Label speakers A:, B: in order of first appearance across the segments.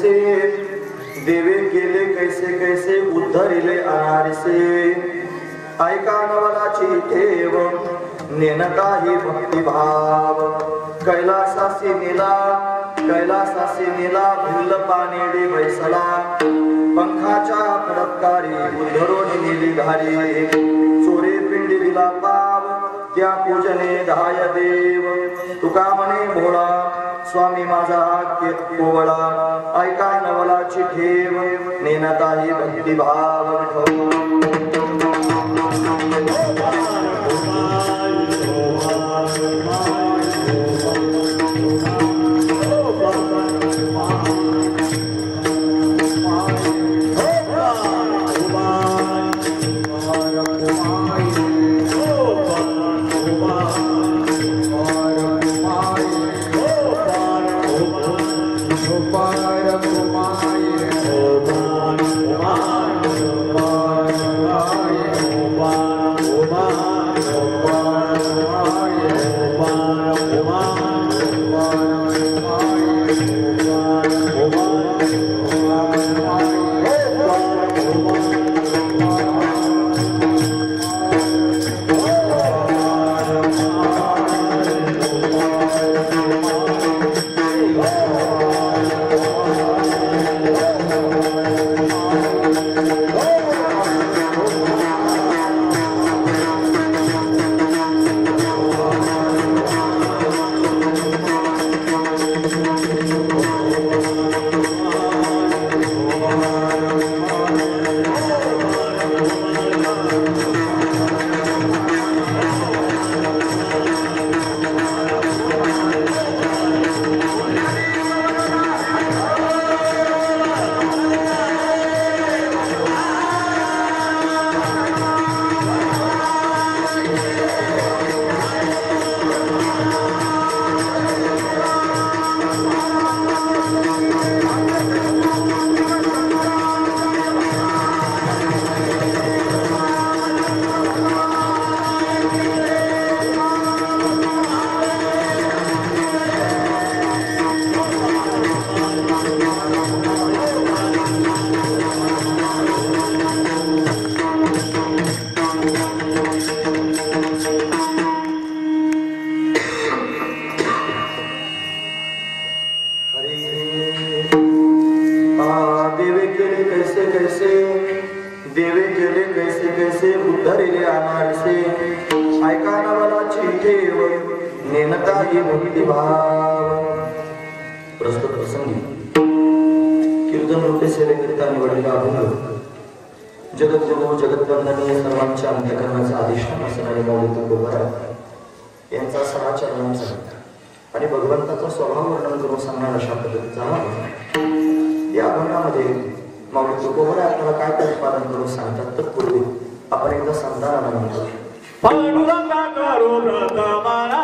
A: कैसे देवे केले कैसे कैसे उद्धरिले आरसे ऐका नवलाची ठेव नेनताही भक्तिभाव कैलासासी नेला भिल्ल पानेडी बैसला पंखाच्या खडकारी उद्धरोनी नेली घारी चोरे पिंडी दिला पाव त्या पूजने धाय देव तुका म्हणे भोळा स्वामी माझा कोवळा ऐका नवलाची ठेव नेनताही भक्तिभाव आणि भगवंताचा स्वभाव वर्णन करून सांगणार अशा पद्धतीचा या भवनामध्ये माऊली तुकोबरा आपल्याला काय प्रतिपादन करून सांगतात तर पूर्वी आपण एकदा संतानाला म्हणतो पांडुरंगा करो प्रथमाला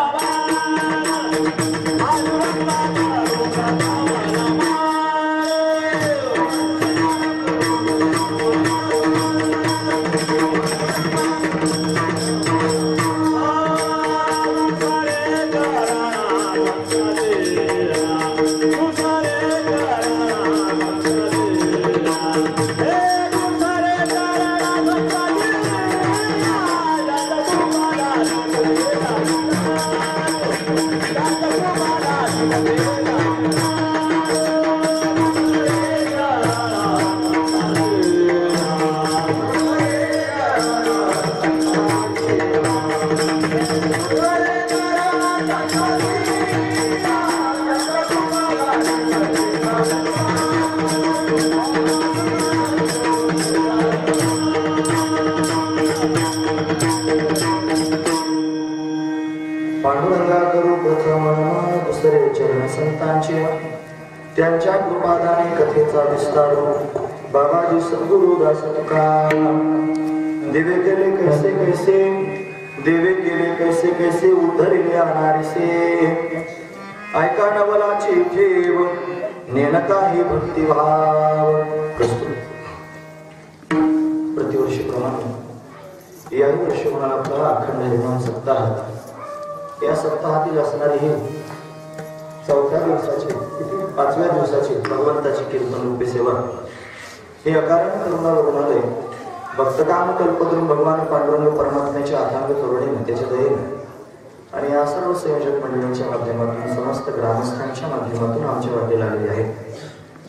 A: त्यांच्या कृपादाने कथेचा विस्तार बाबाजी सद्गुरु दास देवे केले कैसे कैसे देवे केले कैसे कैसे उद्धरिले अनारिसे ऐका नवलाची ठेव नेनताही भक्तिभाव प्रस्तुत प्रतिवर्षी प्रमाणे या वर्षी मला आपला अखंड निर्माण सप्ताह या सप्ताहातील असणारी ही चौथ्या दिवसाची 5व्या दिवसाची भगवंताची कीर्तन रूपी सेवा हे अकारण करुणालय भक्तकाम कल्पतरून भगवान पांडुरंग परमात्म्याच्या अथांग करुणेने त्याच्या दयेने आणि या सर्व संयोजक मंडळींच्या माध्यमातून समस्त ग्रामस्थांच्या माध्यमातून आमच्या वाटेला आलेली आहे.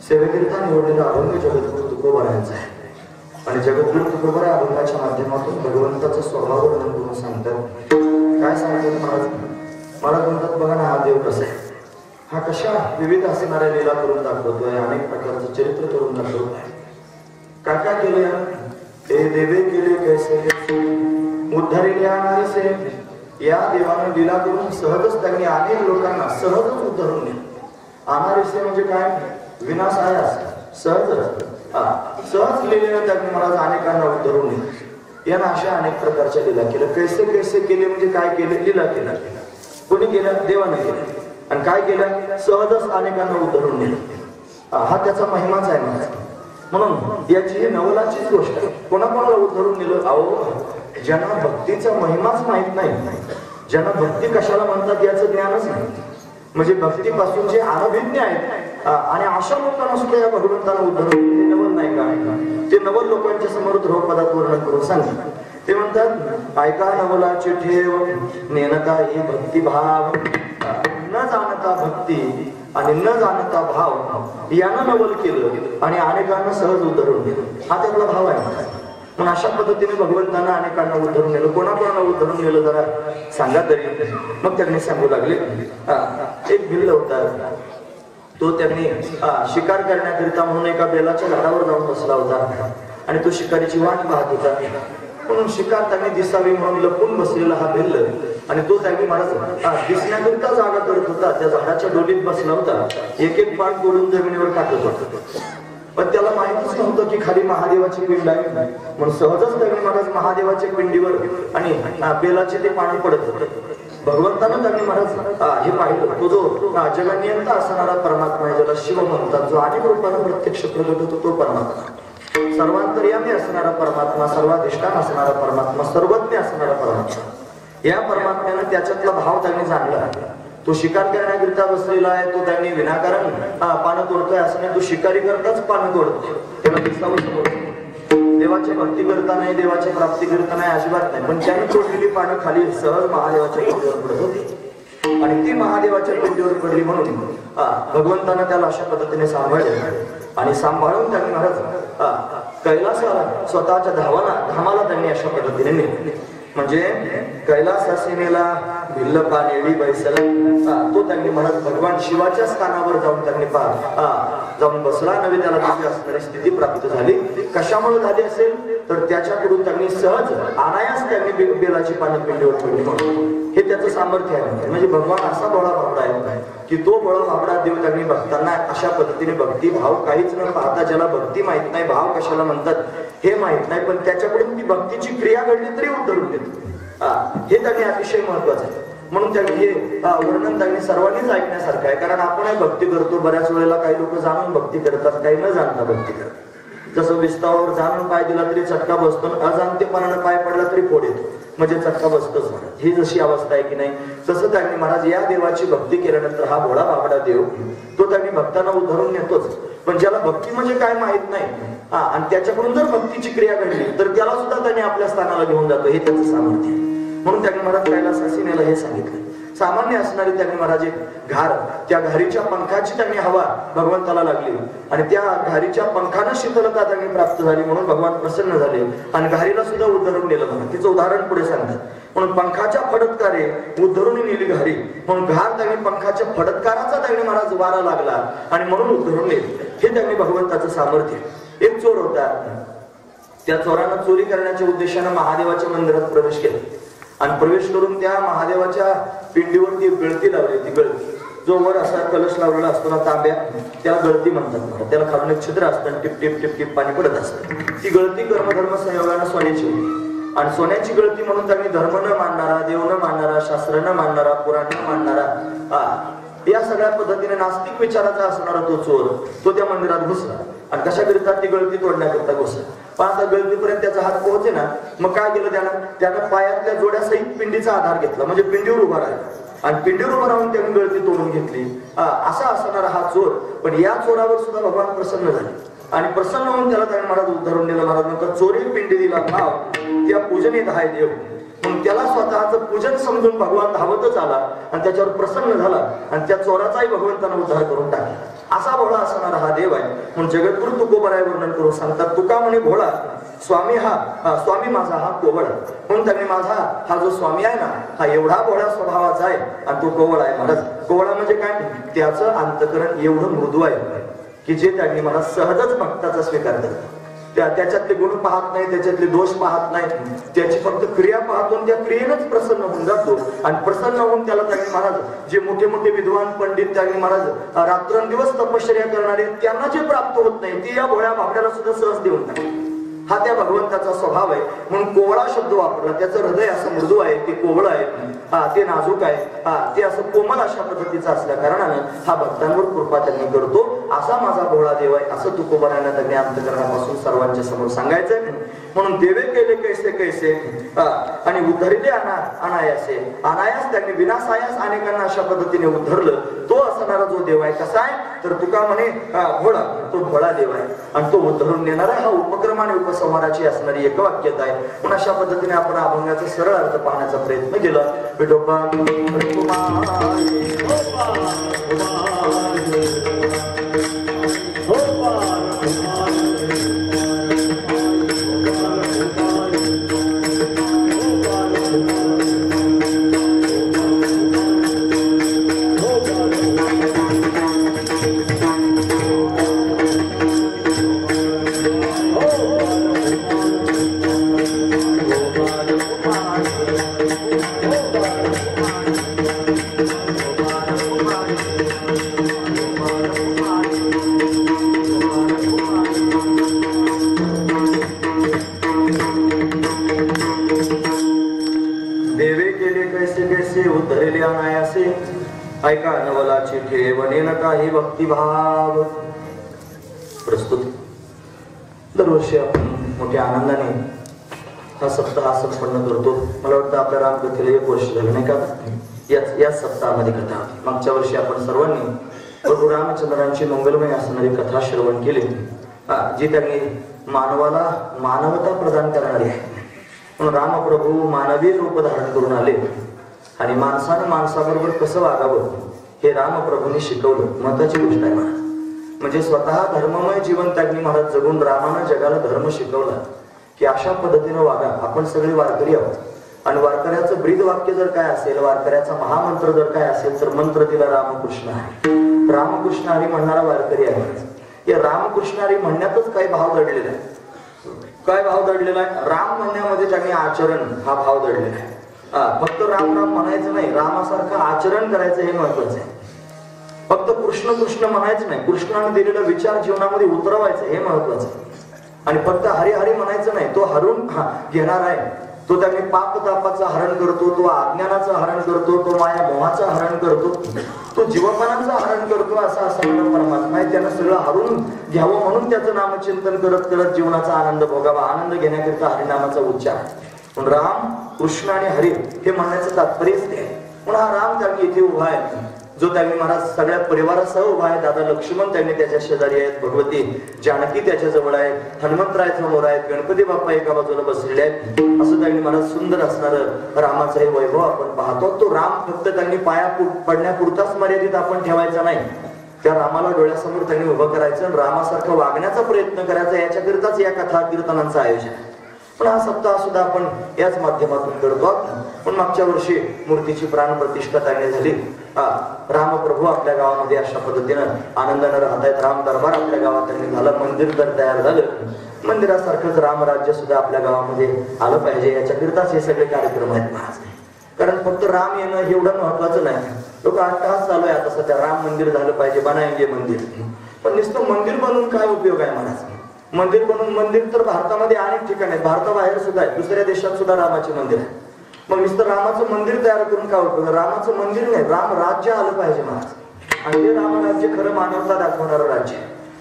A: सेवेकरिता निवडलेला अभंग जगद्गुरु तुकोबारायांचा आहे आणि जगद्गुरु तुकोबारा या अभंगाच्या माध्यमातून भगवंताचा स्वभाव वर्णन करून सांगतात. काय सांगतात महाराज? मला म्हणतात बघा ना, हा देव कसा आहे, हा कशा विविध असणाऱ्या लीला करून दाखवतोय, अनेक प्रकारचं चरित्र करून दाखवतोय. काय काय केले? हे देवे केले कैसे उद्धारी आणणारे या देवाने लीला करून सहजच त्यांनी अनेक लोकांना सहजच उद्धरून नेले. आणणारे म्हणजे काय? विनाशायास सहजच सहज लिहिलेलं त्यांनी महाराज अनेकांना उद्धरून नेले. यानं अशा अनेक प्रकारच्या लीला केल्या. कैसे कैसे केले म्हणजे काय केले? लीला केला. कोणी केलं? देवाने केलं. आणि काय केलं? सहजच अनेकांना उद्धरून नेले. हा त्याचा महिमाच आहे महाराज. म्हणून याची ही नवलाचीच गोष्ट आहे. कोणाकोणाला उद्धरून नेलं? अहो, ज्यांना भक्तीचा महिमाच माहित नाही, ज्यांना भक्ती कशाला म्हणतात याचं ज्ञानच नाही, म्हणजे भक्तीपासून जे अनभिज्ञ आहेत आणि अशा लोकांना सुद्धा या भगवंताला उद्धरून नवल नाही का? ते नवल लोकांच्या समोर ध्रुवपदात वर्णन करून सांगतात. ते म्हणतात, ऐका नवलाचे ठेव नेनता ही भक्तिभाव, न जाणता भक्ती आणि न जाणता भाव यानं नवल केलं आणि अनेकांना सहज उद्धरून दिलं. हा त्यातला भाव आहे. पण अशा पद्धतीने भगवंतांना अनेकांना उद्धरून नेलं. कोणाकोणाला उद्धरून नेलं जरा सांगा तरी. मग त्यांनी सांगू लागले. एक भिल्ल होता, तो त्यांनी शिकार करण्याकरिता म्हणून एका बेलाच्या झाडावर जाऊन बसला होता आणि तो शिकारीची वाट पाहत होता. म्हणून शिकार त्यांनी दिसावी म्हणून लपून बसलेला हा भिल्ल आणि तो त्यांनी महाराज दिसण्याकरिता जागा करत होता. त्या झाडाच्या डोलीत बसला होता. एक एक पान तोडून जमिनीवर टाकत होता. पण त्याला माहितीच नव्हतं की खाली महादेवाची पिंड आहे म्हणून सहजच त्यांनी महाराज महादेवाच्या पिंडीवर आणि बेलाचे ते पाणी पडत होते. भगवंतानं त्यांनी महाराज हे पाहिलं. तो जो जगनियंता असणारा परमात्मा आहे, ज्याला शिव म्हणतात, जो अनेक रूपाने प्रत्यक्ष प्रगट होतो तो परमात्मा, सर्वांतर्यामी असणारा परमात्मा, सर्वाधिष्ठान असणारा परमात्मा, सर्वज्ञ असणारा परमात्मा, या परमात्म्यानं त्याच्यातला भाव त्यांनी जाणला. तो शिकार करण्याकरिता बसलेला आहे, तो त्यांनी विनाकारण पानं तोडतोय असं नाही, तो शिकारी करताच पानं तोडतो. त्याला दिसावं समोर देवाची भक्ती करता नाही, देवाची प्राप्ती करता नाही अजिबात नाही. पण त्याने तोडलेली पानं खाली सहज महादेवाच्या पिंडीवर पडत होती आणि ती महादेवाच्या पिंडीवर पडली म्हणून भगवंतानं त्याला अशा पद्धतीने सांभाळले आणि सांभाळून त्यांनी महाराज कैलासाला स्वतःच्या धामाला त्यांनी अशा पद्धतीने नेले. म्हणजे कैलास सीमेला भिल्ल पानेडी बैसला तो त्यांनी म्हणत भगवान शिवाच्या स्थानावर जाऊन त्यांनी जाऊन बसला. नव्हे त्याला दिव्य असणारी स्थिती प्राप्त झाली. कशामुळे झाली असेल तर त्याच्याकडून त्यांनी सहज अनायास त्यांनी बेलाची पानं पिंडीवर ठेवली म्हणून हे त्याचं सामर्थ्य आहे. म्हणजे भगवान असा बळा भाबडा आहे की तो बळा भाबडा देव त्यांनी भक्तांना अशा पद्धतीने भक्ती भाव काहीच न पाहता, ज्याला भक्ती माहित नाही, भाव कशाला म्हणतात हे माहित नाही, पण त्याच्याकडून ती भक्तीची क्रिया घडली तरी उद्धरून देतो. हे त्यांनी अतिशय महत्वाचं आहे. म्हणून त्यांनी हे वर्णन त्यांनी सर्वांनीच ऐकण्यासारखं आहे. कारण आपण भक्ती करतो, बऱ्याच वेळेला काही लोक जाणून भक्ती करतात, काही न जाणता भक्ती करतात. जसं विस्तावर जाणून पाय दिला तरी चटका बसतो, अजाणतेपणानं पाय पडला तरी फोड येतो, म्हणजे चटका बसतोच. ही जशी अवस्था आहे की नाही, तसं त्यांनी महाराज या देवाची भक्ती केल्यानंतर हा भोळा बाबडा देव तो त्यांनी भक्तांना उद्धरून नेतोच. पण ज्याला भक्ती म्हणजे काय माहित नाही आणि त्याच्याकडून जर भक्तीची क्रिया घडली तर त्याला सुद्धा त्यांनी आपल्या स्थानाला घेऊन जातो. हे त्याचं सामर्थ्य. म्हणून त्यांनी महाराज कैलासासीनेला हे सांगितलं. सामान्य असणारी त्यांनी महाराज एक घार, त्या घारीच्या पंखाची त्यांनी हवा भगवंताला लागली आणि त्या घारीच्या पंखानं शीतलता त्यांनी प्राप्त झाली म्हणून भगवान प्रसन्न झाले आणि घारीला सुद्धा उद्धरून नेलं. म्हणून तिचं उदाहरण पुढे सांगतात. म्हणून पंखाच्या फडतकारे उद्धरून नेली घारी, म्हणून घार त्यांनी पंखाच्या फडतकाराचा त्यांनी महाराज वारा लागला आणि म्हणून उद्धरून नेले. हे त्यांनी भगवंताचं सामर्थ्य. एक चोर होता, त्या चोरानं चोरी करण्याच्या उद्देशानं महादेवाच्या मंदिरात प्रवेश केला आणि प्रवेश करून त्या महादेवाच्या पिंडीवरती गळती लावली. ती गळती जो वर असा कलश लावलेला असतो ना तांब्या, त्याला गळती म्हणतात. त्याला खालून एक छिद्र असतं, टिप टिप टिप टिप पाणी पडत असतं. ती गळती कर्मधर्म संयोगानं सोन्याची होती आणि सोन्याची गळती म्हणून त्यांनी धर्म न मानणारा, देव न मानणारा, शास्त्र न मानणारा, पुराण न मानणारा, या सगळ्या पद्धतीने नास्तिक विचाराचा असणारा तो चोर तो त्या मंदिरात घुसला आणि कशाकरिता ती गळती तोडण्याकरिता घुसला. पण आता गळतीपर्यंत त्याचा हात पोहोचे ना, मग काय केलं त्यानं पायातल्या जोड्या सहित पिंडीचा आधार घेतला, म्हणजे पिंडीवर उभा राहिला आणि पिंडीवर उभं राहून त्यांनी गळती तोडून घेतली. असा असणारा हा चोर, पण या चोरावर सुद्धा भगवान प्रसन्न झाले आणि प्रसन्न होऊन त्याला त्यांनी महाराज उद्धरून दिलं. महाराज नंतर चोरी पिंडी दिला भाव त्या पूजनीत हाय देव, म्हणून त्याला स्वतःचं पूजन समजून भगवान धावतच आला आणि त्याच्यावर प्रसन्न झाला आणि त्या चोराचाही भगवंतानं उद्धार करून टाकला. असा भोळा असणारा हा देव आहे. म्हणून जगद्गुरु तुकोबराय वर्णन करून सांगतात, तुका म्हणे भोळा स्वामी स्वामी माझा हा कोवळ. म्हणून त्यांनी माझा हा जो स्वामी आहे ना, हा एवढा भोळ्या स्वभावाचा आहे आणि तो कोवळ आहे. महाराज कोवळा म्हणजे काय, त्याचं अंतकरण एवढं मृदू आहे की जे त्यांनी मला सहजच भक्ताचा स्वीकार करतो. त्याच्यातले गुण पाहत नाही, त्याच्यातले दोष पाहत नाही, त्याची फक्त क्रिया पाहतो आणि त्या क्रियेनंच प्रसन्न होऊन जातो. आणि प्रसन्न होऊन त्याला त्यांनी महाराज जे मोठे मोठे विद्वान पंडित त्यांनी महाराज रात्रंदिवस तपश्चर्या करणारे त्यांना जे प्राप्त होत नाही ते या भोळ्या भाबड्याला सुद्धा सहज देऊन टाकतात. हा त्या भगवंताचा स्वभाव आहे. म्हणून कोवळा शब्द वापरला. त्याचं हृदय असं मृदू आहे, ते कोवळ आहे, ते नाजूक आहे, ते असं कोमल अशा पद्धतीचं असल्या कारणानं हा भक्तांवर कृपा त्यांनी करतो. असा माझा भोळा देव आहे असं तुकोबारायांना त्यांनी अंतकरणापासून सर्वांच्या समोर सांगायचंय. म्हणून देवे केले कैसे कैसे आणि उद्धरिले अनायासे. अनायास त्यांनी विनासायास अनेकांना अशा पद्धतीने उद्धरलं. तो असणारा जो देव आहे कसा आहे तर तुका म्हणे भोळा, तो भोळा देव आहे आणि तो उद्धरून देणारा हा उपक्रम आणि उपसंहाराची असणारी एकवाक्यता आहे. पण अशा पद्धतीने आपण अभंगाचा सरळ अर्थ पाहण्याचा प्रयत्न केला. विठोबा ऐका नवलाची ठेवणेन काही भक्तिभाव. प्रस्तुत दरवर्षी आपण मोठ्या आनंदाने हा सप्ताह संपन्न करतो. मला वाटतं आपल्या रामकथेला 1 वर्ष झालं नाही का याच सप्ताहामध्ये कथा. मागच्या वर्षी आपण सर्वांनी प्रभू रामचंद्रांची मंगलमय असणारी कथा श्रवण केली, जी त्यांनी मानवाला मानवता प्रदान करणारी आहे. म्हणून रामप्रभू मानवी रूप धारण करून आले आणि माणसानं माणसाबरोबर कसं वागावं हे रामप्रभूंनी शिकवलं. महत्वाची गोष्ट आहे महाराज. म्हणजे स्वतः धर्ममय जीवन त्यांनी महाराज जगून रामानं जगाला धर्म शिकवला की अशा पद्धतीनं वागा. आपण सगळे वारकरी आहोत आणि वारकऱ्याचं ब्रीद वाक्य जर काय असेल, वारकऱ्याचा महामंत्र जर काय असेल तर मंत्र दिला रामकृष्ण हरी. रामकृष्ण हरी म्हणणारा वारकरी आहे. या रामकृष्ण हरी म्हणण्यातच काही भाव दडलेला आहे. काय भाव दडलेला आहे? राम म्हणण्यामध्ये त्यांनी आचरण हा भाव दडलेला आहे. फक्त राम राम म्हणायचं नाही, रामासारखं आचरण करायचं हे महत्वाचं आहे. फक्त कृष्ण कृष्ण म्हणायचं नाही, कृष्णाने दिलेला विचार जीवनामध्ये उतरवायचं हे महत्वाचं आहे. आणि फक्त हरी हरी म्हणायचं नाही, तो हरून घेणार आहे. तो त्यांनी पाप तापाचं हरण करतो, तो अज्ञानाचं हरण करतो, तो माया मोहाचं हरण करतो, तो जीवमानाचं हरण करतो. असा परमात्मा आहे. त्यानं सगळं हरून घ्यावं म्हणून त्याचं नामचिंतन करत करत जीवनाचा आनंद भोगावा. आनंद घेण्याकरिता हरिनामाचा उच्चार. पण राम कृष्ण आणि हरी हे म्हणण्याचं तात्पर्यच ते आहे. म्हणून हा राम त्यांनी इथे उभा आहे, जो त्यांनी महाराज सगळ्या परिवारासह उभा आहे. दादा लक्ष्मण त्यांनी त्याच्या शेजारी आहेत, भगवती जानकी त्याच्या जवळ आहे, हनुमंतराय समोर आहेत, गणपती बाप्पा एका बाजूला बसलेले आहेत. असं त्यांनी महाराज सुंदर असणारं रामाचं हे वैभव आपण पाहतो. तो राम फक्त त्यांनी पाया पडण्यापुरताच मर्यादित आपण ठेवायचा नाही. त्या रामाला डोळ्यासमोर त्यांनी उभं करायचं, रामासारखं वागण्याचा प्रयत्न करायचा. याच्याकरिताच या कथा कीर्तनांचं आयोजन आहे. पण हा सप्ताह सुद्धा आपण याच माध्यमातून करतो. पण मागच्या वर्षी मूर्तीची प्राण प्रतिष्ठा त्यांनी झाली. रामप्रभू आपल्या गावामध्ये अशा पद्धतीनं आनंदानं राहत आहेत. राम दरबार आपल्या गावात त्यांनी झालं, मंदिर तर तयार झालं. मंदिरासारखंच रामराज्य सुद्धा आपल्या गावामध्ये आलं पाहिजे, याच्याकरिताच हे सगळे कार्यक्रम आहेत महाराज. कारण फक्त राम येणं एवढं महत्वाचं नाही. लोक आत्ताच चालू आहे आता सध्या राम मंदिर झालं पाहिजे, बनायंगे मंदिर. पण नुसतं मंदिर बनवून काय उपयोग आहे महाराज? मंदिर बनवून, मंदिर तर भारतामध्ये अनेक ठिकाणी आहेत, भारताबाहेर सुद्धा आहे, दुसऱ्या देशात सुद्धा रामाचे मंदिर आहे. मग नुसतं रामाचं मंदिर तयार करून काय उपयोग? रामाचं मंदिर नाही, राम राज्य आलं पाहिजे महाराज. आणि ते रामराज्य खरं मानवता दाखवणारं राज्य.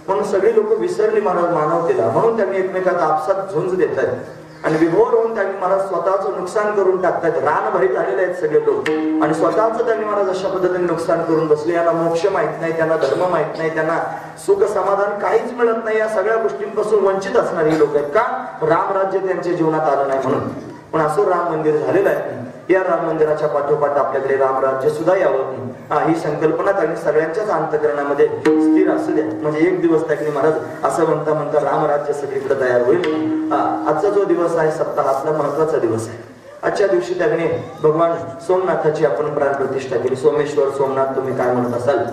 A: म्हणून सगळी लोक विसरली महाराज मानवतेला. म्हणून त्यांनी एकमेकात आपसात झुंज देत आहेत. आणि विभोर होऊन त्यांनी महाराज स्वतःचं नुकसान करून टाकतात. रानभरी झालेले आहेत सगळे लोक आणि स्वतःच त्यांनी महाराज अशा पद्धतीने नुकसान करून बसले. यांना मोक्ष माहित नाही, त्यांना धर्म माहित नाही, त्यांना सुख समाधान काहीच मिळत नाही. या सगळ्या गोष्टींपासून वंचित असणारी लोक आहेत. का? रामराज्य त्यांच्या जीवनात आलं नाही म्हणून. पण असं राम मंदिर झालेलं आहे. या राम मंदिराच्या पाठोपाठ आपल्याकडे रामराज्य सुद्धा यावं ही संकल्पना त्यांनी सगळ्यांच्याच अंतःकरणामध्ये स्थिर असू द्या. म्हणजे एक दिवस त्यांनी महाराज असं म्हणता म्हणता रामराज्य सगळीकडे तयार होईल. आजचा जो दिवस आहे सप्ताहातला महत्वाचा दिवस आहे. आजच्या दिवशी त्यांनी भगवान सोमनाथाची आपण प्राण प्रतिष्ठा केली. सोमेश्वर सोमनाथ तुम्ही काय म्हणत असाल?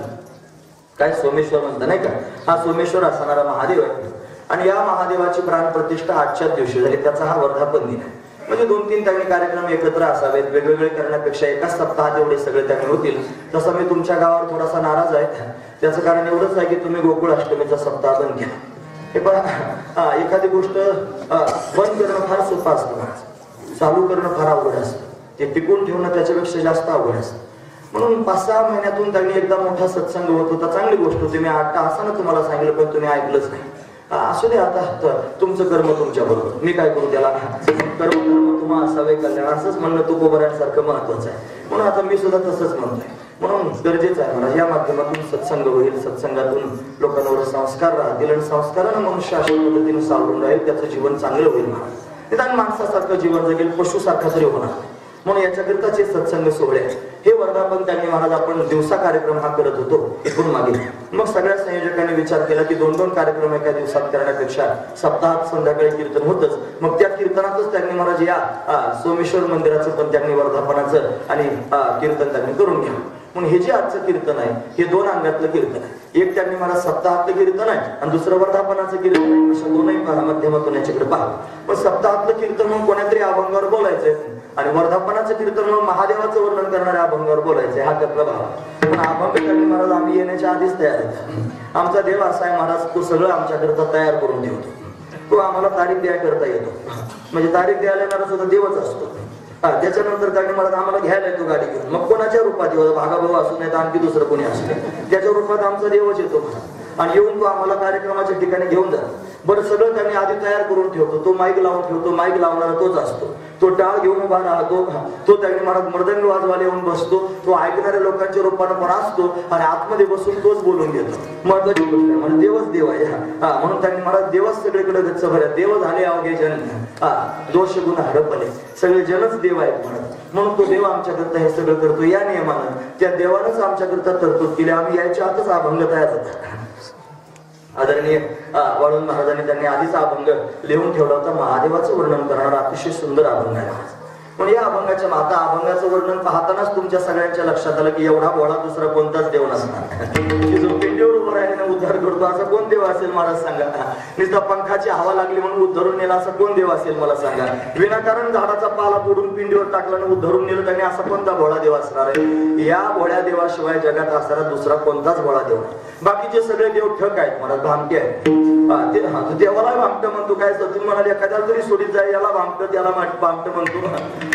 A: काय सोमेश्वर म्हणता नाही का? हा सोमेश्वर असणारा महादेव आहे आणि या महादेवाची प्राण प्रतिष्ठा आजच्याच दिवशी झाली. त्याचा हा वर्धापन दिन आहे. म्हणजे 2-3 त्यांनी कार्यक्रम एकत्र असावेत, वेगवेगळे करण्यापेक्षा एकाच सप्ताहात एवढे सगळे त्यांनी होतील. तसं मी तुमच्या गावावर थोडासा नाराज आहे. त्याचं कारण एवढंच आहे की तुम्ही गोकुळ अष्टमीचा सप्ताह बंद केला. हे पहा, एखादी गोष्ट बंद करणं फार सोपं असतं, चालू करणं फार अवघड असतं. ते टिकून ठेवणं त्याच्यापेक्षा जास्त अवघड असतं. म्हणून 5-6 महिन्यातून त्यांनी एकदा मोठा सत्संग होत होता. चांगली गोष्ट होती. मी 8 तासानं तुम्हाला सांगितलं पण तुम्ही ऐकलंच नाही. असू दे, आता तुमचं कर्म तुमच्या बरोबर, मी काय करू त्याला. कर्म तुम्हा असावे कल्याण असंच म्हणणं तुकोबऱ्यांसारखं महत्वाचं आहे. म्हणून आता मी सुद्धा तसंच म्हणतोय. म्हणून गरजेचं आहे मला या माध्यमातून सत्संग होईल. सत्संगातून लोकांवर संस्कार राहतील आणि संस्कारानं मनुष्य अशा पद्धतीने सावरून राहील. त्याचं जीवन चांगलं होईल. निदान माणसासारखं जीवन जगेल, पशुसारखं तरी होणार. म्हणून याच्याकरिताचे सत्संग सोहळे हे वर्धापन त्यांनी महाराज आपण दिवसा कार्यक्रम हा करत होतो इथून मागे. मग सगळ्या संयोजकांनी विचार केला की 2-2 कार्यक्रम एका दिवसात करण्यापेक्षा सप्ताहात संध्याकाळी कीर्तन होतच. मग त्या कीर्तनातच त्यांनी महाराज या सोमेश्वर मंदिराचं पण त्यांनी वर्धापनाचं आणि कीर्तन त्यांनी करून घ्या. म्हणून हे जे आजचं कीर्तन आहे हे 2 अंगातलं कीर्तन आहे. एक त्यांनी महाराज सप्ताहातलं कीर्तन आहे आणि दुसरं वर्धापनाचं कीर्तन आहे. अशा दोनही माध्यमातून याच्याकडे पहा. पण सप्ताहातलं कीर्तन म्हणून कोणातरी अभंगावर बोलायचंय आणि वर्धापनाचं कीर्तन म्हणून महादेवाचं वर्णन करणाऱ्या अभंगावर बोलायचंय. हा त्यातला भाव. पण अभंग त्यांनी महाराज आम्ही येण्याच्या आधीच तयार आहे. आमचा देव असा आहे महाराज, तो सगळं आमच्याकरता तयार करून ठेवतो. तो आम्हाला तारीख द्याय करता येतो. म्हणजे तारीख द्यायला येणारा सुद्धा देवच असतो. त्याच्यानंतर त्यांनी मला आम्हाला घ्यायला येतो गाडी घेऊन. मग कोणाच्या रूपात येतो, भागाभाऊ असू नये तर आणखी दुसरं कोणी असू नये, त्याच्या रूपात आमचा देवच येतो आणि येऊन तो आम्हाला कार्यक्रमाच्या ठिकाणी घेऊन जातो. बरं, सगळं त्यांनी आधी तयार करून ठेवतो. तो माईक लावून ठेवतो. माईक लावणारा तोच असतो. तो टाळ घेऊन उभा राहतो. तो त्यांनी महाराज मर्दंग वाजवायला येऊन बसतो. तो ऐकणाऱ्या लोकांच्या रूपानं पण असतो आणि आतमध्ये बसून तोच बोलून घेतो. महत्वाची गोष्ट आहे. म्हणजे देवच देव आहे. म्हणून त्यांनी महाराज देवच सगळीकडे गच्च भरल्या. देव झाले अवघे जन, दोष गुण हरपले, सगळे जनच देव आहेत म्हणत. म्हणून तो देव आमच्याकरता हे सगळं करतो. या नियमानं त्या देवानंच आमच्याकरता तरतूद केली. आम्ही यायच्या आतच अभंग तयार होता. आदरणीय वाळून महाराजांनी त्यांनी आधीच अभंग लिहून ठेवला होता. महादेवाचं वर्णन करणारा अतिशय सुंदर अभंग आहे. पण या अभंगाच्या माता अभंगाचं वर्णन पाहतानाच तुमच्या सगळ्यांच्या लक्षात आलं की एवढा भोळा दुसरा कोणताच देव नसणार. जो पिंडीवर उभं राहिला उद्धार करतो असा कोण देव असेल महाराज सांगा. नुसता पंखाची हवा लागली म्हणून उद्धरून नेला असा कोण देव असेल मला सांगा. विनाकारण झाडाचा पाला तोडून पिंडीवर टाकला आणि उद्धरून नेलं त्याने असा कोणता भोळा देव असणार आहे. या भोळ्या देवाशिवाय जगात असणारा दुसरा कोणताच भोळा देव नाही. बाकीचे सगळे देव ठक आहेत महाराज, भामटे आहेत. देवाला भामट म्हणतो. काय तुम्ही म्हणाले एखाद्याला तरी सोडीत जाईल, याला भामट त्याला भामट म्हणतो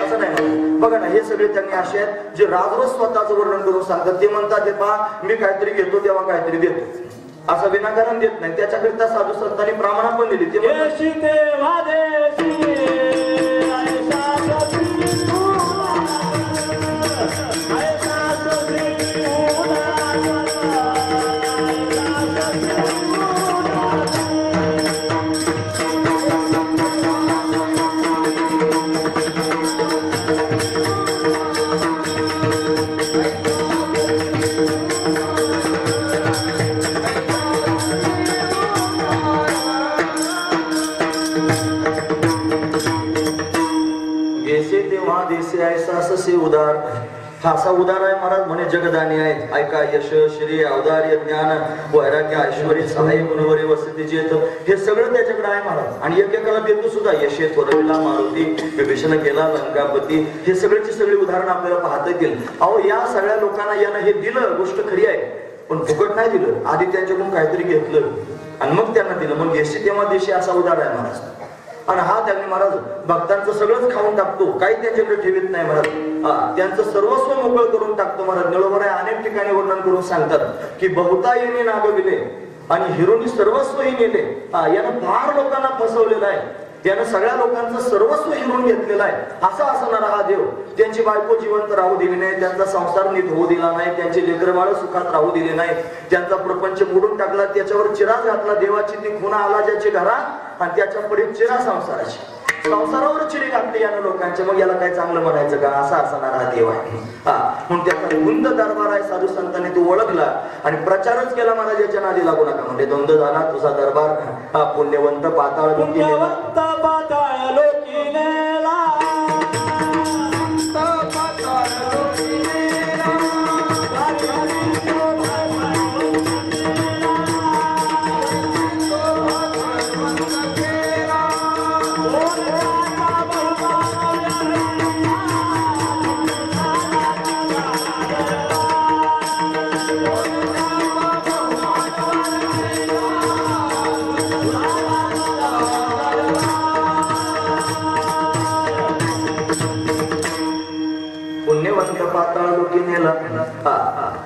A: असं नाही. बघा ना, हे सगळे त्यांनी असे आहेत जे राजरोज स्वतःचं वर्णन करून सांगतात. ते म्हणतात ते पहा मी काहीतरी घेतो तेव्हा काहीतरी देतो, असं विनाकारण देत नाही. त्याच्याकरिता साधू संतांनी प्रमाण पण दिली. ते उदार हा असा उदार आहे महाराज. म्हणे जगदानी आहे ऐका यश श्री औदार्य ज्ञान वैराग्य ऐश्वर्य सहाय्य गुणवरी वसती जेत हे सगळं त्याच्याकडे आहे महाराज. आणि एकेकाला देतो सुद्धा. यशे थोरविला मारुती, विभीषण केला लंकापती, हे सगळ्याची सगळी उदाहरणं आपल्याला पाहता येतील. अहो या सगळ्या लोकांना यानं हे दिलं, गोष्ट खरी आहे, पण फुकट नाही दिलं. आधी त्यांच्याकडून काहीतरी घेतलं आणि मग त्यांना दिलं. मग यशी तेव्हा देशी असा उदार आहे महाराज. आणि हा त्यांनी महाराज भक्तांचं सगळंच खाऊन टाकतो, काही त्यांच्याकडे ठेवीत नाही महाराज. त्यांचं सर्वस्व मोकळ करून टाकतो महाराज. निळोबराय अनेक ठिकाणी वर्णन करून सांगतात की बहुता येणे नागविले आणि हिरोनी सर्वस्वही नेले. यानं फार लोकांना फसवलेलं आहे. त्यानं सगळ्या लोकांचं सर्वस्व हिरून घेतलेलं आहे. असा असणारा हा देव त्यांची बायको जिवंत राहू दिली नाही, त्यांचा संसार नीट होऊ दिला नाही, त्यांचे लेकरबाळ सुखात राहू दिले नाही, त्यांचा प्रपंच मोडून टाकला, त्याच्यावर चिराच घातला. देवाची ती खुणा आला ज्याची घरा आणि त्याच्या पुढे चिरा संसाराची, संसारावर चिरी घातली यानं लोकांच्या. मग याला काय चांगलं म्हणायचं का? असा असणारा हा देव आहे. म्हणून त्याचा धुंद दरबार आहे. साधू संतांनी तो ओळखला आणि प्रचारच केला. महाराजाच्या नादी लागू नका म्हणजे धुंद झाला तुझा दरबार, पुण्यवंत पाताळ लोकी नेला.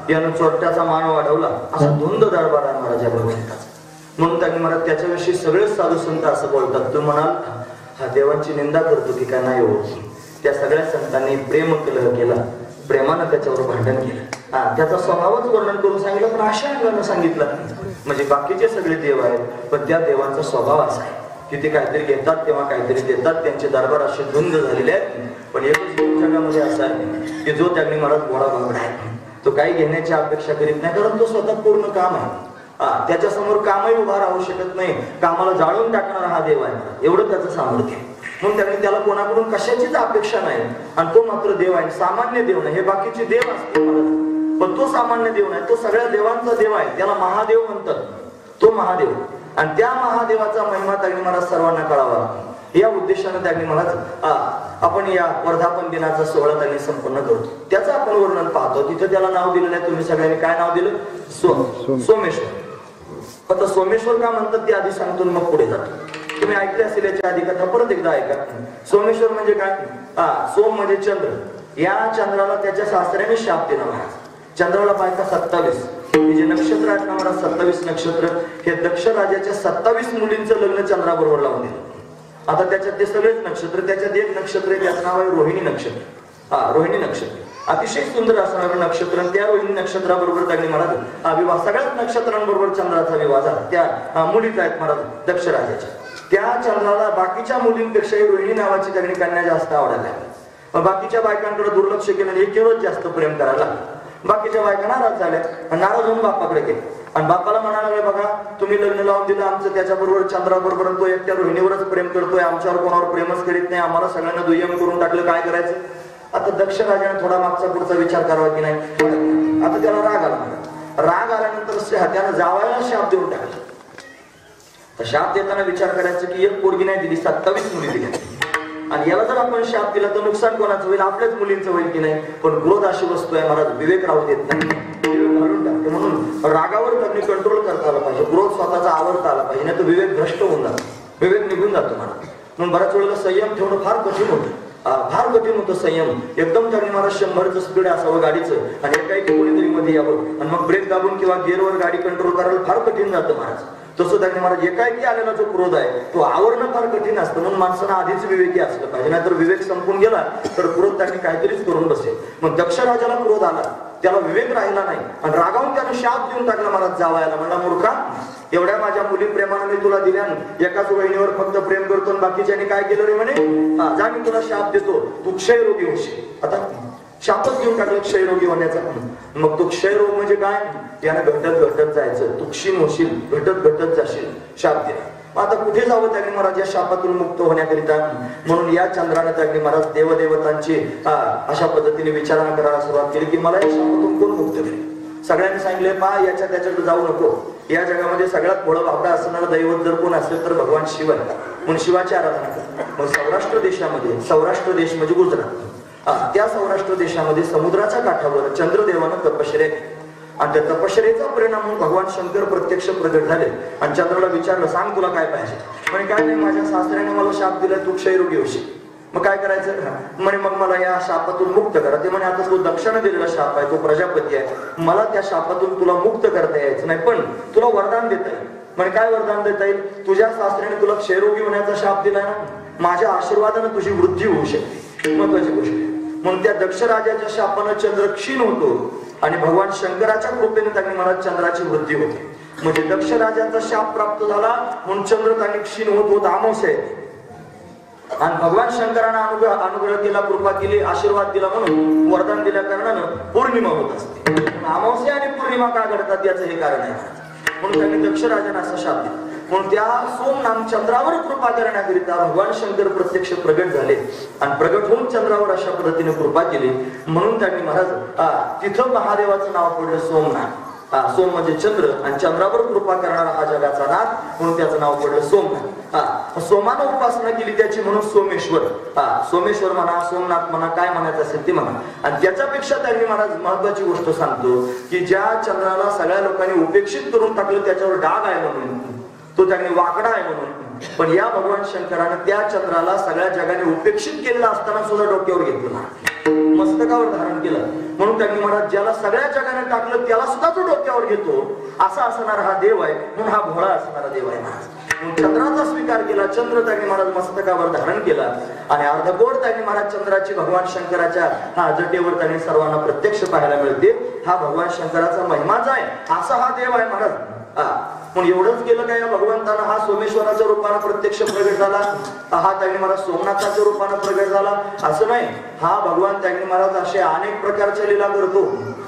A: यानं चोरट्याचा मान वाढवला. असा धुंद दरबार आहे महाराजा भगवंताचा. म्हणून त्यांनी मला त्याच्याविषयी सगळेच साधू संत असं बोलतात. तू म्हणाल हा देवांची निंदा करतो की काय? नाही हो. त्या सगळ्या संतांनी प्रेम केला, प्रेमानं त्याच्यावर भांडण केलं. त्याचा स्वभावच वर्णन करून सांगितलं, पण अशा अंगानं सांगितलं. म्हणजे बाकीचे सगळे देव आहेत, पण त्या देवांचा स्वभाव असा आहे की ते काहीतरी घेतात तेव्हा काहीतरी देतात. त्यांचे दरबार असे धुंद झालेले आहेत. पण एकच जगामध्ये असा आहे की जो त्यांनी मला गोळा बांगडा आहे, तो काही घेण्याची अपेक्षा करीत नाही, कारण तो स्वतः पूर्ण काम आहे. त्याच्या समोर कामही उभा राहू शकत नाही. कामाला जाळून टाकणारा हा देव आहे, एवढं त्याचं सामर्थ्य. म्हणून त्यांनी त्याला कोणाकडून कशाचीच अपेक्षा नाही. आणि तो मात्र देव आहे, सामान्य देव नाही. हे बाकीचे देव असते पण तो सामान्य देव नाही. तो सगळ्या देवांचा देव आहे. त्याला महादेव म्हणतात. तो महादेव आणि त्या महादेवाचा महिमा त्यांनी मला सर्वांना कळावा या उद्देशाने त्यांनी मला आपण या वर्धापन दिनाचा सोहळा त्यांनी संपन्न करतो. त्याचं आपण वर्णन पाहतो. तिथे त्याला नाव दिलेलं आहे. तुम्ही सगळ्यांनी काय नाव दिलं? सोमेश्वर. आता सोमेश्वर का म्हणतात ते आधी सांगतो, मग पुढे जातो. तुम्ही ऐकले असेल याच्या आधी कथा, परत एकदा ऐका. सोमेश्वर म्हणजे काय? सोम म्हणजे चंद्र. या चंद्राला त्याच्या सासऱ्याने शाप दिला महाराज. चंद्राला बायका 27, हे जे नक्षत्र आहेत ना महाराज, 27 नक्षत्र, हे दक्ष राजाच्या 27 मुलींचं लग्न चंद्राबरोबर लावून दिलं. आता त्याच्यात ते सगळेच नक्षत्र, त्याच्यात एक नक्षत्र आहे त्याचं नाव आहे रोहिणी नक्षत्र. रोहिणी नक्षत्र अतिशय सुंदर असणारं नक्षत्र. त्या रोहिणी नक्षत्राबरोबर त्यांनी महाराज विवाह, सगळ्याच नक्षत्रांबरोबर चंद्राचा विवाह झाला. त्या मुलीच आहेत महाराज दक्ष राजाच्या. त्या चंद्राला बाकीच्या मुलींपेक्षाही रोहिणी नावाची त्यांनी कन्या जास्त आवडायला लागली. बाकीच्या बायकांकडे दुर्लक्ष केलं, एकीवरच जास्त प्रेम करायला लागलं. बाकीच्या बायका नाराज झाल्या, नाराज होऊन बापाकडे गेले आणि बापाला म्हणाले, बघा तुम्ही लग्न लावून दिलं आमचं त्याच्याबरोबर चंद्राबरोबर, तो एकट्या रोहिणीवरच प्रेम करतोय, आमच्यावर कोणावर प्रेमच करीत नाही, आम्हाला सगळ्यांना दुय्यम करून टाकलं, काय करायचं? आता दक्ष राजाने थोडा मागचा पुढचा विचार करावा की नाही. आता त्याला राग आला. राग आल्यानंतर त्यानं जावायला शाप देऊन टाकला. शाप देताना विचार करायचं की एक पोरगी नाही दिली, 27 मुली दिल्या. आणि याला जर आपण शाप दिला तर नुकसान कोणाचं होईल? आपल्याच मुलींचं होईल की नाही. पण क्रोध अशी वस्तू आहे महाराज, विवेक राहू देत नाही, विवेक घालून टाकते. म्हणून रागावर त्यांनी कंट्रोल करता आला पाहिजे, क्रोध स्वतःचा आवडता आला पाहिजे, नाही तर विवेक भ्रष्ट होऊन जातो, विवेक निघून जातो महाराज. म्हणून बऱ्याच वेळेला संयम ठेवणं फार कठीण होतं, फार कठीण होतं संयम. एकदम त्यांनी मला 100चं स्पीड असावं गाडीचं आणि एकाएकी कोणीतरी मध्ये यावं आणि मग ब्रेक दाबून किंवा गिअरवर गाडी कंट्रोल करायला फार कठीण जातं महाराज. तसं त्यांनी महाराज एकाएकी आलेला जो क्रोध आहे तो आवरणं फार कठीण असतं. म्हणून माणसानं आधीच विवेकी असलं पाहिजे, नाहीतर विवेक संपून गेला तर क्रोध त्यांनी काहीतरीच करून बसेल. मग दक्ष राजाला क्रोध आला, त्याला विवेक राहिला नाही आणि रागावून त्याने शाप देऊन टाकला महाराज जावयाला. म्हणला, मूर्खा, एवढ्या माझ्या मुली प्रेमाने मी तुला दिल्या, एकाच वहिनीवर फक्त प्रेम करतो आणि बाकीच्याने काय केलं रे म्हणे, जा मी तुला शाप देतो, तू क्षयरोगी होशील. आता शापच घेऊन टाकलं क्षयरोगी होण्याचा. मग तो क्षयरोग म्हणजे काय? यानं घटत जायचं, तू क्षीण होशील, घटत जाशील, शाप दिला. आता कुठे जावं त्यांनी महाराज या शापातून मुक्त होण्याकरिता? म्हणून या चंद्राने त्यांनी महाराज देवदेवतांची अशा पद्धतीने विचारणा करायला सुरुवात केली की मला या शापातून कोण मुक्त करेल. सगळ्यांनी सांगितले, पा याच्या त्याच्याकडे जाऊ नको, या जगामध्ये सगळ्यात भोळा भाबडा असणारा दैवत जर कोण असेल तर भगवान शिव आहे, म्हणून शिवाची आराधना करा. मग सौराष्ट्र देशामध्ये, सौराष्ट्र देश म्हणजे गुजरात, त्या सौराष्ट्र देशामध्ये समुद्राच्या काठावर चंद्रदेवानं तपश्चर्या केली आणि त्या तपश्चर्याचा परिणाम म्हणून भगवान शंकर प्रत्यक्ष प्रगट झाले आणि चंद्राला विचारलं, सांग तुला काय पाहिजे? म्हणे, काय नाही, माझ्या सासऱ्याने मला शाप दिला, तू क्षयरोगी होशील. मग काय करायचं? म्हणे, मग मला या शापातून मुक्त करा. ते म्हणे, आता तो दक्षाने दिलेला शाप आहे, तो प्रजापती आहे, मला त्या शापातून तुला मुक्त करता यायचं नाही, पण तुला वरदान देता येईल. म्हणजे काय वरदान देता येईल? तुझ्या सासऱ्याने तुला क्षयरोगी होण्याचा शाप दिला ना, माझ्या आशीर्वादाने तुझी वृद्धी होऊ शकते. महत्वाची गोष्ट. म्हणून त्या दक्ष राजाच्या शापानं चंद्र क्षीण होतो आणि भगवान शंकराच्या कृपेने त्यांनी महाराज चंद्राची वृद्धी होते. म्हणजे दक्ष राजाचा शाप प्राप्त झाला म्हणून चंद्र त्यांनी क्षीण होत होत अमावस्या येते. आणि भगवान शंकराने अनुग्रह केला, कृपा केली, आशीर्वाद दिला म्हणून वरदान दिल्या कारणानं पौर्णिमा होत असते. अमावस्या आणि पौर्णिमा का घडतात याचं हे कारण आहे. म्हणून त्यांनी दक्ष राजाने असा शाप दिला. म्हणून त्या सोमनाम चंद्रावर कृपा करण्याकरिता भगवान शंकर प्रत्यक्ष प्रगट झाले आणि प्रगट होऊन चंद्रावर अशा पद्धतीने कृपा केली. म्हणून त्यांनी महाराज तिथं महादेवाचं नाव पडलं सोमनाथ. सोम म्हणजे चंद्र आणि चंद्रावर कृपा करणारा हा जगाचा नाथ म्हणून त्याचं नाव पडलं सोमनाथ. सोमानं उपासना केली त्याची म्हणून सोमेश्वर. सोमेश्वर म्हणा, सोमनाथ म्हणा, काय म्हणायचं असेल ते म्हणा. आणि त्याच्यापेक्षा त्यांनी महाराज महत्वाची गोष्ट सांगतो की ज्या चंद्राला सगळ्या लोकांनी उपेक्षित करून टाकलं त्याच्यावर डाग आहे म्हणून, तो त्यांनी वाकडा आहे म्हणून, पण या भगवान शंकरानं त्या चंद्राला सगळ्या जगाने उपेक्षित केलेला असताना सुद्धा डोक्यावर घेतलं, मस्तकावर धारण केलं. म्हणून त्यांनी महाराज ज्याला सगळ्या जगाने टाकलं त्याला सुद्धा तो डोक्यावर घेतो असा असणारा हा देव आहे. म्हणून हा भोळा असणारा देव आहे महाराज. चंद्राचा स्वीकार केला. चंद्र त्यांनी महाराज मस्तकावर धारण केला आणि अर्धकोर त्यांनी महाराज चंद्राची भगवान शंकराच्या हा जटेवर त्यांनी सर्वांना प्रत्यक्ष पाहायला मिळते. हा भगवान शंकराचा महिमाच आहे, असा हा देव आहे महाराज. पण एवढंच केलं काय या भगवंतानं? हा सोमेश्वराच्या रूपानं प्रत्यक्ष प्रगट झाला, हा त्यांनी महाराज सोमनाथाच्या रूपानं प्रगट झाला असं नाही. हा भगवान त्यांनी महाराज असे अनेक प्रकारच्या लीला करतो.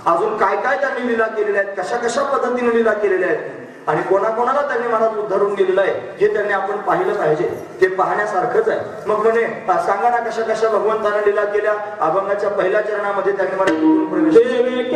A: अजून काय काय त्यांनी लीला केलेल्या आहेत, कशा कशा पद्धतीने लीला केलेल्या आहेत आणि कोणाकोणाला त्यांनी महाराज उद्धारून गेलेलं आहे हे त्यांनी आपण पाहिलं पाहिजे. ते पाहण्यासारखंच आहे. मग म्हणे सांगा ना कशा कशा भगवंतानं लीला केल्या. अभंगाच्या पहिल्या चरणामध्ये त्यांनी महाराज प्रवेश केले.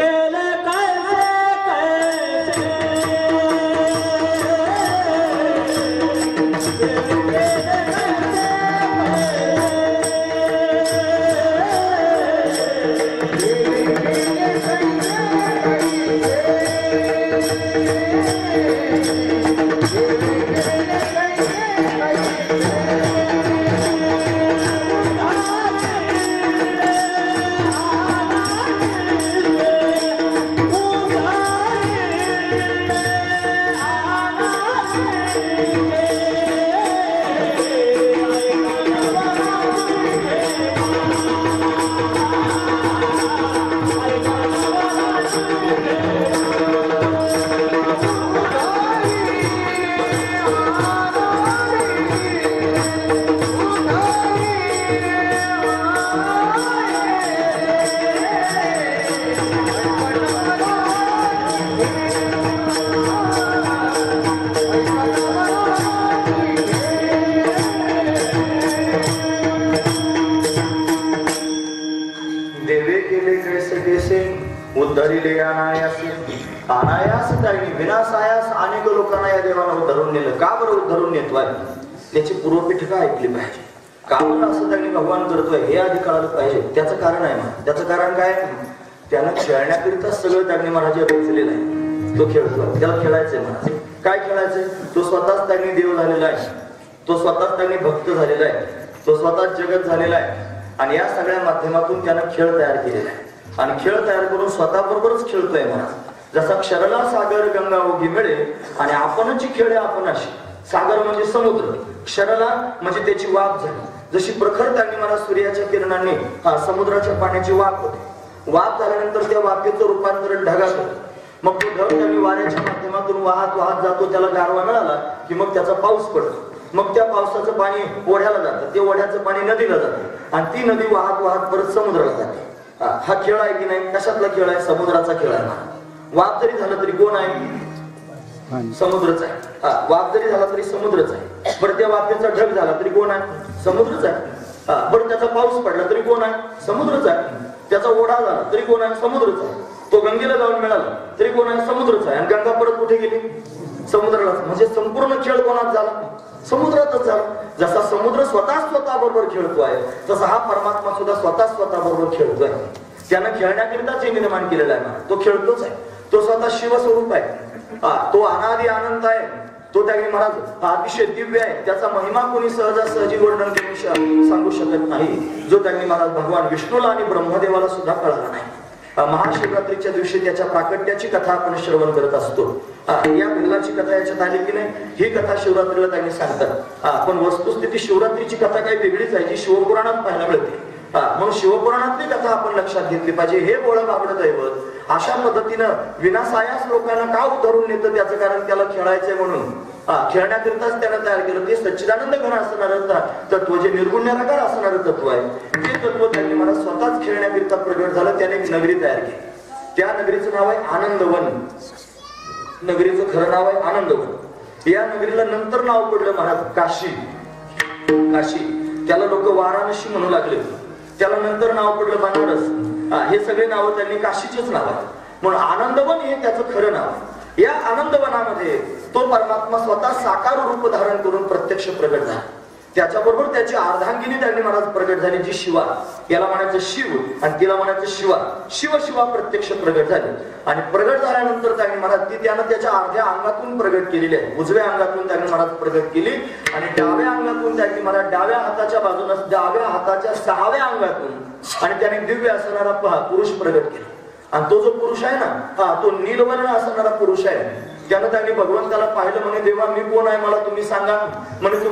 A: उद्धरिले अनायास त्यांनी विनासायास अनेक लोकांना या देवानं उद्धरून नेलं. का बरं उद्धरून नेतोय त्याची पूर्वपीठिका ऐकली पाहिजे. का बरं असं त्यांनी भगवान करतोय हे आधी कळालं पाहिजे. त्याचं कारण आहे. त्याचं कारण काय? त्यानं खेळण्याकरिता सगळं त्यांनी महाराज रचलेलं आहे. तो खेळतोय, त्याला खेळायचंय महाराज. काय खेळायचंय? तो स्वतःच त्यांनी देव झालेला आहे, तो स्वतःच त्यांनी भक्त झालेला आहे, तो स्वतःच जगत झालेला आहे आणि या सगळ्या माध्यमातून त्यानं खेळ तयार केलेला आहे आणि खेळ तयार करून स्वतः बरोबरच खेळतोय महाराज. जसा क्षरला सागर गंगा ओघी मिळे आणि आपणची खेळे आपणाशी. सागर म्हणजे समुद्र, क्षरला म्हणजे त्याची वाफ झाली. जशी प्रखर त्यांनी मला सूर्याच्या किरणांनी समुद्राच्या पाण्याची वाफ होते. वाफ झाल्यानंतर त्या वाफेचं रूपांतरण ढगात होतं. मग तो ढग त्यांनी वाऱ्याच्या माध्यमातून वाहत वाहत जातो. त्याला गारवा मिळाला की मग त्याचा पाऊस पडतो. मग त्या पावसाचं पाणी ओढ्याला जातं, ते ओढ्याचं पाणी नदीला जातं आणि ती नदी वाहत वाहत परत समुद्राला जाते. हा खेळ आहे की नाही? कशातला खेळ आहे? समुद्राचा खेळ आहे. वाफ जरी झाला तरी कोण आहे? समुद्रच आहे. वाफ जरी झाला तरी समुद्रच आहे. बरं त्या वाफेचा ढग झाला तरी कोण आहे? समुद्रच आहे. बरं त्याचा पाऊस पडला तरी कोण आहे? समुद्रच आहे. त्याचा ओढा झाला तरी कोण आहे? समुद्रच आहे. तो गंगेला जाऊन मिळाला तरी कोण आहे? समुद्रच आहे. आणि गंगा परत कुठे गेली? समुद्राला. म्हणजे संपूर्ण खेळ कोणात झाला? समुद्रातच झाला. जसा समुद्र स्वतः बरोबर खेळतोय तसा हा परमात्मा सुद्धा स्वतः बरोबर खेळतोय. त्यानं खेळण्याकरिता जे निर्माण केलेला आहे तो खेळतोच आहे. तो स्वतः शिवस्वरूप आहे. तो अनादि आनंद आहे. तो त्यांनी महाराज अतिशय दिव्य आहे. त्याचा महिमा कोणी सहजासहजी वर्णन करून सांगू शकत नाही. जो त्यांनी महाराज भगवान विष्णूला आणि ब्रह्मदेवाला सुद्धा कळला नाही. महाशिवरात्रीच्या दिवशी त्याच्या प्राकट्याची कथा आपण श्रवण करत असतो. या भिल्लाची कथा याच्यात आली की नाही, ही कथा शिवरात्रीला त्यांनी सांगतात. पण वस्तुस्थिती शिवरात्रीची कथा काही वेगळीच आहे, जी शिवपुराणात पाहायला मिळते. म्हणून शिवपुराणातली कथा आपण लक्षात घेतली पाहिजे. हे बोळं बाबडं दैवत अशा पद्धतीनं विनासायास लोकांना का उधरून नेतं, त्याचं कारण त्याला खेळायचंय म्हणून खेळण्याकरिताच त्यानं तयार केलं. ते सच्चिदानंद घन असणारं तत्व, जे निर्गुण निराकार असणारं तत्व आहे, ते तत्व त्यांनी मला स्वतःच खेळण्याकरिता प्रगट झालं. त्याने एक नगरी तयार केली. त्या नगरीचं नाव आहे आनंदवन. नगरीचं खरं नाव आहे आनंदवन. या नगरीला नंतर नाव पडलं महाराज काशी. काशी त्याला लोक वाराणसी म्हणू लागले. त्याला नंतर नाव पडलं बनारस. हे सगळे नाव त्यांनी काशीचेच नाव आहेत. म्हणून आनंदवन हे त्याचं खरं नाव. या आनंदवनामध्ये तो परमात्मा स्वतः साकार रूप धारण करून प्रत्यक्ष प्रगट झाला. त्याच्याबरोबर त्याची अर्धांगिनी त्यांनी महाराज प्रगट झाली, जी शिवा. याला म्हणायचं शिव आणि तिला म्हणायचं शिवा. शिव शिवा प्रत्यक्ष प्रगट झाली. आणि प्रगट झाल्यानंतर त्यांनी महाराज ती त्यानं त्याच्या अर्ध्या अंगातून प्रगट केलेली आहे. उजव्या अंगातून त्यांनी महाराज प्रगट केली आणि डाव्या अंगातून त्यांनी महाराज डाव्या हाताच्या बाजूने डाव्या हाताच्या 6व्या अंगातून आणि त्याने दिव्य असणारा पुरुष प्रगट केला. आणि तो जो पुरुष आहे ना, तो नीलवर्ण असणारा पुरुष आहे. त्यानं त्यांनी भगवंताला पाहिलं. म्हणे देवा मी कोण आहे, मला तुम्ही सांगा. म्हणे तू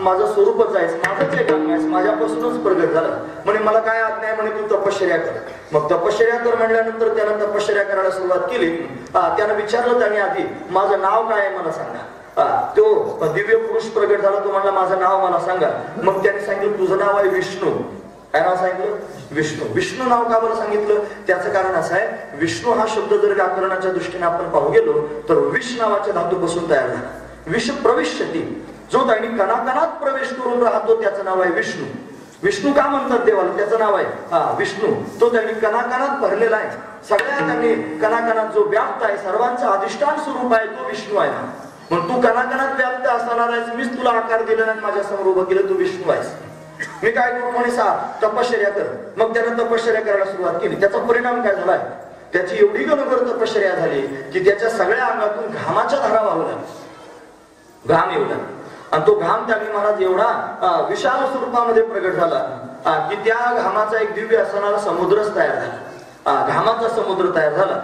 A: माझं स्वरूपच आहेस, माझंच एक अंग आहेस, माझ्यापासूनच प्रगट झालं. म्हणे मला काय आज्ञा आहे, म्हणे तू तपश्चर्या कर. मग तपश्चर्या कर म्हणल्यानंतर त्यानं तपश्चर्या करायला सुरुवात केली. त्यानं विचारलं त्यांनी आधी, माझं नाव काय आहे मला सांगा. तो दिव्य पुरुष प्रगट झाला. तो म्हणला माझं नाव मला सांगा. मग त्याने सांगितलं तुझं नाव आहे विष्णू. काय नाव सांगितलं? विष्णू. विष्णू नाव का बरं सांगितलं? त्याचं कारण असं आहे, विष्णू हा शब्द जर व्याकरणाच्या दृष्टीने आपण पाहू गेलो तर विष नावाच्या धातूपासून तयार झाला. विष प्रविष्यती, जो त्यांनी कणाकणात प्रवेश करून राहतो त्याचं नाव आहे विष्णू. विष्णू का म्हणतात देवाला? त्याचं नाव आहे विष्णू. तो त्यांनी कणाकणात भरलेला आहे. सगळ्या त्यांनी कणाकणात जो व्याप्त आहे, सर्वांचं अधिष्ठान स्वरूप आहे, तो विष्णू आहे. मग तू कणाकणात व्याप्त असणार आहेस, मीच तुला आकार दिलेला आणि माझ्या समोर उभं केलं, तू विष्णू आहेस. मी काय करू म्हणे तपश्चर्या कर. मग त्यानं तपश्चर्या करायला सुरुवात केली. त्याचा परिणाम काय झालाय? त्याची एवढी गणगर तपश्चर्या झाली की त्याच्या सगळ्या अंगातून घामाच्या धारा वाहू लागल्या. घाम एवढा. आणि तो घाम त्यांनी महाराज एवढा विशाल स्वरूपामध्ये प्रगट झाला की त्या घामाचा एक दिव्य असणारा समुद्रच तयार झाला. घामाचा समुद्र तयार झाला.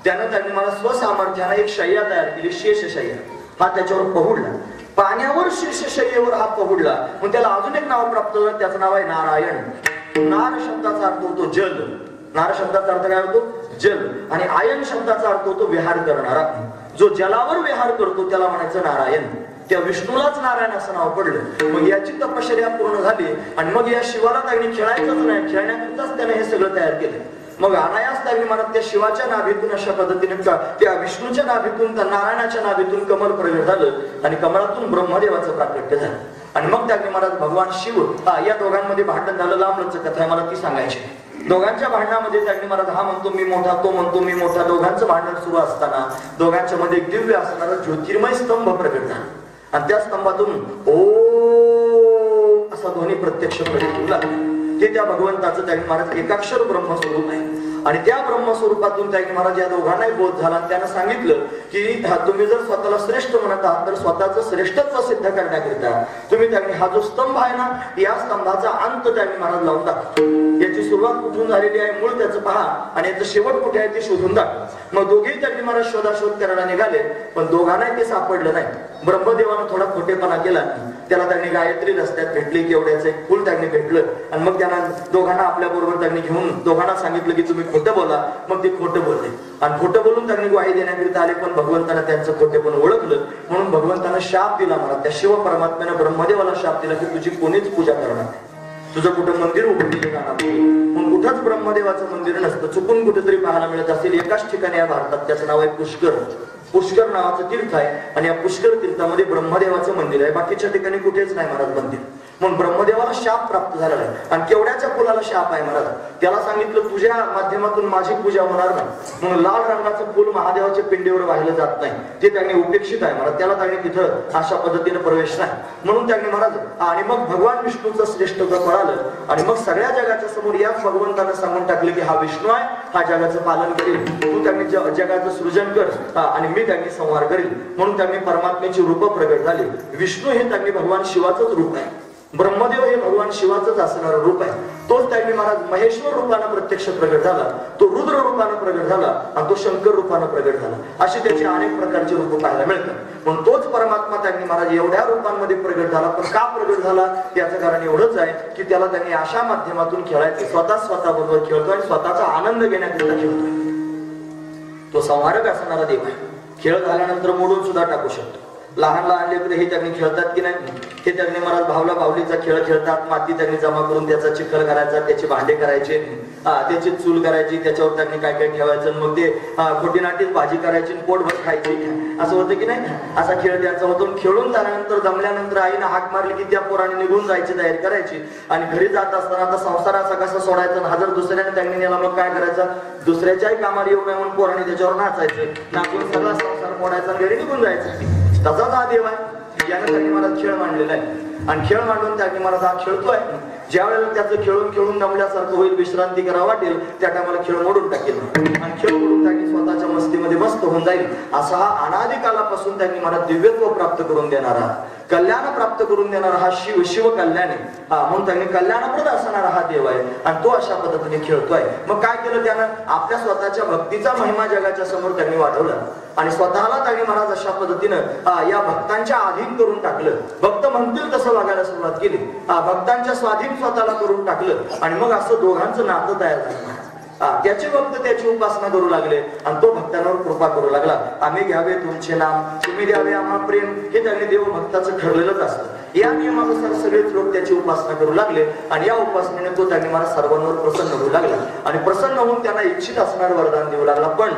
A: त्यानं त्यांनी मला स्वसामर्थ्याने एक शय्या तयार केली, शेषशय्या. हा त्याच्यावर पहुडला. पाण्यावर शेषशय्येवर हा पहुडला. मग त्याला अजून एक नाव प्राप्त झालं, त्याचं नाव आहे नारायण. नार शब्दाचा अर्थ होतो जल. नार शब्दाचा अर्थ काय होतो? जल. आणि आयन शब्दाचा अर्थ होतो विहार करणारा. जो जलावर विहार करतो त्याला म्हणायचं नारायण. त्या विष्णूलाच नारायण असं नाव पडलं. मग याची तपश्चर्या पूर्ण झाली आणि मग या शिवाला त्यांनी खेळायचंच नाही, खेळण्याकरिताच त्याने हे सगळं तयार केलं. मग अनायास त्यांनी म्हणत त्या शिवाच्या नाभीतून अशा पद्धतीने त्या विष्णूच्या नाभीतून, त्या नारायणाच्या नाभीतून कमल प्रगट झालं आणि कमळातून ब्रह्मदेवाचं प्राकट्य झालं. आणि मग त्यांनी महाराज भगवान शिव या दोघांमध्ये भांडण झालं. लांबलच कथा आहे, मला ती सांगायची. दोघांच्या भांडणामध्ये त्यांनी महाराज हा म्हणतो मी मोठा, तो म्हणतो मी मोठा. दोघांचं भांडण सुरू असताना दोघांच्या मध्ये एक दिव्य असणारा ज्योतिर्मय स्तंभ प्रगट झाला. आणि त्या स्तंभातून ओ असा ध्वनी प्रत्यक्ष प्रगट होऊ लागला. ते त्या भगवंताचं त्यांनी महाराज एकाक्षर ब्रह्मस्वरूप आहे. आणि त्या ब्रह्मस्वरूपातून त्यांनी महाराज या दोघांनाही बोध झाला. त्यानं सांगितलं की तुम्ही जर स्वतःला श्रेष्ठ म्हणत आहात तर स्वतःचं श्रेष्ठत्व सिद्ध करण्याकरिता तुम्ही त्यांनी हा जो स्तंभ आहे ना, या स्तंभाचा अंत त्यांनी महाराज लावून टाकला. याची सुरुवात कुठून झालेली आहे, मूळ त्याचं पहा आणि याचं शेवट कुठे आहे ते शोधून टाका. मग दोघेही त्यांनी महाराज शोधाशोध करायला निघाले, पण दोघांनाही ते सापडलं नाही. ब्रह्मदेवानं थोडा खोटेपणा केला. त्याला त्यांनी गायत्री रस्त्यात भेटली, केवढ्याचं एक फुल त्यांनी भेटलं. आणि मग त्यांना दोघांना आपल्या बरोबर त्यांनी घेऊन दोघांना सांगितलं की तुम्ही खोटं बोला. मग ते खोटं बोलले आणि खोटं बोलून त्यांनी ग्वाही देण्याकरिता आले. पण भगवंतानं त्यांचं खोटेपण ओळखलं म्हणून भगवंतानं शाप दिला. मला त्या शिव परमात्म्यानं ब्रह्मदेवाला शाप दिला की तुझी कोणीच पूजा करणार नाही, तुझं कुठं मंदिर उभं केलं जाणार. मग कुठंच ब्रह्मदेवाचं मंदिर नसतं. चुकून कुठेतरी पाहायला मिळत असेल एकाच ठिकाणी या भारतात, त्याचं नाव आहे पुष्कर. पुष्कर नावाचं तीर्थ आहे आणि या पुष्कर तीर्थामध्ये ब्रह्मदेवाचं मंदिर आहे. बाकीच्या ठिकाणी कुठेच नाही महाराज मंदिर. म्हणून ब्रह्मदेवाला शाप प्राप्त झाला आहे. आणि केवढ्याच्या फुलाला शाप आहे महाराज? त्याला सांगितलं तुझ्या माध्यमातून माझी पूजा होणार नाही, म्हणून लाल रंगाचं फुल महादेवाच्या पिंडीवर वाहिलं जात नाही, ते त्यांनी उपेक्षित आहे महाराज. त्याला त्यांनी तिथं अशा पद्धतीने प्रवेश नाही. म्हणून त्यांनी महाराज आणि मग भगवान विष्णूचं श्रेष्ठत्व कळालं. आणि मग सगळ्या जगाच्या समोर याच भगवंतानं सांगून टाकले की हा विष्णू आहे, हा जगाचं पालन करेल. तू त्यांनी जगाचं सृजन कर आणि मी त्यांनी संहार करेल. म्हणून त्यांनी परमात्म्याची रूप प्रगट झाली. विष्णू हे त्यांनी भगवान शिवाचंच रूप आहे. ब्रह्मदेव हे भगवान शिवाचंच असणारं रूप आहे. तोच त्यांनी महाराज महेश्वर रूपानं प्रत्यक्ष प्रगट झाला, तो रुद्र रूपानं प्रगट झाला आणि तो शंकर रूपानं प्रगट झाला. अशी त्याची अनेक प्रकारची रूप पाहायला मिळतात. पण तोच परमात्मा त्यांनी महाराज एवढ्या रूपांमध्ये प्रगट झाला. पण का प्रगट झाला याचं कारण एवढंच आहे की त्याला त्यांनी अशा माध्यमातून खेळायची, स्वतःबरोबर खेळतोय आणि स्वतःचा आनंद घेण्याकरिता खेळतोय. तो संहारक असणारा देव आहे. खेळ झाल्यानंतर मोडून सुद्धा टाकू शकतो. लहान लहान लेकरं हे त्यांनी खेळतात की नाही, हे त्यांनी मला भावला भावलीचा खेळ खेळतात. माती त्यांनी जमा करून त्याचा चिखल करायचा, त्याचे भांडे करायचे, त्याची चूल करायची, त्याच्यावर त्यांनी काय काय ठेवायचं, मग ते खोटीनाटीच भाजी करायची, पोटभर खायची, असं होतं की नाही. असा खेळ त्यांचा होतो. खेळून झाल्यानंतर जमल्यानंतर आईनं हाक मारली की त्या पोराने निघून जायची तयारी करायची. आणि घरी जात असताना आता संसार असा कसा सोडायचा, हा जर दुसऱ्याने त्यांनी नेला मग काय करायचं, दुसऱ्याच्याही कामाला येऊ नये म्हणून पोराने त्याच्यावर नाचायचं, नाचून सगळा संसार मोडायचा, घरी निघून जायचं. तसाच हा देव आहे. यानं त्यांनी मला खेळ मांडलेला आहे आणि खेळ मांडून त्यांनी मला हा खेळतोय. ज्या वेळेला त्याचं खेळून खेळून दमल्यासारखं होईल, विश्रांती करावं वाटेल, त्या टायमाला खेळ मोडून टाकेल आणि खेळ मोडून टाकी स्वतःच्या मस्तीमध्ये मस्त होऊन जाईल. असा हा अनादी कालापासून त्यांनी मला दिव्यत्व प्राप्त करून देणारा, कल्याण प्राप्त करून देणारा हा शिव कल्याणी म्हणून त्यांनी कल्याणप्रद असणारा हा देव आहे आणि तो अशा पद्धतीने खेळतोय. मग काय केलं त्यानं, आपल्या स्वतःच्या भक्तीचा महिमा जगाच्या समोर त्यांनी वाढवला आणि स्वतःला त्यांनी महाराज अशा पद्धतीनं या भक्तांच्या अधीन करून टाकलं. भक्त म्हणतील तसं वागायला सुरुवात केली, भक्तांच्या स्वाधीन स्वतःला करून टाकलं आणि मग असं दोघांचं नातं तयार झालं. त्याचे भक्त त्याची उपासना करू लागले आणि तो भक्तांवर कृपा करू लागला. आम्ही घ्यावे तुमचे नाम, तुम्ही द्यावे आम्हाला प्रेम, हे त्यांनी देव भक्ताचं ठरलेलंच असतं. या नियमानुसार सगळेच लोक त्याची उपासना करू लागले आणि या उपासनेने तो त्यांनी मला सर्वांवर प्रसन्न होऊ लागला आणि प्रसन्न होऊन त्यांना इच्छित असणारं वरदान देऊ लागला. पण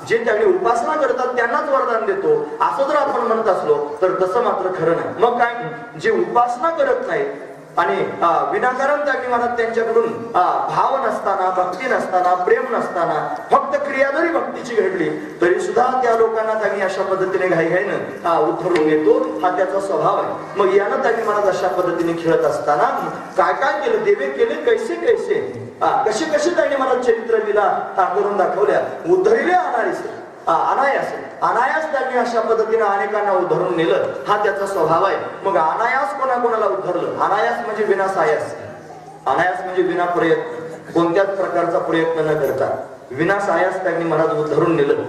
A: जे त्यांनी उपासना करतात त्यांनाच वरदान देतो असं जर आपण म्हणत असलो तर तसं मात्र खरं नाही. मग काय, जे उपासना करत नाही आणि विनाकारण त्यांनी मला त्यांच्याकडून भाव नसताना, भक्ती नसताना, प्रेम नसताना, फक्त क्रिया जरी भक्तीची घडली तरी सुद्धा त्या लोकांना त्यांनी अशा पद्धतीने घाईघाईनं उद्धरून येतो. हा त्याचा स्वभाव आहे. मग यानं त्यांनी मला अशा पद्धतीने खेळत असताना काय काय केलं, देवे केले कैसे कैसे, कसे कसे त्यांनी मला चरित्र लीला करून दाखवल्या. उद्धरिले अनायास त्यांनी अशा पद्धतीने अनेकांना उद्धरून नेलं. हा त्याचा स्वभाव आहे. मग अनायास कोणाकोणाला उद्धरलं, अनायास म्हणजे विनासायास, अनायास म्हणजे विना प्रयत्न, कोणत्याच प्रकारचा प्रयत्न न करता विनासायास त्यांनी मला उद्धरून नेलं.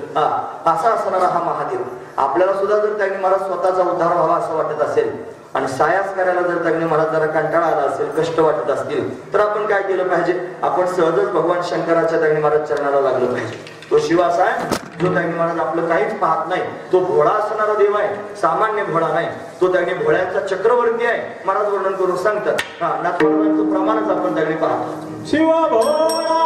A: असा असणारा हा महादेव. आपल्याला सुद्धा जर त्यांनी मला स्वतःचा उद्धार व्हावा असं वाटत असेल आणि सायास करायला जर त्यांनी मला जरा कंटाळा आला असेल, कष्ट वाटत असतील, तर आपण काय केलं पाहिजे, आपण सहजच भगवान शंकराच्या त्यांनी मला चरणाला लागलं पाहिजे. तो शिव असा आहे जो त्यांनी महाराज आपलं काहीच पाहत नाही. तो भोळा असणारा देव आहे, सामान्य भोळा नाही. तो त्यांनी भोळ्यांचा चक्रवर्ती आहे. महाराज वर्णन करून सांगतात. नाथपंथाचं प्रमाणच आपण त्यांनी पाहतो.
B: शिव भोळा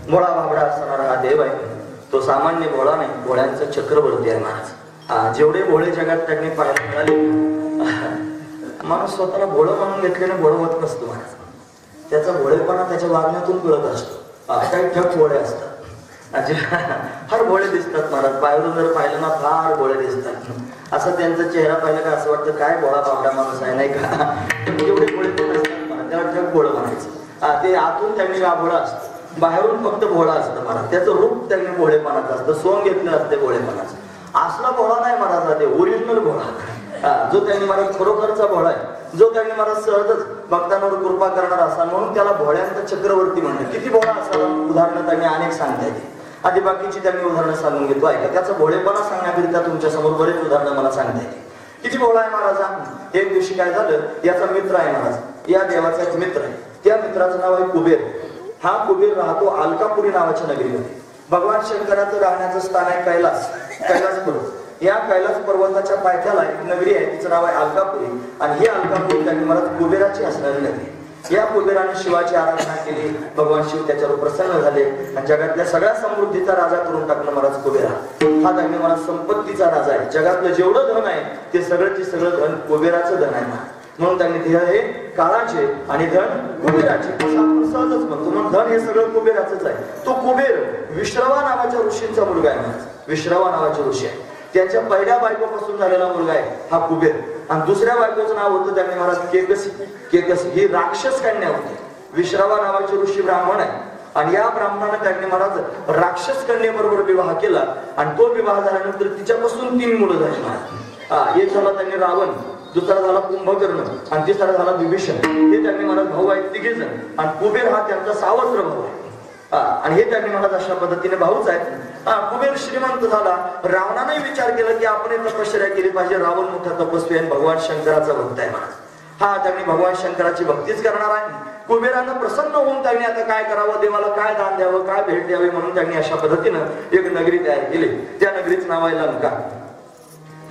A: भोळा भाबडा असणारा हा देव आहे. तो सामान्य भोळा नाही, भोळ्यांचा चक्रवर्ती आहे महाराज. जेवढे भोळे जगात त्यांनी पाहायला मिळाले, माणूस स्वतःला भोळं म्हणून घेतल्याने भोळं होत नसतो महाराज. त्याचा भोळेपणा त्याच्या वागण्यातून कळत असतो. काही ठक भोळे असतात, फार भोळे दिसतात महाराज. बाहेरून जर पाहिलं ना फार भोळे दिसतात. असं त्यांचा चेहरा पाहिलं का असं वाटतं काय भोळा भाबडा माणूस आहे नाही का. जेवढे भोळे असतात त्याला ठक भोळं म्हणायचं. ते आतून त्यांनी गाभोळा असतं, बाहेरून फक्त भोळा असतं महाराज. त्याचं रूप त्यांनी भोळेपणाचं असतं, सोंग घेतलं असते भोळेपणाचं. असला भोळा नाही महाराज, ते ओरिजिनल भोळा जो त्यांनी महाराज खरोखरचा भोळा आहे, जो त्यांनी महाराज सहजच भक्तांवर कृपा करणार असा, म्हणून त्याला भोळ्यांचा चक्रवर्ती म्हणतात. किती भोळा असावा उदाहरणं त्यांनी अनेक सांगता येते. आधी बाकीची त्यांनी उदाहरणं सांगून घेतो आहे का. त्याचा भोळेपणा सांगण्याकरिता तुमच्या समोर बरेच उदाहरणं मला सांगता येते. किती भोळा आहे महाराजा. एक दिवशी काय झालं, याचा मित्र आहे महाराज, या देवाचा एक मित्र आहे. त्या मित्राचं नाव आहे कुबेर. हा कुबेर राहतो अलकापुरी नावाच्या नगरीमध्ये. भगवान शंकराचं राहण्याचं स्थान आहे कैलास पर्वत. या कैलास पर्वताच्या पायथ्याला एक नगरी आहे, तिचं नाव आहे अलकापुरी. आणि ही अलकापुरी त्यांनी महाराज कुबेराची असणारी नगरी. या कुबेराने शिवाची आराधना केली. भगवान शिव त्याच्यावर प्रसन्न झाले आणि जगातल्या सगळ्या समृद्धीचा राजा करून टाकला महाराज कुबेरा. हा दांगणे महाराज संपत्तीचा राजा आहे. जगातलं जेवढं धन आहे ते सगळंचे सगळं धन कुबेराचं धन आहे. म्हणून त्यांनी ध्येय हे काळाचे आणि धन कुबेराचे सहजच म्हणतो. म्हणून धन हे सगळं कुबेराचंच आहे. तो कुबेर विश्रवा नावाच्या ऋषींचा मुलगा आहे. विश्रवा नावाचे ऋषी आहे. त्याच्या पहिल्या बायकोपासून झालेला मुलगा आहे हा कुबेर. आणि दुसऱ्या बायकोचं नाव होतं त्यांनी महाराज केकसी. केकसी ही राक्षस कन्या होती. विश्रवा नावाचे ऋषी ब्राह्मण आहे आणि या ब्राह्मणाने त्यांनी महाराज राक्षस कन्येबरोबर विवाह केला आणि तो विवाह झाल्यानंतर तिच्यापासून 3 मुलं झाली महाराज. एक झाला त्यांनी रावण, दुसरा झाला कुंभकर्ण आणि तिसरा झाला विभीषण. हे त्यांनी महाराज भाऊ आहेत 3 जण आणि कुबेर हा त्यांचा सावत्र भाऊ आहे. आणि हे त्यांनी महाराज अशा पद्धतीने भाऊच आहेत. कुबेर श्रीमंत झाला. रावणाने विचार केला की आपण तपश्चर्या केली पाहिजे. रावण मोठा तपस्वी आहे, भगवान शंकराचा भक्त आहे महाराज. हा त्यांनी भगवान शंकराची भक्तीच करणार आहे. कुबेरानं प्रसन्न होऊन त्यांनी आता काय करावं, देवाला काय दान द्यावं, काय भेट द्यावी म्हणून त्यांनी अशा पद्धतीनं एक नगरी तयार केली. त्या नगरीचं नाव आहे लंका.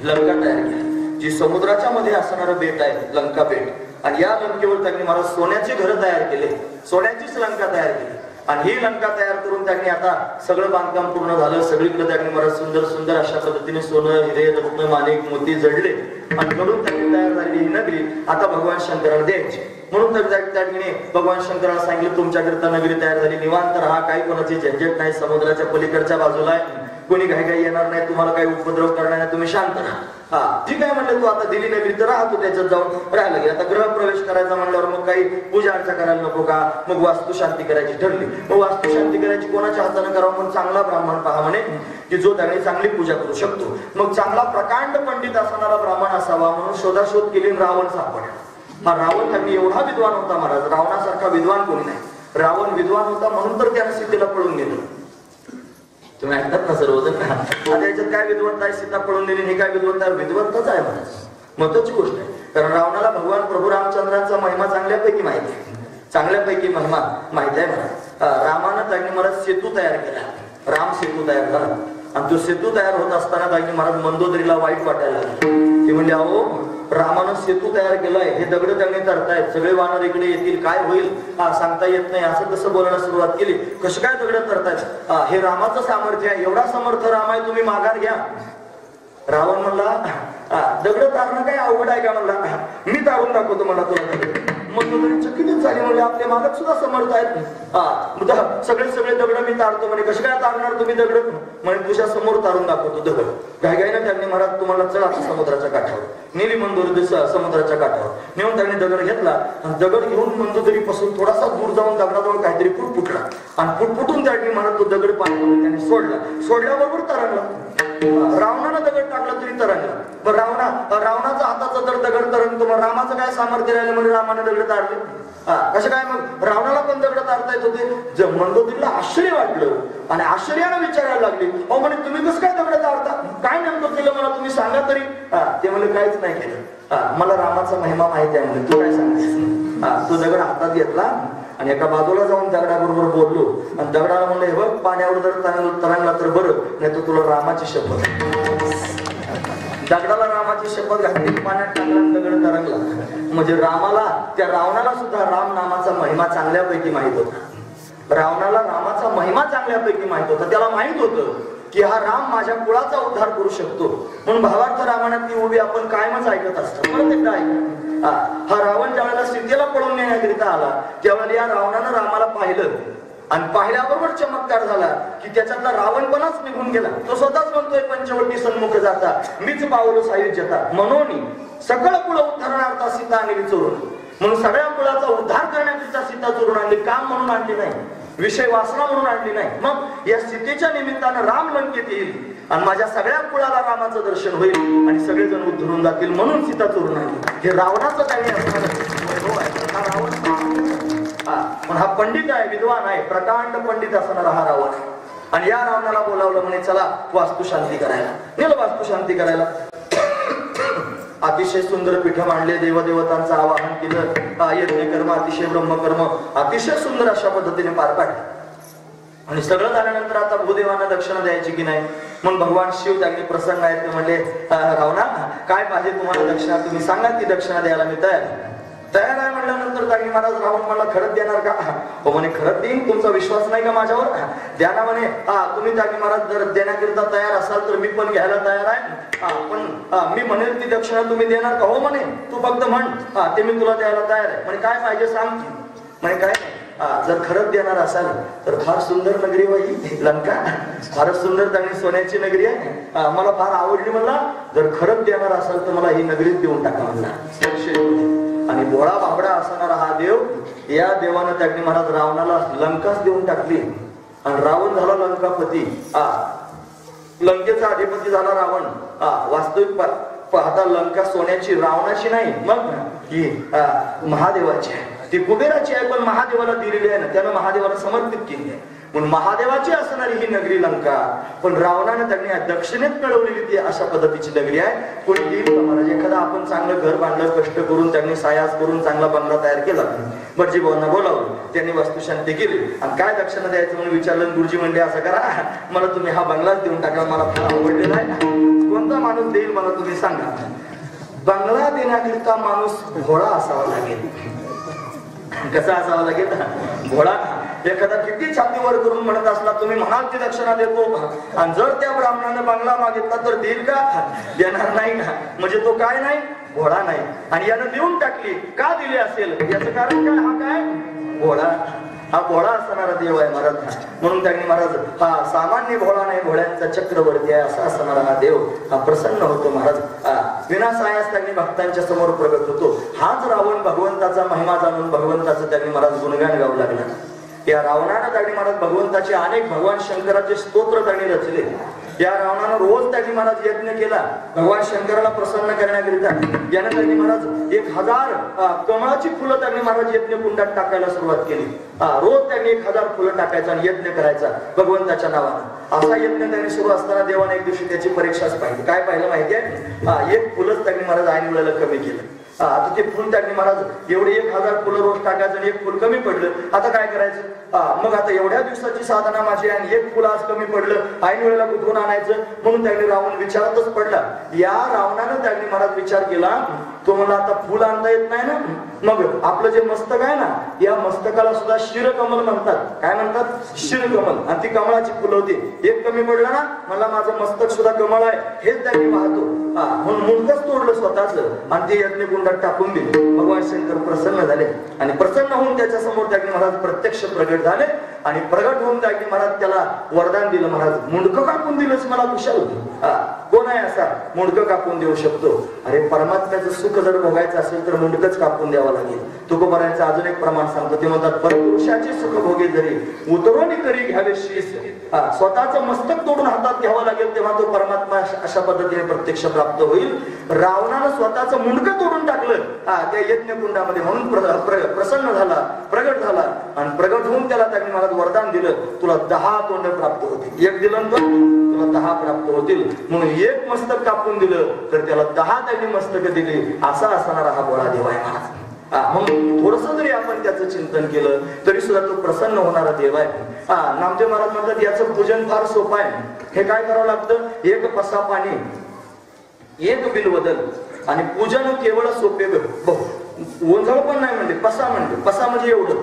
A: लंका तयार केली जी समुद्राच्या मध्ये असणारं बेट आहे लंका बेट. आणि या लंकेवर त्यांनी महाराज सोन्याचे घर तयार केले. सोन्याचीच लंका तयार केली आणि ही लंका तयार करून त्यांनी आता सगळं बांधकाम पूर्ण झालं. सगळीकडे त्यांनी महाराज सुंदर सुंदर अशा पद्धतीने सोनं, हिरे, रत्न, माणिक, मोती जडले आणि कडून त्यांनी तयार झालेली ही नगरी आता भगवान शंकराला द्यायची. म्हणून तर त्या ठिकाणी भगवान शंकराला सांगितलं तुमच्याकरता नगरी तयार झाली, निवांत राहा, काही कोणाची झंझट नाही, समुद्राच्या पलीकडच्या बाजूला आहे, कोणी घाई घाई येणार नाही, तुम्हाला काही उपद्रव करणार नाही, तुम्ही शांत राहा. हा ठीक आहे म्हणलं. तू आता दिली नगरी तर राहतो त्याच्यात जाऊन राहायला गेला. आता ग्रह प्रवेश करायचा म्हणल्यावर मग काही पूजा अर्चा करायला नको का? मग वास्तू शांती करायची ठरली. मग वास्तू शांती करायची कोणाच्या हाताने करावं म्हणून चांगला ब्राह्मण पहा म्हणे की जो त्याने चांगली पूजा करू शकतो. मग चांगला प्रकांड पंडित असणारा ब्राह्मण असावा म्हणून शोधाशोध केली. रावण सापडला. हा रावण त्यांनी एवढा विद्वान होता महाराज, रावणासारखा विद्वान कोणी नाही. रावण विद्वान होता म्हणून तर त्याने सीतेला पळून गेलं. तुम्ही ऐकतात ना सर्वजण. आता याच्यात काय विद्वत्ता आहे, सीता पळून गेली हे काय विद्वत्ता? विद्वत्ताच आहे महाराज, महत्वाची गोष्ट आहे. कारण रावणाला भगवान प्रभू रामचंद्रांचा महिमा चांगल्यापैकी माहिती आहे. चांगल्यापैकी महिमा माहिती आहे महाराज. रामानं त्यांनी महाराज सेतू तयार केला. राम सेतू तयार झाला आणि तो सेतू तयार होत असताना त्यांनी महाराज मंदोदरीला वाईट वाटायला लागले. ते म्हणजे अहो रामानं सेतू तयार केलाय, हे दगड त्यांनी तरतायत, सगळे वानर इकडे येतील, काय होईल हा सांगता येत नाही, असं कसं बोलायला सुरुवात केली. कसं काय दगड तरतायत? हे रामाचं सामर्थ्य आहे, एवढा समर्थ राम आहे, तुम्ही माघार घ्या. रावण म्हणला दगड तारणं काय अवघड आहे का? म्हणला मी तारून दाखवतो मला तुला दगड. मग चकितच झाली म्हणजे आपले मालक सुद्धा समर्थ आहेत. सगळे दगड मी तारतो म्हणे. कसे काय तारणार तुम्ही दगड? म्हणजे तुझ्या समोर तारून दाखवतो दगड. घाईघाईनं त्यांनी महाराज तुम्हाला चला समुद्राच्या काठावर नेली. मंदोदरी समुद्राच्या काठावर नेऊन त्यांनी दगड घेतला आणि दगड घेऊन मंदोदरी पासून थोडासा दूर जाऊन दगडाजवळ काहीतरी पुटपुटला आणि पुटपुटून त्यांनी महाराज तो दगड पाण्यामध्ये त्यांनी सोडला. सोडल्याबरोबर तरंगला. रावणानं दगड टाकला तरी तरंगला. पण रावणाचा हाताचा तर दगड तरंगतो, मग रामाचं काय सामर्थ्य राहिलं म्हणजे रामाने दगड तारले? कसं काय? मग रावणाला पण दगड तारता येत होते. मंदोदरीला आश्चर्य वाटलं आणि आश्चर्यानं विचारायला लागली, अहो म्हणे तुम्ही कसं काय दगड तारता? काय नेमकं केलं मला तुम्ही सांगा तरी. ते म्हणजे काहीच नाही केलं, मला रामाचा महिमा माहिती आहे म्हणजे. तू काय सांगतेस? तो दगड हातात घेतला आणि एका बाजूला जाऊन दगडाबरोबर बोललो आणि दगडाला म्हणलं हे बघ पाण्यावर जर तरंगला तर बरं, नाही तर तुला रामाची शपथ. दगडाला रामाची शपथ घातली, पाण्यात टाकला, दगड तरंगला. म्हणजे रामाला, त्या रावणाला सुद्धा राम नामाचा महिमा चांगल्यापैकी माहित होता. रावणाला रामाचा महिमा चांगल्यापैकी माहित होता. त्याला माहित होतं की हा राम माझ्या कुळाचा उद्धार करू शकतो. म्हणून भावार्थ रामायणातली उभी आपण कायमच ऐकत असतो. परत एकदा ऐक. हा रावण ज्यावेळेला सीतेला पळून नेण्याकरिता आला त्यावेळेला या रावणानं रामाला पाहिलं आणि पाहिल्याबरोबर चमत्कार झाला की त्याच्यातला रावणपणाच निघून गेला. तो स्वतःच म्हणतोय पंचवटी सन्मुख जाता मीच पावलो सायुज्यता म्हणून सकळ कुळ उद्धारणार्था सीता आणली चोरून. म्हणून सगळ्या कुळाचा उद्धार करण्याकरिता सीता चोरून आणली. काम म्हणून आणली नाही, विषय वासना म्हणून आणली नाही. मग या सीतेच्या निमित्तानं राम लंकेत येईल आणि माझ्या सगळ्या कुळाला रामाचं दर्शन होईल आणि सगळेजण उद्धरून जातील म्हणून सीता चोरून आणली. हे रावणाचं त्यांनी वैभव आहे. पण हा पंडित आहे, विद्वान आहे, प्रकांड पंडित असणारा हा रावण आहे. आणि या रावणाला बोलावलं म्हणे चला वास्तू शांती करायला. नेलं वास्तू शांती करायला. अतिशय सुंदर पीठ मांडले, देवदेवतांचं आवाहन केलं, यज्ञकर्म अतिशय ब्रह्मकर्म अतिशय सुंदर अशा पद्धतीने पार पाडले. आणि सगळं झाल्यानंतर आता भूदेवांना दक्षिणा द्यायची की नाही. मग भगवान शिव त्यांनी प्रसन्न आहेत, ते म्हणले रावणा काय पाहिजे तुम्हाला दक्षिणा, तुम्ही सांगा ती दक्षिणा द्यायला मी तयार. तयार आहे म्हणल्यानंतर त्यांनी महाराज रावण मला खरंच देणार का? हो म्हणे खरंच देईन, तुमचा विश्वास नाही का माझ्यावर? द्या ना म्हणे. तुम्ही त्यांनी महाराज जर देण्याकरिता तयार असाल तर मी पण घ्यायला तयार आहे. पण मी म्हणेल ती दक्षिणा तुम्ही देणार का? हो म्हणे तू फक्त म्हण, ते मी तुला द्यायला तयार आहे. म्हणे काय पाहिजे सांग. म्हणे काय नाही, जर खरंच देणार असाल तर फार सुंदर नगरी ही लंका, फारच सुंदर चांगली सोन्याची नगरी आहे, मला फार आवडली म्हणला. जर खरंच देणार असाल तर मला ही नगरीच देऊन टाका म्हणला. आणि भोळा बाबडा असणारा हा देव, या देवानं त्यांनी महाराज रावणाला लंकाच देऊन टाकली. आणि रावण झाला लंकापती, लंकेचा अधिपती झाला रावण. वास्तविक पाहता लंका सोन्याची रावणाची नाही, मग ही महादेवाची आहे. ती कुबेराची आहे, पण महादेवाला दिलेली आहे ना, त्यानं महादेवाला समर्पित केली आहे. म्हणून महादेवाची असणारी ही नगरी लंका, पण रावणाने त्यांनी दक्षिणेत कळवलेली ती अशा पद्धतीची नगरी आहे. कोणी देईल का महाराज? एखादा आपण चांगलं घर बांधलं, कष्ट करून त्यांनी सायास करून चांगला बंगला तयार केला, भटजी भाऊंना बोलावलं, त्यांनी वास्तुशांती केली आणि काय दक्षिणा द्यायचं म्हणून विचारलं. गुरुजी म्हणले असं करा, मला तुम्ही हा बंगलाच देऊन टाका, मला फार आवडलेला आहे. कोणता माणूस देईल मला तुम्ही सांगा. बंगला देण्याकरिता माणूस भोळा असावा लागेल. कसा असावा लागेल? भोळा. एखादा किती छातीवर करून म्हणत असला तुम्ही म्हणाल ती दक्षिणा देतो, आणि जर त्या ब्राह्मणाने बंगला मागितला तर देईल का? देणार नाही का? म्हणजे तो काय नाही, भोळा नाही. आणि यानं देऊन टाकली. का दिली असेल याचं कारण काय? हा काय भोळा, हा भोळा असणारा देव आहे महाराज. म्हणून त्यांनी महाराज हा सामान्य भोळा नाही, भोळ्यांचा चक्रवर्ती आहे असा असणारा हा देव हा प्रसन्न होतो महाराज. विनासायास त्यांनी भक्तांच्या समोर प्रगट होतो. हाच रावण भगवंताचा महिमा जाणून भगवंताचं त्यांनी महाराज गुणगान गाऊ लागला. या रावणानं त्यांनी महाराज भगवंताचे अनेक भगवान शंकराचे स्तोत्र त्यांनी रचले. या रावणानं रोज त्यांनी महाराज यज्ञ केला भगवान शंकराला प्रसन्न करण्याकरिता. यानं त्यांनी महाराज 1000 कमळाची फुलं त्यांनी महाराज यज्ञ कुंडात टाकायला सुरुवात केली. रोज त्यांनी 1000 फुलं टाकायचा आणि यज्ञ करायचा भगवंताच्या नावानं. असा यज्ञ त्यांनी सुरू असताना देवाने एक दिवशी त्याची परीक्षाच पाहिली. काय पाहिलं माहितीये? एक फुलच त्यांनी महाराज ऐन वेळेला कमी केलं. आता ते फुल त्यांनी महाराज एवढे 1000 फुलं रोज टाकायचं आणि एक फुल कमी पडलं. आता काय करायचं? मग आता एवढ्या दिवसाची साधना माझी आणि एक फुल आज कमी पडलं, ऐन वेळेला कुठून आणायचं? म्हणून त्यांनी रावण विचारातच पडला. या रावणानं त्यांनी महाराज विचार केला, तो मला आता फुल आणता येत नाही ना, मग आपलं जे मस्तक आहे ना, या मस्तकाला सुद्धा शिरकमल म्हणतात. काय म्हणतात? शिरकमल. आणि ती कमळाची फुलं होती. एक कमी पडलं ना, मला माझं मस्तक सुद्धा कमळ आहे हेच त्यांनी पाहतो. म्हणून मुंडकच तोडलं स्वतःच आणि ते यज्ञ कुंडात टाकून दिले. भगवान शंकर प्रसन्न झाले आणि प्रसन्न होऊन त्याच्या समोर त्यांनी महाराज प्रत्यक्ष प्रगट झाले. आणि प्रगट होऊन त्यांनी महाराज त्याला वरदान दिलं. महाराज मुंडकं कापून दिलंच मला कुशाल. कोण आहे असा मुंडकं कापून देऊ शकतो? अरे परमात्म्याचं सुख जर भोगायचं असेल तर मुंडकच कापून द्यावं लागेल. तुकोबारायचं अजून एक प्रमाण सांगतो. ते म्हणतात परपुरुषाचे सुख भोगे जरी उतरवणी करी घ्यावे शीस. स्वतःचं मस्तक तोडून हातात घ्यावं लागेल तेव्हा तो परमात्मा अशा पद्धतीने प्रत्यक्ष प्राप्त होईल. रावणानं स्वतःचं मुंडकं तोडून टाकलं त्या यज्ञ कुंडामध्ये. म्हणून प्रसन्न झाला, प्रगट झाला आणि प्रगट होऊन त्याला त्यांनी मला वरदान दिलं, तुला 10 तोंड प्राप्त होतील. एक दिलं तर तुला 10 प्राप्त होतील. म्हणून एक मस्तक कापून दिलं तर त्याला 10 त्यांनी मस्तक दिली. असा असणारा हा भोळा देव आहे महाराज. म्हणून थोडस जरी आपण त्याचं चिंतन केलं तरी सुद्धा तो प्रसन्न होणारा देव आहे. नामदेव महाराज म्हणतात याचं पूजन फार सोपं आहे. हे काय करावं लागतं? एक पसा पाणी, एक बिलवदल आणि पूजन केवळ सोपे. ओंझळ पण नाही म्हणते, पसा म्हणते. पसा म्हणजे एवढं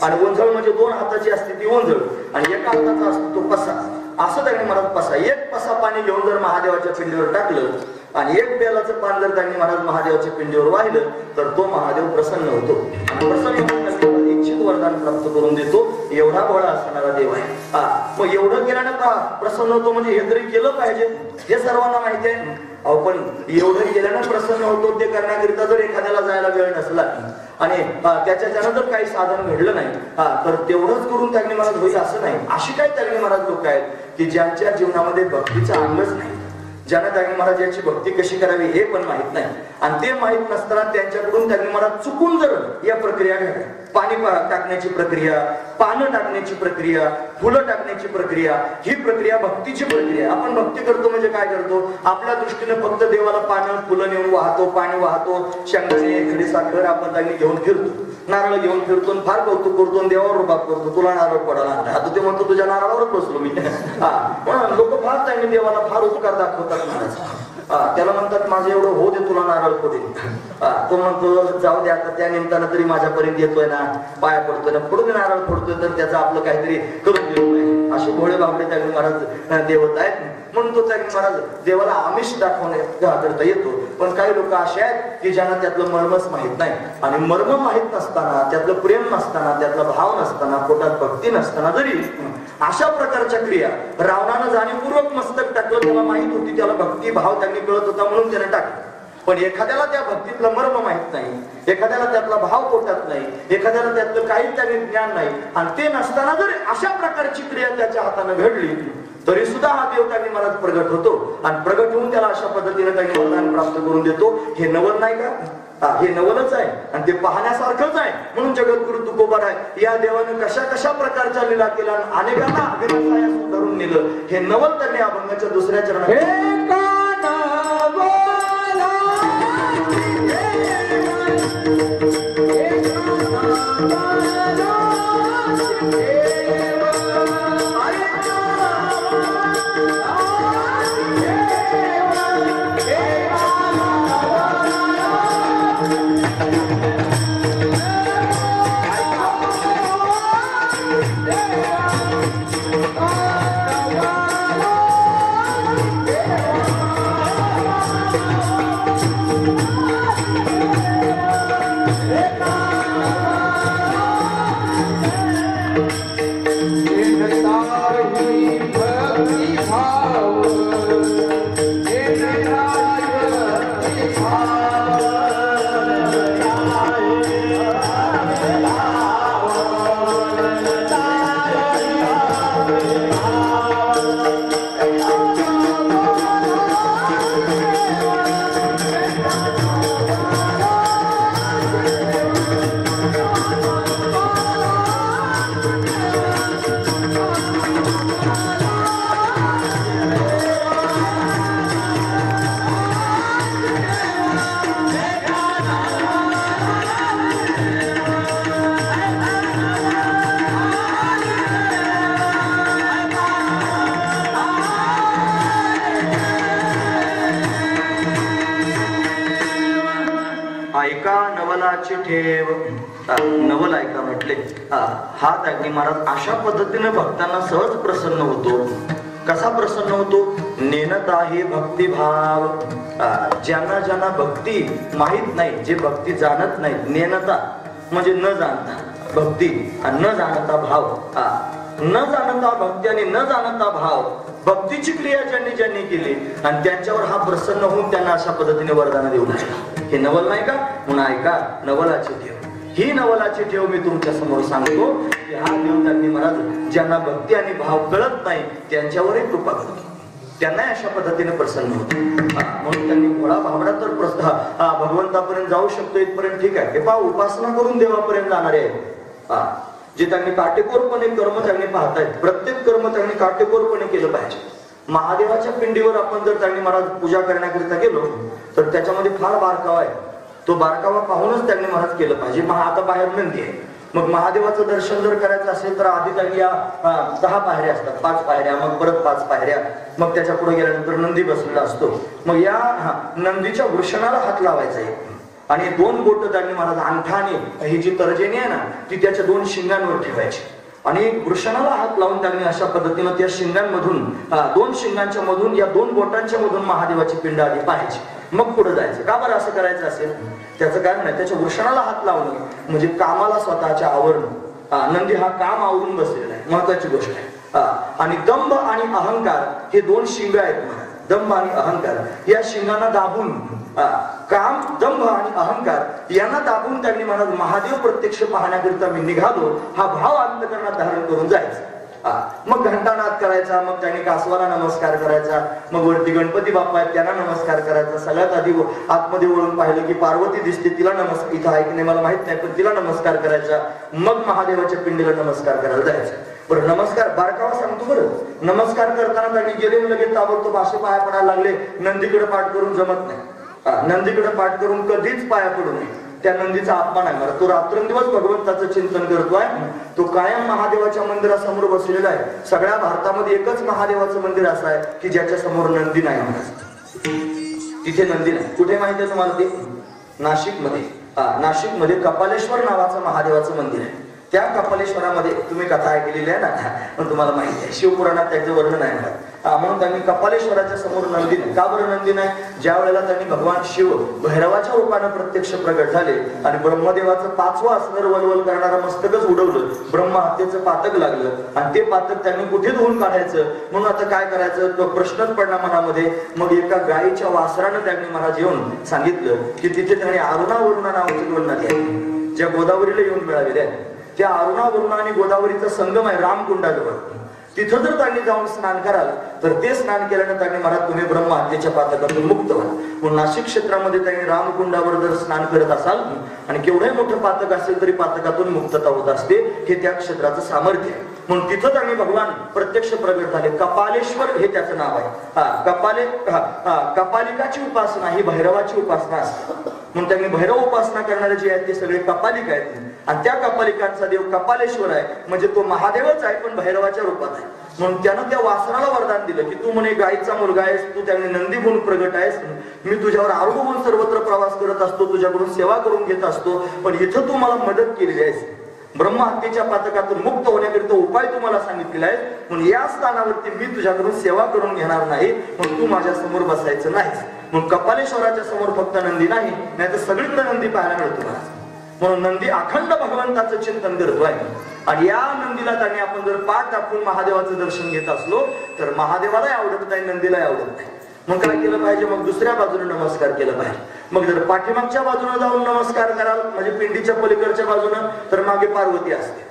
A: आणि ओंझळ म्हणजे 2 हाताची असते ती ओंझळ आणि एका हाताचा असतो तो पसा. असं त्यांनी महाराज पसा, एक पसा पाणी घेऊन जर महादेवाच्या पिंडीवर टाकलं आणि एक बेलाचं पान जर त्यांनी महाराज महादेवाच्या पिंडीवर वाहिलं तर तो महादेव प्रसन्न होतो. प्रसन्न होऊन इच्छित वरदान प्राप्त करून देतो. एवढा भोळा असणारा देव आहे. मग एवढं केल्यानं का प्रसन्न होतो? म्हणजे हे तरी केलं पाहिजे हे सर्वांना माहिती आहे. पण एवढं केल्यानं प्रसन्न होतो ते करण्याकरिता जर एखाद्याला जायला वेळ नसला आणि त्याच्यानं जर काही साधन घडलं नाही तर तेवढंच करून त्यांनी महाराज होईल असं नाही. अशी काही त्यांनी महाराज लोक आहेत की ज्यांच्या जीवनामध्ये भक्तीचा अंगच नाही, ज्यांना त्यांनी महाराज याची भक्ती कशी करावी हे पण माहित नाही. आणि ते माहित नसताना त्यांच्याकडून त्यांनी महाराज चुकून जर या प्रक्रिया घडल्या, पाणी टाकण्याची प्रक्रिया, पानं टाकण्याची प्रक्रिया, फुलं टाकण्याची प्रक्रिया, ही प्रक्रिया भक्तीची प्रक्रिया. आपण भक्ती करतो म्हणजे काय करतो? आपल्या दृष्टीने फक्त देवाला पानं फुलं नेऊन वाहतो, पाणी वाहतो, शेंगदाणे खडीसाखर आपण त्यांनी घेऊन फिरतो. नारळ घेऊन फिरतो, फार कौतुक करतो, देवावर रुबाब करतो, तुला नारळ पडायला आणला. आता ते म्हणतो तुझ्या नारळावरच बसलो मी. पण लोक फार त्यांनी देवाला फार उपकार दाखवतात महाराज. त्याला म्हणतात माझं एवढं हो दे तुला नारळ पडेल. तो म्हणतो जाऊ दे आता त्या निमित्तानं तरी माझ्यापर्यंत येतोय ना, पाया पडतोय ना, पडून नारळ पडतोय तर त्याचं आपलं काहीतरी करून दिलं पाहिजे. असे भोळे बापडे त्यागणी महाराज देवत आहेत. म्हणून तो त्यागणी महाराज देवाला आमिष दाखवण्याकरता येतो. पण काही लोक असे आहेत की ज्यांना त्यातलं मर्मच माहित नाही. आणि मर्म माहित नसताना, त्यातलं प्रेम नसताना, त्यातला भाव नसताना, पोटात भक्ती नसताना जरी अशा प्रकारच्या क्रिया रावणानं जाणीवपूर्वक मस्तक टाकलं, त्याला माहित होती त्याला भक्ती भाव त्यांनी कळत होता म्हणून त्याने टाकलं. पण एखाद्याला त्या भक्तीतलं मर्म माहित नाही, एखाद्याला त्यातला भाव पोटात नाही, एखाद्याला त्यातलं काही त्याने ज्ञान नाही, आणि ते नसताना जर अशा प्रकारची क्रिया त्याच्या हाताने घडली तरी सुद्धा हा देव त्यांनी महाराज प्रगट होतो. आणि प्रगट होऊन त्याला अशा पद्धतीने त्यांनी वरदान प्राप्त करून देतो. हे नवल नाही का? हे नवलच आहे आणि ते पाहण्यासारखंच आहे. म्हणून जगद्गुरु तुकोबाराय या देवानं कशा कशा प्रकारच्या लीला केल्या, अनेकांना अभिनंदन धरून नेलं. हे नवल त्यांनी अभंगाच्या दुसऱ्या चरणात ठेव. नवल ऐका म्हटले. हा त्यागणी महाराज अशा पद्धतीने भक्तांना सहज प्रसन्न होतो. कसा प्रसन्न होतो? नेनता हे भक्तिभाव. ज्यांना ज्यांना भक्ती माहित नाही, जे भक्ती जाणत नाही, नेनता म्हणजे न जाणता भक्ती आणि न जाणता भाव. न जाणता भक्ती आणि न जाणता भाव, भक्तीची क्रिया ज्यांनी केली आणि त्यांच्यावर हा प्रसन्न होऊन त्यांना अशा पद्धतीने वरदान देऊ शकतो. हे नवल नाही का? म्हणून ऐका नवलाची ठेव. ही नवलाची ठेव मी तुमच्या समोर सांगतो की हा देव त्यांनी महाराज ज्यांना भक्ती आणि भाव कळत नाही त्यांच्यावरही कृपा करतो, त्यांना अशा पद्धतीने प्रसन्न होतो. म्हणून त्यांनी भोळा भावडा तर भगवंतापर्यंत जाऊ शकतो इथपर्यंत ठीक आहे. हे पहा उपासना करून देवापर्यंत जाणारे आहेत. जे त्यांनी काटेकोरपणे कर्म त्यांनी पाहतायत, प्रत्येक कर्म त्यांनी काटेकोरपणे केलं पाहिजे. महादेवाच्या पिंडीवर आपण जर त्यांनी महाराज पूजा करण्याकरिता गेलो तर त्याच्यामध्ये फार बारकावा आहे. तो बारकावा पाहूनच त्यांनी महाराज केलं पाहिजे. आता बाहेर नंदी आहे, मग महादेवाचं दर्शन जर करायचं असेल तर आधी त्यांनी या 10 पायऱ्या असतात, 5 पायऱ्या, मग परत 5 पायऱ्या, मग त्याच्या पुढे गेल्यानंतर नंदी बसलेला असतो. मग या नंदीच्या वृषणाला हात लावायचा आहे आणि 2 बोट त्यांनी महाराज अंगठाने, ही जी तर्जनी आहे ना ती त्याच्या 2 शिंगांवर ठेवायची आणि वृषणाला हात लावून त्यांनी अशा पद्धतीनं त्या शिंगांमधून 2 शिंगांच्या मधून या 2 बोटांच्या मधून महादेवाची पिंड आधी पाहायची, मग पुढे जायचं. का बरं असं करायचं असेल? त्याचं कारण आहे त्याच्या वृषणाला हात लावणं म्हणजे कामाला स्वतःच्या आवरणं. नंदी हा काम आवरून बसलेला आहे, महत्वाची गोष्ट आहे. आणि दंभ आणि अहंकार हे 2 शिंग आहेत. दंभ आणि अहंकार या शिंगांना दाबून काम, दंभ आणि अहंकार यांना दाबून त्यांनी म्हणाल महादेव प्रत्यक्ष पाहण्याकरिता मी निघालो हा भाव अंतकरणात धारण करून जायचा. मग घंटानाद करायचा, मग त्यांनी कासवाला नमस्कार करायचा, मग वरती गणपती बाप्पा आहेत त्यांना नमस्कार करायचा. सगळ्यात आधी आतमध्ये वळून पाहिलं की पार्वती दिसते, तिला नमस्कार, इथं आहे की नाही मला माहित नाही पण तिला नमस्कार करायचा. मग महादेवाच्या पिंडीला नमस्कार करायला जायचा. बरं नमस्कार बारकावा सांगतो. बरं नमस्कार करताना त्यांनी गेले लगेच ताबडतोब असे पाया पडायला लागले. नंदीकडे पाठ करून जमत नाही. नंदीकडे पाठ करून कधीच पाया पडू नये. त्या नंदीचा अपमान आहे महाराज. तो रात्रंदिवस भगवंताचं चिंतन करतोय. तो कायम महादेवाच्या मंदिरासमोर बसलेला आहे. सगळ्या भारतामध्ये एकच महादेवाचं मंदिर असं आहे की ज्याच्या समोर नंदी नाही महाराज. तिथे नंदी नाही. कुठे माहिती आहे तुम्हाला ते? नाशिकमध्ये. नाशिकमध्ये कपालेश्वर नावाचं महादेवाचं मंदिर आहे. त्या कपालेश्वरामध्ये तुम्ही कथा ऐकलेली आहे ना, पण तुम्हाला माहिती आहे शिवपुराणात त्याचं वर्णन आहे. म्हणून त्यांनी कपालेश्वराच्या समोर नंदी नाही. का बरं नंदी नाही? ज्या वेळेला त्यांनी भगवान शिव भैरवाच्या रूपाने प्रत्यक्ष प्रगट झाले आणि ब्रह्मदेवाचं 5वं असणार वलवल करणारा मस्तकच उडवलं, ब्रह्म हत्येचं पातक लागलं आणि ते पातक त्यांनी कुठे धुवून काढायचं म्हणून आता काय करायचं तो प्रश्नच पडला मनामध्ये. मग एका गायीच्या वासरानं त्यांनी महाराज येऊन सांगितलं की तिथे त्यांनी अरुणा वरुणा नावाची 2 नदी आहे ज्या गोदावरीला येऊन मिळालेल्या आहेत. त्या अरुणा वरुणा आणि गोदावरीचा संगम आहे रामकुंडाजवळ. तिथं जर त्यांनी जाऊन स्नान कराल तर ते स्नान केल्यानं त्यांनी महाराज तुम्ही ब्रह्म हत्येच्या पातकातून मुक्त व्हा. म्हणून नाशिक क्षेत्रामध्ये त्यांनी रामकुंडावर जर स्नान करत असाल आणि केवढंही मोठं पातक असेल तरी पातकातून मुक्तता होत असते. हे त्या क्षेत्राचं सामर्थ्य आहे. म्हणून तिथं त्यांनी भगवान प्रत्यक्ष प्रगट झाले. कपालेश्वर हे त्याचं नाव आहे. कपालिकाची उपासना ही भैरवाची उपासना असते. म्हणून त्यांनी भैरव उपासना करणारे जे आहेत ते सगळे कपालिक आहेत आणि त्या कपालिकांचा देव कपालेश्वर आहे. म्हणजे तो महादेवच आहे पण भैरवाच्या रूपात आहे. म्हणून त्यानं त्या वासराला वरदान दिलं की तू म्हणे गायीचा मुलगा आहेस, तू त्याने नंदी म्हणून प्रगट आहेस, मी तुझ्यावर आरोग्य म्हणून सर्वत्र प्रवास करत असतो, तुझ्याकडून सेवा करून घेत असतो, पण इथं तू मला मदत केलेली आहेस. ब्रह्म हत्येच्या पातकातून मुक्त होण्याकरिता उपाय तुम्हाला सांगितलेला आहे. म्हणून या स्थानावरती मी तुझ्याकडून सेवा करून घेणार नाही, म्हणून तू माझ्या समोर बसायचं नाहीस. म्हणून कपालेश्वराच्या समोर फक्त नंदी नाही, नाहीतर सगळीकडे नंदी पाहायला मिळतो मला. म्हणून नंदी अखंड भगवंताचं चिंतन करतोय. आणि या नंदीला त्यांनी आपण जर पाठ दाखवून महादेवाचं दर्शन घेत असलो तर महादेवालाही आवडत नाही, नंदीलाही आवडत नाही. मग काय केलं पाहिजे? मग दुसऱ्या बाजूने नमस्कार केला पाहिजे. मग जर पाठीमागच्या बाजूने जाऊन नमस्कार कराल म्हणजे पिंडीच्या पलीकडच्या बाजूनं तर मागे पार्वती असते.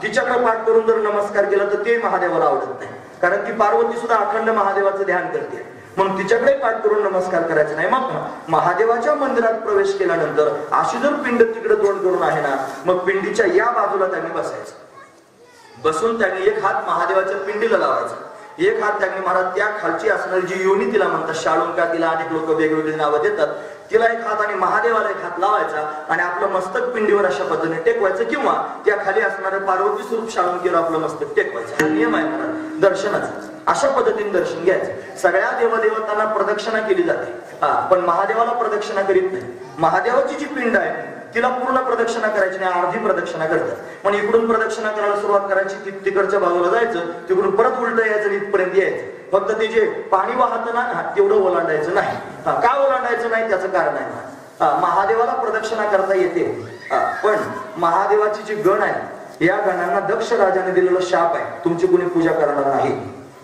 A: तिच्याकडे पाठ करून जर नमस्कार केला तर ते महादेवाला आवडत नाही, कारण ती पार्वती सुद्धा अखंड महादेवाचं ध्यान करते. म्हणून तिच्याकडे पाठ करून नमस्कार करायचा नाही. मग महादेवाच्या मंदिरात प्रवेश केल्यानंतर अशी जर पिंड तिकडे तोंड करून आहे ना, मग पिंडीच्या या बाजूला त्यांनी बसायचं. बसून त्यांनी एक हात महादेवाच्या पिंडीला लावायचा, एक हात त्यांनी महाराज त्या खालची असणारी जी योनी तिला म्हणतात शाळुंका, तिला अनेक लोक वेगवेगळी नावं देतात, तिला एक हात आणि महादेवाला एक हात लावायचा आणि आपलं मस्तक पिंडीवर अशा पद्धतीने टेकवायचं किंवा त्या खाली असणाऱ्या पार्वती स्वरूप शाळुंकीवर आपलं मस्तक टेकवायचं. हा नियम आहे महाराज दर्शनाचा. अशा पद्धतीने दर्शन घ्यायचं. सगळ्या देवदेवतांना प्रदक्षिणा केली जाते, पण महादेवाला प्रदक्षिणा करीत नाही. महादेवाची जी पिंड आहे तिला पूर्ण प्रदक्षिणा करायची नाही, अर्धी प्रदक्षिणा करतात. पण इकडून प्रदक्षिणा करायला सुरुवात करायची, तिकडच्या बाजूला जायचं, तिकडून परत उलट यायचं, इथपर्यंत यायचं. फक्त ते जे पाणी वाहत ना तेवढं ओलांडायचं नाही. का ओलांडायचं नाही त्याचं कारण आहे. महादेवाला प्रदक्षिणा करता येते, पण महादेवाची जी गण आहे या गणांना दक्ष राजाने दिलेला शाप आहे, तुमची कुणी पूजा करणार नाही,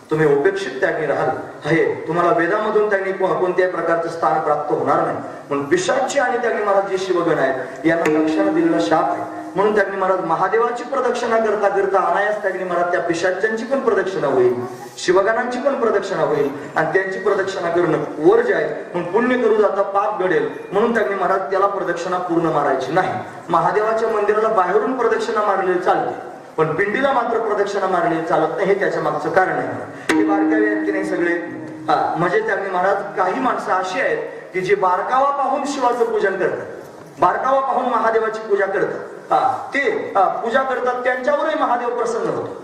A: तुम्ही उपेक्षित त्यांनी राहाल, हे तुम्हाला वेदामधून त्यांनी कोणत्याही प्रकारचं स्थान प्राप्त होणार नाही. म्हणून पिशाची आणि त्यांनी महाराज जे शिवगण आहेत यांना दक्षाने दिलेला शाप आहे. म्हणून त्यांनी महाराज महादेवाची प्रदक्षिणा करता करता अनायास त्यांनी महाराज त्या पिशाच्यांची पण प्रदक्षिणा होईल, शिवगणांची पण प्रदक्षिणा होईल आणि त्यांची प्रदक्षिणा करणं वर्ज आहे. म्हणून पुण्य करू जाता पाप घडेल, म्हणून त्यांनी महाराज त्याला प्रदक्षिणा पूर्ण मारायची नाही. महादेवाच्या मंदिराला बाहेरून प्रदक्षिणा मारलेली चालते, पण पिंडीला मात्र प्रदक्षिणा मारलेली चालत नाही. हे त्याच्या मागचं कारण आहे. हे बारकावे आहेत की नाही सगळे, म्हणजे त्यांनी महाराज काही माणसं अशी आहेत की जे बारकावा पाहून शिवाचं पूजन करतात, बारकावा पाहून महादेवाची पूजा करतात, ते पूजा करतात, त्यांच्यावरही महादेव प्रसन्न होतो.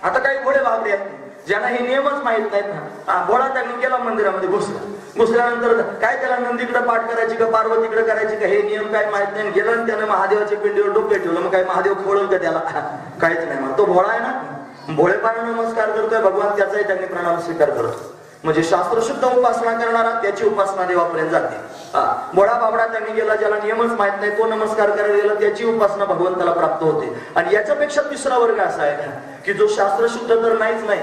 A: आता काही घोडे बाबरे आहेत ज्यांना हे नियमच माहित नाहीत ना, घोडा त्यांनी गेला मंदिरामध्ये घुसल्यानंतर काय त्याला नंदीकडे पाठ करायची का पार्वतीकडे करायची का हे नियम काय माहित नाही, गेला आणि त्यानं महादेवाच्या पिंडीवर डोके ठेवलं, मग काय महादेव खोळल का त्याला? काहीच नाही. तो भोळा आहे ना, भोळेपणा नमस्कार करतोय भगवान, त्याचाही त्यांनी प्रणाम स्वीकार करतो. म्हणजे शास्त्रशुद्ध उपासना करणारा त्याची उपासना देवापर्यंत जाते. भोळा बाबडा त्यांनी गेला ज्याला नियमच माहित नाही, तो नमस्कार करायला गेला, त्याची उपासना भगवंताला प्राप्त होते. आणि याच्यापेक्षा तिसरा वर्ग असा आहे की जो शास्त्रशुद्ध तर नाहीच नाही,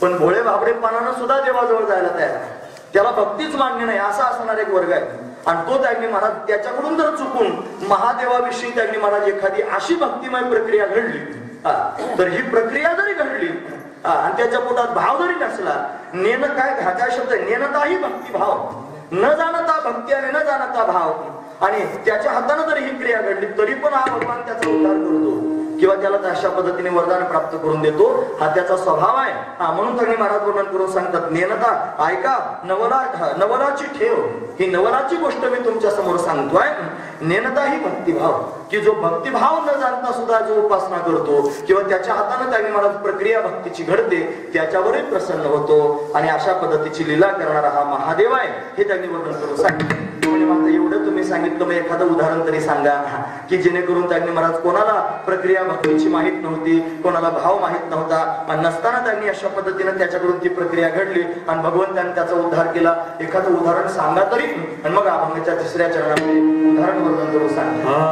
A: पण भोळे बाबडेपणानं सुद्धा देवाजवळ जायला तयार आहे, त्याला भक्तीच मान्य नाही, असा असणारा एक वर्ग आहे. आणि तो त्यांनी महाराज त्याच्याकडून जर चुकून महादेवाविषयी त्यांनी महाराज एखादी अशी भक्तिमय प्रक्रिया घडली, तर ही प्रक्रिया जरी घडली आणि त्याच्या पोटात भाव जरी नसला, नेन काय शब्द नेनता ही भक्तिभाव, न जाणता भक्ती आणि न जाणता भाव, आणि त्याच्या हाताने जरी ही क्रिया घडली तरी पण हा भगवान त्याचा उद्धार करतो किंवा त्याला अशा पद्धतीने वरदान प्राप्त करून देतो. हा त्याचा स्वभाव आहे. म्हणून त्यांनी महाराज वर्णन करून सांगतात, नेनता ऐका नवलाची ठेव, ही नवलाची गोष्ट मी तुमच्या समोर सांगतोय. नेणता ही भक्तिभाव, की जो भक्तिभाव न जाणता सुद्धा जो उपासना करतो किंवा त्याच्या हाताने त्यांनी महाराज प्रक्रिया भक्तीची घडते त्याच्यावरही प्रसन्न होतो आणि अशा पद्धतीची लीला करणारा हा महादेव आहे हे त्यांनी वर्णन करून सांगितलं. म्हणजे एवढं तुम्ही सांगितलं, मग एखादं उदाहरण तरी सांगा की जेणेकरून त्यांनी महाराज कोणाला प्रक्रिया भक्तीची माहित नव्हती, कोणाला भाव माहित नव्हता, पण नसताना त्यांनी अशा पद्धतीने त्याच्याकडून ती प्रक्रिया घडली आणि भगवंतांनी त्याचा उद्धार केला. एखादं उदाहरण सांगा तरी, आणि मग अभंगाच्या तिसऱ्या चरणामध्ये उदाहरण वर्णन करून सांगा.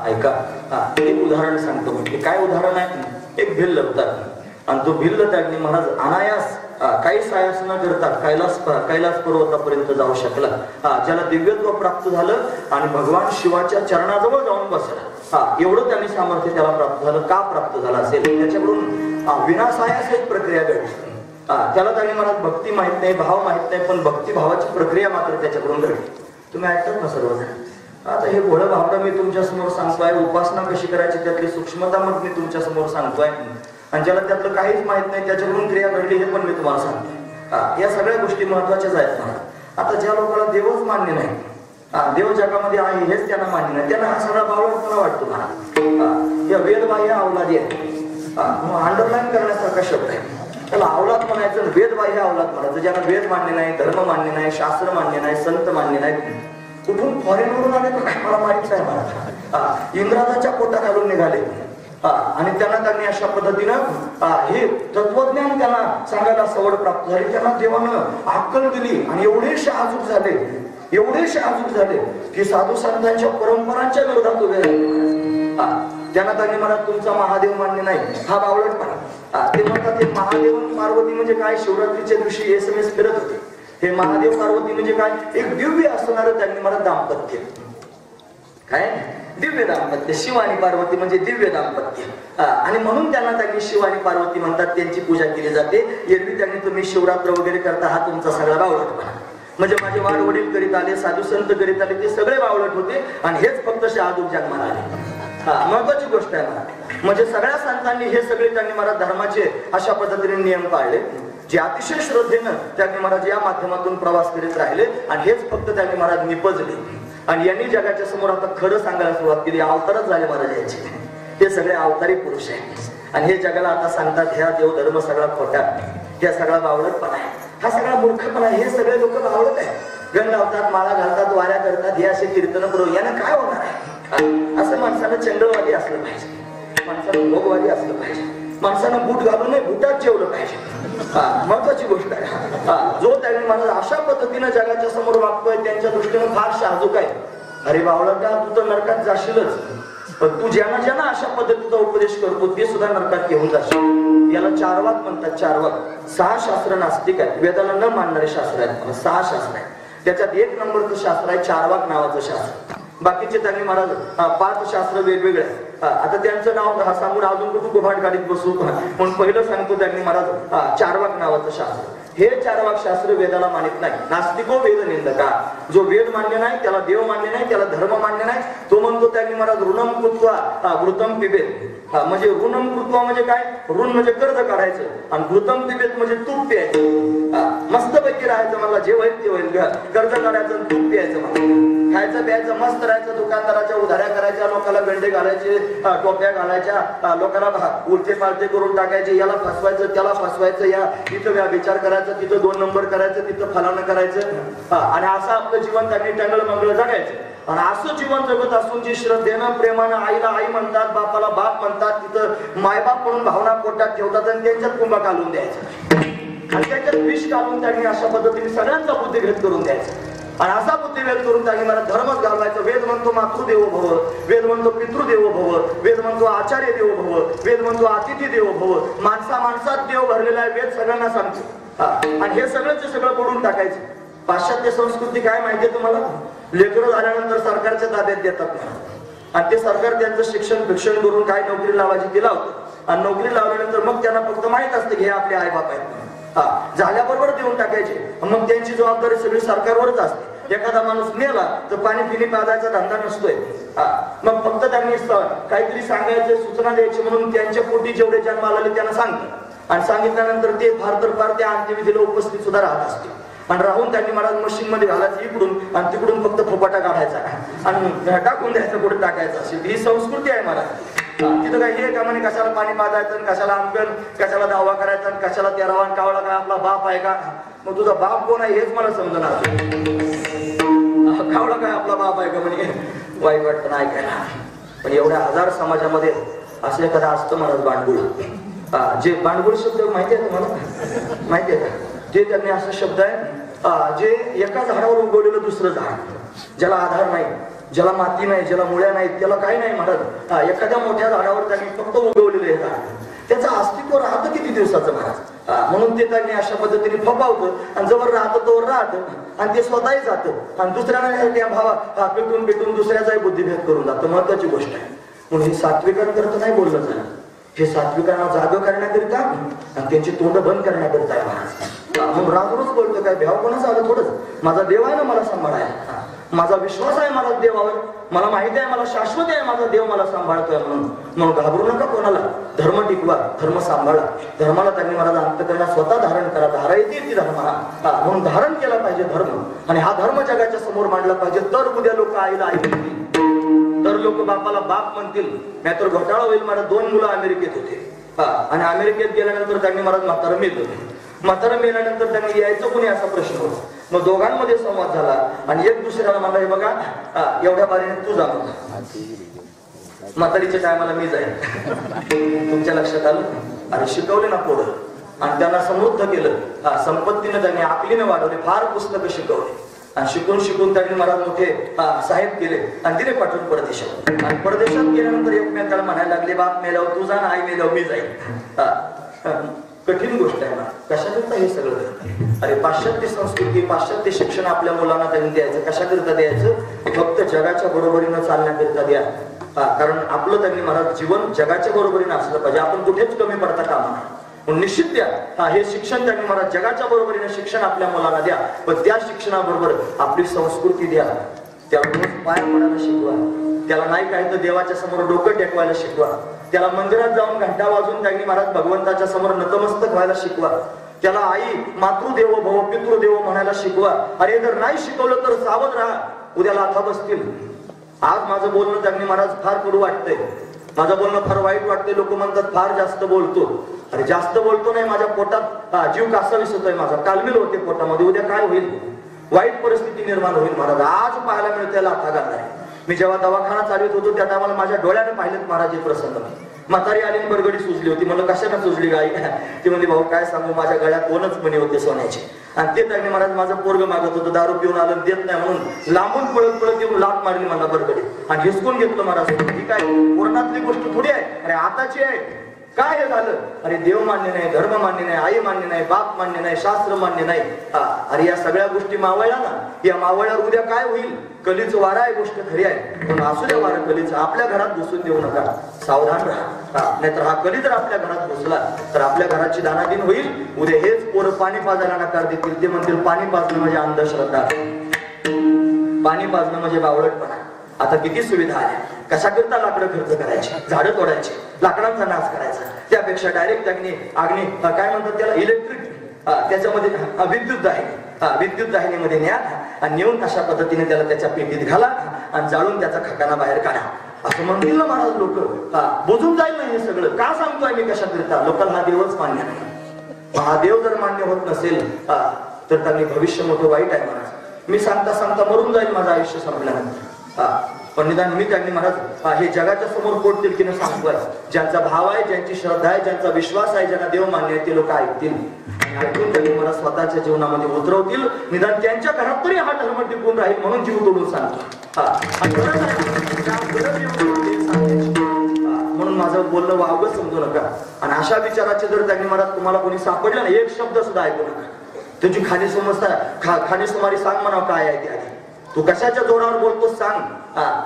A: ऐका, एक उदाहरण सांगतो. म्हणजे काय उदाहरण आहे, एक भिल्ल होता आणि तो भिल्ल त्यागनी महाराज अनायास काही सायास न करता कैलास पर्वतापर्यंत जाऊ शकला. ज्याला दिव्यत्व प्राप्त झालं आणि भगवान शिवाच्या चरणाजवळ जाऊन बसला. एवढं त्यांनी सामर्थ्य त्याला प्राप्त झालं. का प्राप्त झालं असेल, त्याच्याकडून विनासायास एक प्रक्रिया घडली. त्याला त्यांनी मला भक्ती माहित नाही, भाव माहित नाही, पण भक्ती भावाची प्रक्रिया मात्र त्याच्याकडून घडली. तुम्ही ऐकतात ना सर्वजण. आता हे भोळं भावडं मी तुमच्या समोर सांगतोय, उपासना कशी करायची त्यातली सूक्ष्मता मग मी तुमच्या समोर सांगतोय, आणि ज्याला त्यातलं काहीच माहित नाही त्याच्याकडून क्रिया घडली हे पण मी तुम्हाला सांगतोय. या सगळ्या गोष्टी महत्वाच्याच आहेत मला. आता ज्या लोकांना देवच मान्य नाही, देव जगामध्ये आहे हेच त्यांना मान्य नाही, त्यांना हा सगळा बावळटपणा वाटतो मला. या वेदबाह्य अवलादी आहे, अंडरलाईन करण्यासारखा शब्द आहे. त्याला अवलाद म्हणायचं, वेदबाह्य अवलाद म्हणायचं. ज्यांना वेद मान्य नाही, धर्म मान्य नाही, शास्त्र मान्य नाही, संत मान्य नाही. कुठून फॉरेनवरून आले तर मला माहित नाही मला. इंग्रजाच्या पोटात घालून निघाले आणि त्यांनी अशा पद्धतीनं हे तत्वज्ञान त्यांना सांगायला सवड प्राप्त झाली. त्यांना देवानं अक्कल दिली आणि एवढे शहाजूक झाले की साधू संतांच्या परंपरांच्या विरोधात उभे राहिले. त्यांनी मला तुमचा महादेव मान्य नाही, हा बावळटपणा. ते म्हणतात हे महादेव पार्वती म्हणजे काय, शिवरात्रीच्या दिवशी SMS फिरत होते. हे महादेव पार्वती म्हणजे काय, एक दिव्य असणारं त्यांनी मला दाम्पत्य. काय दिव्य दाम्पत्य, शिव आणि पार्वती म्हणजे दिव्य दाम्पत्य. आणि म्हणून त्यांनी शिव आणि पार्वती म्हणतात, त्यांची पूजा केली जाते. एरवी त्यांनी तुम्ही शिवरात्र वगैरे करता, हा तुमचा सगळा बावळटपणा. म्हणजे माझे वाड वडील करीत आले, साधू संत करीत आले, ते सगळे बावळट होते आणि हेच फक्त शहादूक जन्माला आले. महत्वाची गोष्ट आहे मला. म्हणजे सगळ्या संतांनी हे सगळे त्यांनी मला धर्माचे अशा पद्धतीने नियम पाळले, जे अतिशय श्रद्धेनं त्यांनी महाराज या माध्यमातून प्रवास करीत राहिले आणि हेच फक्त त्यांनी महाराज निपजले. आणि यांनी जगाच्या समोर आता खरं सांगायला सुरुवात केली. अवतारच झाले महाराज याचे, हे सगळे अवतारी पुरुष आहेत आणि हे जगाला आता सांगतात ह्या देवधर्म सगळा खोटा, ह्या सगळा बावळटपणा आहे, हा सगळा मूर्खपणा आहे. हे सगळे लोक बावळट आहेत, गण लावतात, माळा घालतात, वाऱ्या करतात, हे असे कीर्तन करून यानं काय होणार आहे. असं माणसानं चंडळवादी असलं पाहिजे, माणसानं भोगवादी असलं पाहिजे, माणसानं बूट घालून नाही बुटात जेवलं पाहिजे. महत्वाची गोष्ट आहे. जो त्यांनी मला अशा पद्धतीनं जगाच्या समोर वागतोय त्यांच्या दृष्टीनं फार शहाजूक आहे. अरे बावळटा, तू तर नरकात जाशीलच, पण तू ज्यांना अशा पद्धतीचा उपदेश करतो ते सुद्धा नरकात घेऊन जाशील. याला चारवाक म्हणतात. चारवाक 6 शास्त्र नास्तिक आहेत, वेदाला न मानणारे शास्त्र आहेत. 6 शास्त्र आहेत, त्याच्यात 1 नंबरचं शास्त्र आहे चारवाक नावाचं शास्त्र. बाकीचे त्यांनी महाराज 5 शास्त्र वेगवेगळे. आता त्यांचं नाव सांगून अजून कुठून गुभाट गाडीत बसू, पण पहिलं सांगतो त्यांनी महाराज चारवाक नावाचं शास्त्र. हे चारवाक शास्त्र वेदाला मानित नाही. नास्तिको वेद निंदका, जो वेद मान्य नाही त्याला देव मान्य नाही, त्याला धर्म मान्य नाही. तो म्हणतो त्यांनी महाराज ऋणम कृत्वा घृतम पिबेत. म्हणजे ऋणम कृत्वा म्हणजे काय? ऋण म्हणजे कर्ज काढायचं आणि घृतम पिबेत म्हणजे तूप प्यायचं. मस्तपैकी राहायचं, मला जे होईल ते होईल, कर्ज काढायचं तूप प्यायचं, मला खायचं प्यायचं मस्त राहायचं, दुकानदाराच्या उधाऱ्या करायच्या, लोकांना गंडे घालायचे, टोप्या घालायच्या, लोकांना उलटे पालटे करून टाकायचे, याला फसवायचं त्याला फसवायचं, या इथं विचार करायचं, तिथं 2 नंबर करायचं, तिथं फलानं करायचं. आणि असं आपलं जीवन त्यांनी टंगळ मंगळ जगायचं. आणि असं जीवन जगत असून जी श्रद्धेनं प्रेमानं आईला आई म्हणतात, बापाला बाप म्हणतात, तिथं मायबाप म्हणून भावना पोटात ठेवतात आणि त्यांच्यात कुंभा घालून द्यायचं आणि त्याच्यात विष घालून त्यांनी अशा पद्धतीने सगळ्यांचा बुद्धिभेद करून द्यायचा. आणि असा बुद्धिभेद करून त्यांनी मला धर्मच घालवायचं. वेद म्हणतो मातृदेवो भव, वेद म्हणतो पितृदेवो भव, वेद म्हणतो आचार्य देवो भव, वेद म्हणतो अतिथी देवो भव. माणसात देव भरलेला आहे, वेद सगळ्यांना सांगतो. आणि हे सगळंच सगळं पडून टाकायचं. पाश्चात्य संस्कृती काय माहितीये तुम्हाला? लेकरं झाल्यानंतर सरकारच्या ताब्यात देतात आणि ते सरकार त्यांचं शिक्षण करून काय नोकरी लावायची ती लावतं. आणि नोकरी लावल्यानंतर मग त्यांना फक्त माहित असतं की हे आपले आई बाप आहेत. झाल्याबरोबर देऊन टाकायचे. मग त्यांची जबाबदारी सगळी सरकारवरच असते. एखादा माणूस मेला तर पाणी पिणी पाजायचा धंदा नसतोय. मग फक्त त्यांनी काहीतरी सांगायचं, सूचना द्यायची म्हणून त्यांच्या पोटी जेवढे जन्माला आले त्यांना सांगतात. आणि सांगितल्यानंतर ते फार तर फार त्या अंत्यविधीला उपस्थित सुद्धा राहत असते. आणि राहून त्यांनी महाराज मशीन मध्ये घालायचं इकडून आणि तिकडून फक्त फोपाटा काढायचा आणि टाकून द्यायचं, कुठे टाकायचं. अशी ही संस्कृती आहे महाराज. तिथं काय हे का म्हणे कशाला पाणी पाजायचं, कशाला अंकन, कशाला दावा करायचा, कशाला तेरावा कावळा काय आपला बाप आहे का? मग तुझा बाप कोण आहे हेच मला समजणार. कावळा काय आपला बाप आहे का म्हणे, वाईट वाटतं नाही ऐकायला. पण एवढ्या हजार समाजामध्ये असं एखादा असतं महाराज बांडगुळ. जे बांडगुळ शब्द माहिती आहे तुम्हाला? माहिती आहे का? ते त्यांनी असा शब्द आहे जे एका झाडावर उगवलेलं दुसरं झाड, ज्याला आधार नाही, ज्याला माती नाही, ज्याला मुळ्या नाही, त्याला काही नाही महाराज. एखाद्या मोठ्या झाडावर त्यांनी फक्त उगवलेले झाड, त्याचं अस्तित्व राहतं किती दिवसाचं महाराज. म्हणून ते त्यांनी अशा पद्धतीने फपावतं आणि जवळ राहतं तोवर राहतं आणि ते स्वतःही जातं आणि दुसऱ्यांना त्या भावा पेटून दुसऱ्याचाही बुद्धिभेद करून जातं. महत्वाची गोष्ट आहे. म्हणून हे सात्विकांकरता नाही बोललं झालं, हे सात्विकांना जाग करण्याकरिता आणि त्यांची तोंड बंद करण्याकरिता आहे महाराज. मग राजूच बोलतो काय भ्याव कोणाचं आलं थोडंच. माझा देव आहे ना मला सांभाळायला, माझा विश्वास आहे माझा देवावर, मला माहिती आहे मला शाश्वत आहे माझा देव मला सांभाळतोय म्हणून घाबरू नका कोणाला. धर्म टिकवा, धर्म सांभाळा. धर्माला त्यांनी मला अंतःकरणात स्वतः धारण करा. धारा येते ती धर्माला, म्हणून धारण केला पाहिजे धर्म. आणि हा धर्म जगाच्या समोर मांडला पाहिजे. तर उद्या लोक आईला आई म्हणतील, तर लोक बापाला बाप म्हणतील. नाही तर घोटाळा होईल. मला 2 मुलं अमेरिकेत होते आणि अमेरिकेत गेल्यानंतर त्यांनी मला म्हातारं मेल होते. म्हातारं मेल्यानंतर त्यांनी यायचं कोणी असा प्रश्न होता. मग दोघांमध्ये संवाद झाला आणि एक दुसऱ्याला म्हणला हे बघा एवढ्या बारीने तू जा, म्हातारीच्या टायमाला मी जाईल. तुमच्या लक्षात आलं? आणि शिकवले ना पुढं आणि त्यांना समृद्ध केलं. संपत्तीनं त्यांनी आकलीनं वाढवले. फार पुस्तकं शिकवले आणि शिकून त्यांनी मला मोठे साहेब केले आणि दिले पाठवून परदेशात. आणि परदेशात गेल्यानंतर एकमेकाला म्हणायला लागले बाप मेल्यावर तू जा ना, आई मेल्यावर मी जाईल. कठीण गोष्ट आहे ना. कशाकरता हे सगळं? अरे पाश्चात्य संस्कृती, पाश्चात्य शिक्षण आपल्या मुलांना त्यांनी द्यायचं. कशाकरता द्यायचं? फक्त जगाच्या बरोबरीनं चालण्याकरिता द्या. कारण आपलं त्यांनी महाराज जीवन जगाच्या बरोबरीनं असलं पाहिजे. आपण कुठेच कमी पडता कामा नये. निश्चित द्या हे शिक्षण त्यांनी महाराज जगाच्या बरोबरीनं शिक्षण आपल्या मुलांना द्या. पण त्या शिक्षणाबरोबर आपली संस्कृती द्या. त्याला रोज पाय पडायला शिकवा. त्याला नाही काय तर देवाच्या समोर डोकं टेकवायला शिकवा. त्याला मंदिरात जाऊन घंटा वाजून त्यांनी महाराज भगवंताच्या समोर नतमस्तक व्हायला शिकवा. त्याला आई मातृदेवो भव पितृदेवो म्हणायला शिकवा. अरे जर नाही शिकवलं तर सावध राहा, उद्या लाथा बसतील. आज माझं बोलणं त्यांनी महाराज फार कडू वाटतंय. माझं बोलणं फार वाईट वाटतंय. लोक म्हणतात फार जास्त बोलतो. अरे जास्त बोलतो नाही, माझ्या पोटात जीव कासा विसरतोय. माझा कालमिल होते पोटामध्ये. उद्या काय होईल? वाईट परिस्थिती निर्माण होईल महाराज. आज पाहायला मिळते लाथा घालणारे. मी जेव्हा दवाखाना चालवत होतो त्या टायमाला माझ्या डोळ्याने पाहिलेत महाराज प्रसंग. म्हातारी आली बरगडी सुजली होती. म्हणलं कशाने सुजली गाई? ती म्हणजे भाऊ काय सांगू, माझ्या गळ्यात 2च मणी होते सोन्याचे. आणि ते त्यांनी महाराज माझं पोरग मागत होतं. दारू पिऊन आलं देत नाही म्हणून लांबून पळत येऊन लाट मारली मला बरगडी आणि हिसकून घेतलं महाराज. ही काय पूर्णातली गोष्ट थोडी आहे, अरे आताची आहे. काय हे झालं? अरे देव मान्य नाही, धर्म मान्य नाही, आई मान्य नाही, बाप मान्य नाही, शास्त्र मान्य नाही. अरे या सगळ्या गोष्टी मावळल्या ना. या मावळ्यावर उद्या काय होईल? कलीचं वारा आहे. गोष्ट खरी आहे. पण असू द्या वारं कलीचं. आपल्या घरात घुसून देऊ नका. सावधान राहा. नाहीतर हा कधी जर आपल्या घरात घुसला तर आपल्या घराची दानादिन होईल. उद्या हेच पोरं पाणी पाजायला नकार देतील. ते म्हणतील पाणी पाजणं म्हणजे अंधश्रद्धा, पाणी पाजणं म्हणजे बावळटपणा. आता किती सुविधा आल्या, कशाकरता लाकडं खर्च करायची, झाडं तोडायची, लाकडांचा नाश करायचा. त्यापेक्षा डायरेक्ट अग्नी काय म्हणतात त्याला, इलेक्ट्रिक, त्याच्यामध्ये विद्युत दाहिनी, विद्युत दाहिनीमध्ये न्या आणि नेऊन अशा पद्धतीने त्याला त्याच्या पेटीत घाला आणि जाळून त्याचा खकाना बाहेर काढा असं म्हणतील ना महाराज लोक. बुजून जाईल ना हे सगळं. का सांगतोय मी कशाकरिता, लोकांना हा देवच मान्य नाही. महादेव जर मान्य होत नसेल तर त्यांनी भविष्य मोठं वाईट आहे महाराज. मी सांगता सांगता मरून जाईल माझं आयुष्य संपल्यानंतर. पण निदान मी त्यांनी महाराज हे जगाच्या समोर पोट तिलकीनं सांगतोय. ज्यांचा भाव आहे, ज्यांची श्रद्धा आहे, ज्यांचा विश्वास आहे, ज्यांना देव मान्य आहे, ते लोक ऐकतील. ऐकून त्यांनी मला स्वतःच्या जीवनामध्ये उतरवतील. निदान त्यांच्या घरात तरी हा धर्म टिकून राहील म्हणून जीव तोडून सांगतो. म्हणून माझं बोलणं वावगं समजू नका. आणि अशा विचाराचे जर त्यांनी मला तुम्हाला कोणी सापडलं ना, एक शब्द सुद्धा ऐकू नका. तुझी खाणीसुमारी सांग म्हणा काय आहे ते आधी. तू कशाच्या जोरावर बोलतोस सांग.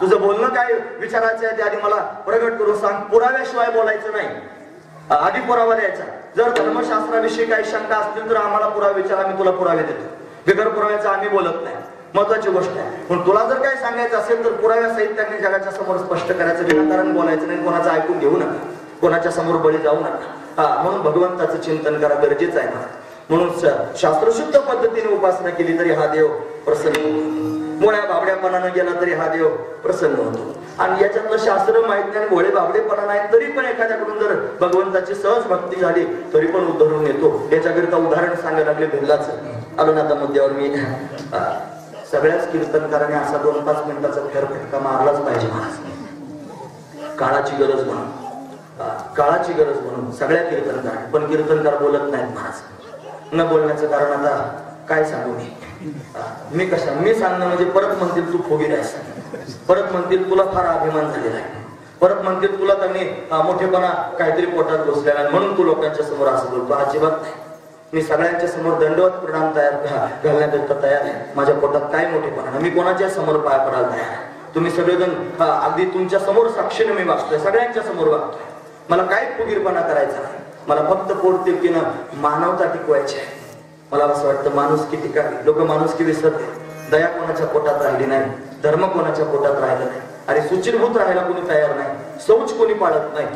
A: तुझं बोलणं काय विचारायचं आहे ते आधी मला प्रगट करून सांग. पुराव्याशिवाय बोलायचं नाही, आधी पुरावा द्यायचा. जर धर्मशास्त्राविषयी काही शंका असतील तर आम्हाला पुरावे विचार, आम्ही तुला पुरावे देतो. बिगर पुराव्याचा आम्ही बोलत नाही, महत्वाची गोष्ट आहे. पण तुला जर काही सांगायचं असेल तर पुराव्यासहित त्यांनी जगाच्या समोर स्पष्ट करायचं. विनाकारण बोलायचं नाही, कोणाचं ऐकून घेऊ नका, कोणाच्या समोर बळी जाऊ नका. म्हणून भगवंताचं चिंतन करा, गरजेचं आहे मला. म्हणून शास्त्रशुद्ध पद्धतीने उपासना केली तरी हा देव प्रसन्न होतो. मोळ्या बाबड्यापणानं गेला तरी हा देव प्रसन्न होतो. आणि याच्यातलं शास्त्र माहित नाही, भोळे बाबडेपणा नाही, तरी पण एखाद्याकडून जर भगवंताची सहज भक्ती झाली तरी पण उद्धरून येतो. याच्याकरिता उदाहरण सांगायला लागले भिल्लाच. आलो ना आता मुद्द्यावर मी. सगळ्याच कीर्तनकाराने असा 2-5 मिनिटाचा फेरफटका मारलाच पाहिजे महाराज. काळाची गरज म्हणून, काळाची गरज म्हणून सगळ्या कीर्तनकार. पण कीर्तनकार बोलत नाहीत महाराज. न बोलण्याचं कारण आता काय सांगू मी सांगणं म्हणजे परत म्हणतील तू फुगीर आहेस, परत म्हणतील तुला फार अभिमान झालेला आहे, परत म्हणतील तुला त्यांनी मोठेपणा काहीतरी पोटात घुसलेला म्हणून तू लोकांच्या समोर असं बोलतो. अजिबात नाही. मी सगळ्यांच्या समोर दंडवत प्रणाम घालण्याकरता तयार आहे. माझ्या पोटात काय मोठेपणा, मी कोणाच्या समोर पाय पडायला तयार आहे. तुम्ही सगळेजण अगदी तुमच्या समोर साक्षीने मी वागतोय, सगळ्यांच्या समोर वागतोय. मला काय फुगीरपणा करायचा नाही. मला फक्त पोट तिलकीनं मानवता टिकवायची आहे. मला असं वाटतं माणुसकी टिकावी. लोक माणुसकी विसरते. दया कोणाच्या पोटात राहिली नाही, धर्म कोणाच्या पोटात राहिला नाही. अरे सुचिरभूत राहायला कोणी तयार नाही, शौच कोणी पाळत नाही,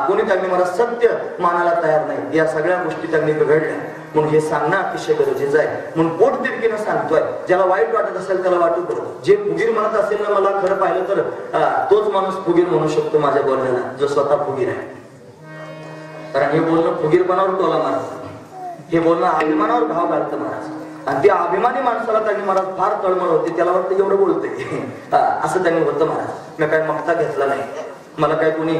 A: कोणी त्यांनी मला सत्य मानायला तयार नाही. या सगळ्या गोष्टी त्यांनी बिघडल्या. म्हणून हे सांगणं अतिशय गरजेचं आहे. म्हणून पोट तिरकीनं सांगतोय. ज्याला वाईट वाटत असेल त्याला वाटू पडतो. जे फुगीर म्हणत असेल ना, मला खरं पाहिलं तर तोच माणूस फुगीर म्हणू शकतो माझ्या बोलण्याला, जो स्वतः फुगीर आहे. कारण हे बोलणं फुगीरपणावर टोला मारतं, हे बोलणं अभिमानावर घाव घालतं महाराज. आणि त्या अभिमानी माणसाला त्यांनी महाराज फार तळमळ होती. त्याला वाटतं एवढं बोलतंय असं त्यांनी होतं महाराज. मी काय मक्ता घेतला नाही. मला काय कुणी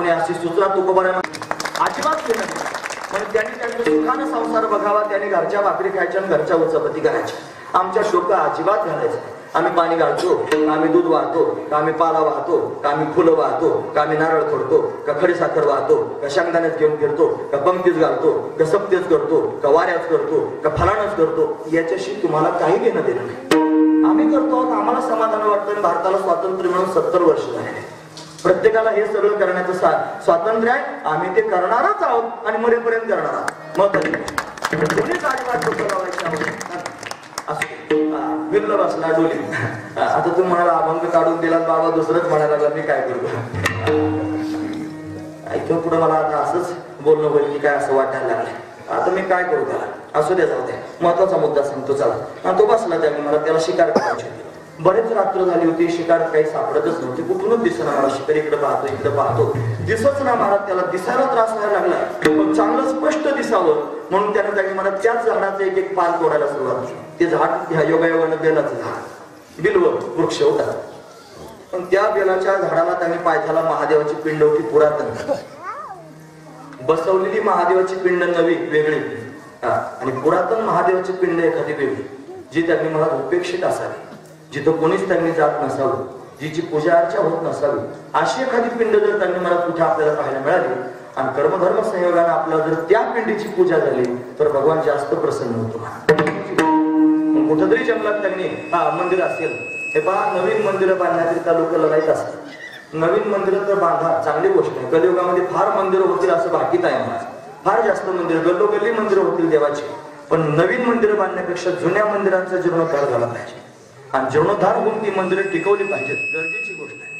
A: अशी सूचना तुकोबाने अजिबात केलं नाही. म्हणून त्यांनी त्यांचं सुखानं संसार बघावा, त्यांनी घरच्या भाकरी खायच्या आणि घरच्या उचपती करायच्या. आमच्या डोकं अजिबात घालायचं. आम्ही पाणी घालतो का, आम्ही दूध वाहतो का, आम्ही पाला वाहतो का, आम्ही फुलं वाहतो का, आम्ही नारळ फोडतो का, खडीसाखर वाहतो का, शेंगदाण्यात घेऊन फिरतो का, पंक्तीच घालतो का, सप्तेच करतो का, वाऱ्याच करतो का, फलाणच करतो, याच्याशी तुम्हाला काही घेणं देणं नाही. आम्ही करतो, आम्हाला समाधान वाटतं. भारताला स्वातंत्र्य मिळून 70 वर्ष झाले. प्रत्येकाला हे सगळं करण्याचं स्वातंत्र्य आहे. आम्ही ते करणारच आहोत आणि मरेपर्यंत करणार आहोत. मग कोणीच अजिबात विरल बसला डोली. आता तुम्ही म्हणाला अभंग काढून दिला बाबा, दुसरंच म्हणायला लागला. मी काय करतो ऐकून पुढे मला आता असंच बोलणं होईल की काय असं वाटायला लागलं. आता मी काय करू त्याला. असू द्या, जाऊ द्या. महत्वाचा मुद्दा सांगतो चला. तो बसला त्याने मला त्याला शिकार करायची होती. बरेच रात्र झाली होती, शिकार काही सापडतच नव्हती. कुठूनच दिसना मला. शिकार इकडे पाहतो इकडे पाहतो, दिसच ना महाराज. त्याला दिसायला त्रास व्हायला लागला. पण चांगलं स्पष्ट दिसावं म्हणून त्याने मला त्याच झाडाचं एक पान तोडायला सुरुवात केली. ते झाड ह्या योगायोगानं बेलाचं झाड, बिल्व वृक्ष होता. पण त्या बेलाच्या झाडाला त्यांनी पायथ्याला महादेवाची पिंड होती, पुरातन बसवलेली महादेवाची पिंड नवी वेगळी, आणि पुरातन महादेवाची पिंड एखादी वेगळी, जी त्यांनी मला उपेक्षित असावी, जिथं कोणीच त्यांनी जात नसावं, जिची पूजा अर्चा होत नसावी, अशी एखादी पिंड जर त्यांनी मला कुठे आपल्याला पाहायला मिळाली आणि कर्मधर्म संयोगाने आपल्याला जर त्या पिंडीची पूजा झाली तर भगवान जास्त प्रसन्न होतो. कुठंतरी जंगलात त्यांनी मंदिर असेल, हे पहा नवीन मंदिरं बांधण्याकरिता लोक लढाईत असतात. नवीन मंदिर तर बांधा, चांगली गोष्ट आहे. कलियुगामध्ये फार मंदिरं होतील असं भाकीत आहे महाराज. फार जास्त मंदिर, गल्लोगल्ली मंदिरं होतील देवाची. पण नवीन मंदिरं बांधण्यापेक्षा जुन्या मंदिरांचा जीर्णोद्धार झाला पाहिजे. आणि जीर्णोद्धार होऊन ती मंदिरं टिकवली पाहिजेत, गरजेची गोष्ट आहे.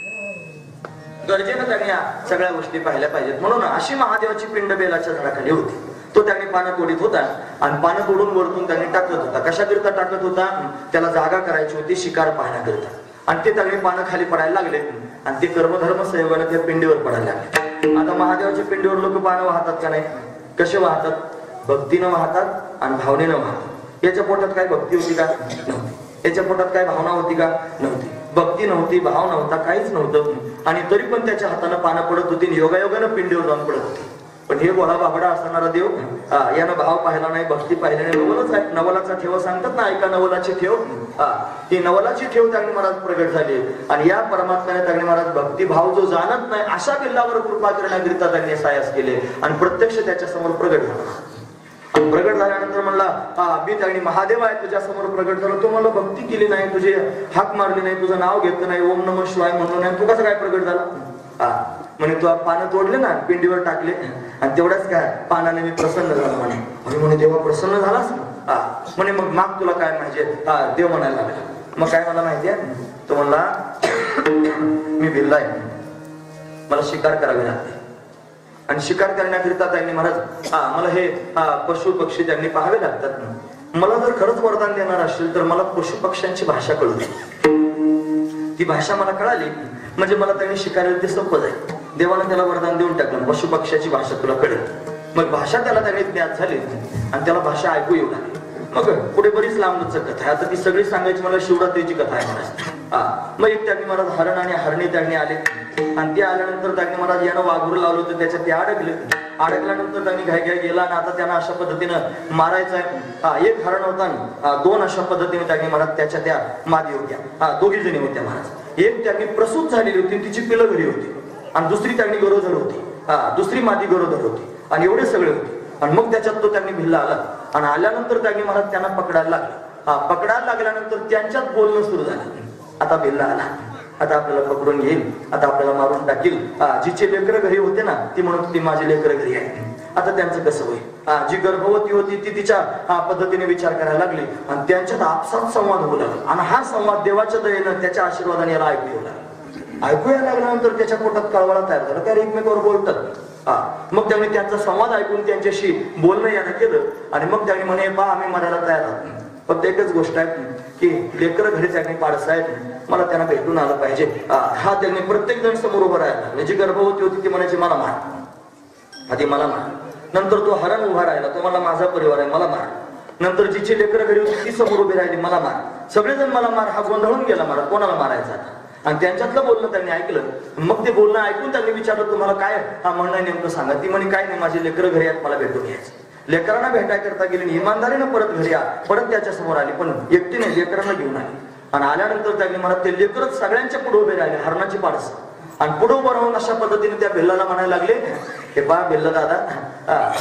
A: गरजेनं त्यांनी या सगळ्या गोष्टी पाहिल्या पाहिजेत. म्हणून अशी महादेवाची पिंड बेलाच्या झाडाखाली होती. तो त्यांनी पानं तोडीत होता आणि पानं तोडून वरतून त्यांनी टाकत होता. कशाकरिता टाकत होता? त्याला जागा करायची होती शिकार पाहण्याकरिता. आणि ते त्यांनी पानं खाली पडायला लागले आणि ते कर्मधर्म संयोगाने त्या पिंडीवर पडायला लागले. आता महादेवाच्या पिंडीवर लोक पानं वाहतात का नाही? कसे वाहतात? भक्तीनं वाहतात आणि भावनेनं वाहतात. याच्या पोटात काय भक्ती होती का? नव्हती. याच्या पोटात काय भावना होती का? नव्हती. भक्ती नव्हती, भाव नव्हता, काहीच नव्हतं. आणि तरी पण त्याच्या हातानं पानं पडत होती, योगायोगानं पिंडीवर जाऊन पडत होती. पण हे गोळा बाबडा असणारा देव यानं भाव पाहिला नाही, भक्ती पाहिली नाही. नवलच आहे, नवलाचा ठेव सांगतात ना, ऐका नवलाची ठेव. ही नवलाची ठेव त्यांनी महाराज प्रगट झाली. आणि या परमात्म्याने त्यांनी महाराज भक्तिभाव जो जाणत नाही अशा बिल्लावर कृपा करण्याकरिता त्यांनी सायास केले आणि प्रत्यक्ष त्याच्या समोर प्रगट झाला. प्रगट झाल्यानंतर म्हणला मी त्यांनी महादेव आहे तुझ्या समोर प्रगट झालो, तू मला भक्ती केली नाही, तुझी हाक मारली नाही, तुझं नाव घेतलं नाही, ओम नमः शिवाय म्हणलो नाही, तू कसं काय प्रगट झाला? म्हणे तू पानं तोडले ना, पिंडीवर टाकले आणि तेवढ्याच काय पानाने मी प्रसन्न झालो म्हणे. म्हणे देवा प्रसन्न झालास? म्हणे मग माग तुला काय पाहिजे? देव म्हणायला लागला. मग काय मला माहितीये? तो म्हणला मी भिल्ला आहे, मला शिकार करावी लागते. आणि शिकार करण्याकरिता त्यांनी महाराज मला हे पशु पक्षी त्यांनी पाहावे लागतात. मला जर खरंच वरदान देणार असेल तर मला पशु पक्ष्यांची भाषा कळू दे. ती भाषा मला कळाली म्हणजे मला त्यांनी शिकायला ते सोपं जाईल. देवानं त्याला वरदान देऊन टाकलं, पशु पक्ष्याची भाषा तुला कळेल. मग भाषा त्याला त्यांनी ज्ञात झाली आणि त्याला भाषा ऐकू येऊ लागली. मग पुढे बरीच लांबच कथा आहे. आता ती सगळी सांगायची मला शिवरात्रीची कथा आहे महाराज. मग एक त्यांनी महाराज हरण आणि हरणी त्यांनी आले आणि ते आल्यानंतर त्यांनी महाराज यानं वाघूर लावलं होतं, त्याच्यात ते अडकले. अडकल्यानंतर त्यांनी घाई गेला आणि आता त्यांना अशा पद्धतीनं मारायचं आहे. एक हरण होता, दोन अशा पद्धतीने त्यांनी महाराज त्याच्या त्या मादी होत्या, दोघी जणी होत्या महाराज. एक त्यांनी प्रसूत झालेली होती, तिची पिलं घरी होती. आणि दुसरी त्यांनी गरोदर होती, दुसरी मादी गरोदर होती. आणि एवढे सगळे होते. आणि मग त्याच्यात तो त्यांनी भिल्ला आला आणि आल्यानंतर त्यांनी महाराज त्यांना पकडायला लागला. पकडायला लागल्यानंतर त्यांच्यात बोलणं सुरू झालं. आता भिल्ला आला, आता आपल्याला पकडून घेईल, आता आपल्याला मारून टाकील. जिचे लेकरं घरी होते ना ती म्हणत होती माझे लेकरं घरी आहे, आता त्यांचं कसं होईल? जी गर्भवती होती ती तिच्या पद्धतीने विचार करायला लागली आणि त्यांच्यात आपसात संवाद होऊ लागला. आणि हा संवाद देवाच्या दयेनं त्याच्या आशीर्वादाने याला ऐकू येऊ लागला. ऐकू यायला लागल्यानंतर त्याच्या पोटात कळवळा तयार झाला, त्या एकमेकावर बोलतात. मग त्यांनी त्यांचा संवाद ऐकून त्यांच्याशी बोलणं यानं केलं. आणि मग त्यांनी म्हणे बा आम्ही मरायला तयार आहोत, फक्त एकच गोष्ट आहे की लेकरं घरी त्यांनी पाडस आहेत, मला त्यांना भेटून आलं पाहिजे. हा त्यांनी प्रत्येक जण समोर उभं राहिला. जी गर्भवती होती ती म्हणायची मला मार, आधी मला मार. नंतर तो हरण उभा राहिला, तो मला माझा परिवार आहे मला मार. नंतर जिची लेकरं घरी होती ती समोर उभी राहिली, मला मार. सगळेजण मला मार. हा गोंधळून गेला मार, कोणाला मारायचा? आणि त्यांच्यातलं बोलणं त्यांनी ऐकलं. मग ते बोलणं ऐकून त्यांनी विचारलं तुम्हाला काय म्हणणं नेमकं सांगा. ती म्हणे काय नाही, माझे लेकरं घरी आहेत, मला भेटून घ्यायचं. लेकरांना भेटाय करता गेली, इमानदारीनं परत घरी परत त्याच्या समोर आली, पण एकटीने लेकरांना घेऊन आली. आणि आल्यानंतर त्यांनी म्हणत ते लेकरच सगळ्यांच्या पुढे उभे राहिले, हरणाची पाडस. आणि पुढे उभं राहून अशा पद्धतीने त्या भिल्लाला म्हणायला लागले हे बा भिल्ला दादा,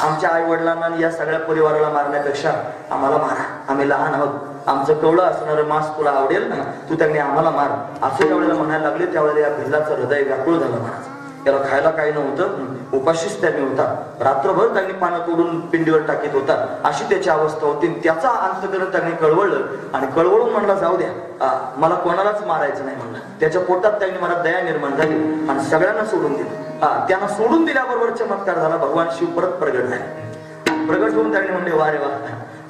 A: आमच्या आई वडिलांना या सगळ्या परिवाराला मारण्यापेक्षा आम्हाला मारा, आम्ही लहान आहोत, आमचं कवळं असणार मांस तुला आवडेल ना, तू त्यांनी आम्हाला मार. असं ज्यावेळेला म्हणायला लागले त्यावेळेला या भिल्लाचं हृदय व्याकुळ झालं महाराज. त्याला खायला काही नव्हतं, उपाशीच त्यांनी होता. रात्रभर त्यांनी पानं तोडून पिंडीवर टाकीत होता, अशी त्याची अवस्था होती. त्याचा अंतकरण त्यांनी कळवळलं आणि कळवळून म्हणला जाऊ द्या, मला कोणालाच मारायचं नाही म्हणलं. त्याच्या पोटात त्यांनी मला दया निर्माण झाली आणि सगळ्यांना सोडून दिलं. त्यांना सोडून दिल्याबरोबर चमत्कार झाला, भगवान शिव परत प्रगट झाले. प्रगट होऊन त्यांनी म्हणले वा रे वा,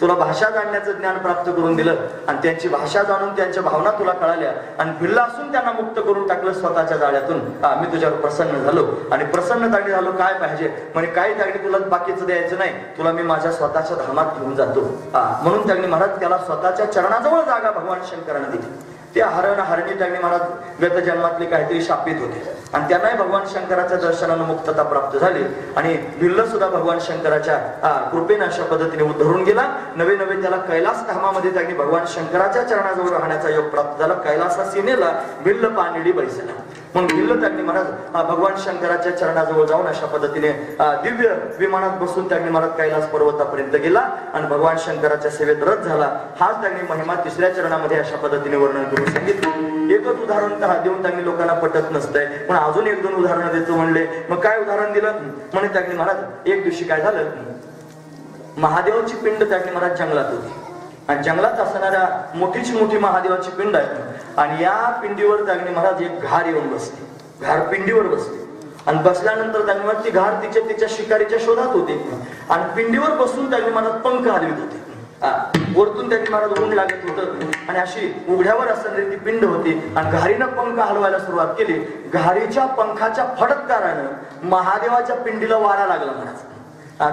A: तुला भाषा जाणण्याचं ज्ञान प्राप्त करून दिलं आणि त्यांची भाषा जाणून त्यांच्या भावना तुला कळाल्या आणि भिल्ला असून त्यांना मुक्त करून टाकलं स्वतःच्या जाळ्यातून. मी तुझ्यावर प्रसन्न झालो. आणि प्रसन्न त्यांनी झालो, काय पाहिजे म्हणे, काही त्यांनी तुला बाकीचं द्यायचं नाही, तुला मी माझ्या स्वतःच्या धामात घेऊन जातो. म्हणून त्यांनी महाराज त्याला स्वतःच्या चरणाजवळ जागा भगवान शंकरांना दिली. त्या हरण हरणी त्यांनी महाराज गत जन्मातले काहीतरी शापित होते आणि त्यांनाही भगवान शंकराच्या दर्शनानं मुक्तता प्राप्त झाली. आणि भिल्ल सुद्धा भगवान शंकराच्या कृपेने अशा पद्धतीने उद्धरून गेला. नवे नवे त्याला कैलास धामामध्ये त्यांनी भगवान शंकराच्या चरणाजवळ राहण्याचा योग प्राप्त झाला. कैलासा सीमेला भिल्ल पानिडी बैसला. म्हणून भिल्ल त्यांनी महाराज भगवान शंकराच्या चरणाजवळ जाऊन अशा पद्धतीने दिव्य विमानात बसून त्यांनी महाराज कैलास पर्वतापर्यंत गेला आणि भगवान शंकराच्या सेवेत रत झाला. हाच त्यांनी महिमा तिसऱ्या चरणामध्ये अशा पद्धतीने वर्णन करून सांगितलं. एकच उदाहरण देऊन त्यांनी लोकांना पटत नसतंय, पण अजून एक दोन उदाहरणं देतो म्हणले. मग काय उदाहरण दिलं म्हणे त्यांनी महाराज, एक दिवशी काय झालं, महादेवाची पिंड त्यांनी महाराज जंगलात होती आणि जंगलात असणाऱ्या मोठीची मोठी महादेवाची पिंड आहे आणि या पिंडीवर त्यांनी महाराज एक घार येऊन बसली. घार पिंडीवर बसली आणि बसल्यानंतर त्यांनी महाराज ती घार तिच्या शिकारीच्या शोधात होती आणि पिंडीवर बसून त्यांनी महाराज पंख हलवित होते. वरतून त्यांनी महाराज ऊन लागत होतं आणि अशी उघड्यावर असणारी ती पिंड होती आणि घारीनं पंख हलवायला सुरुवात केली. घारीच्या पंखाच्या फडतकारानं महादेवाच्या पिंडीला वारा लागला महाराज.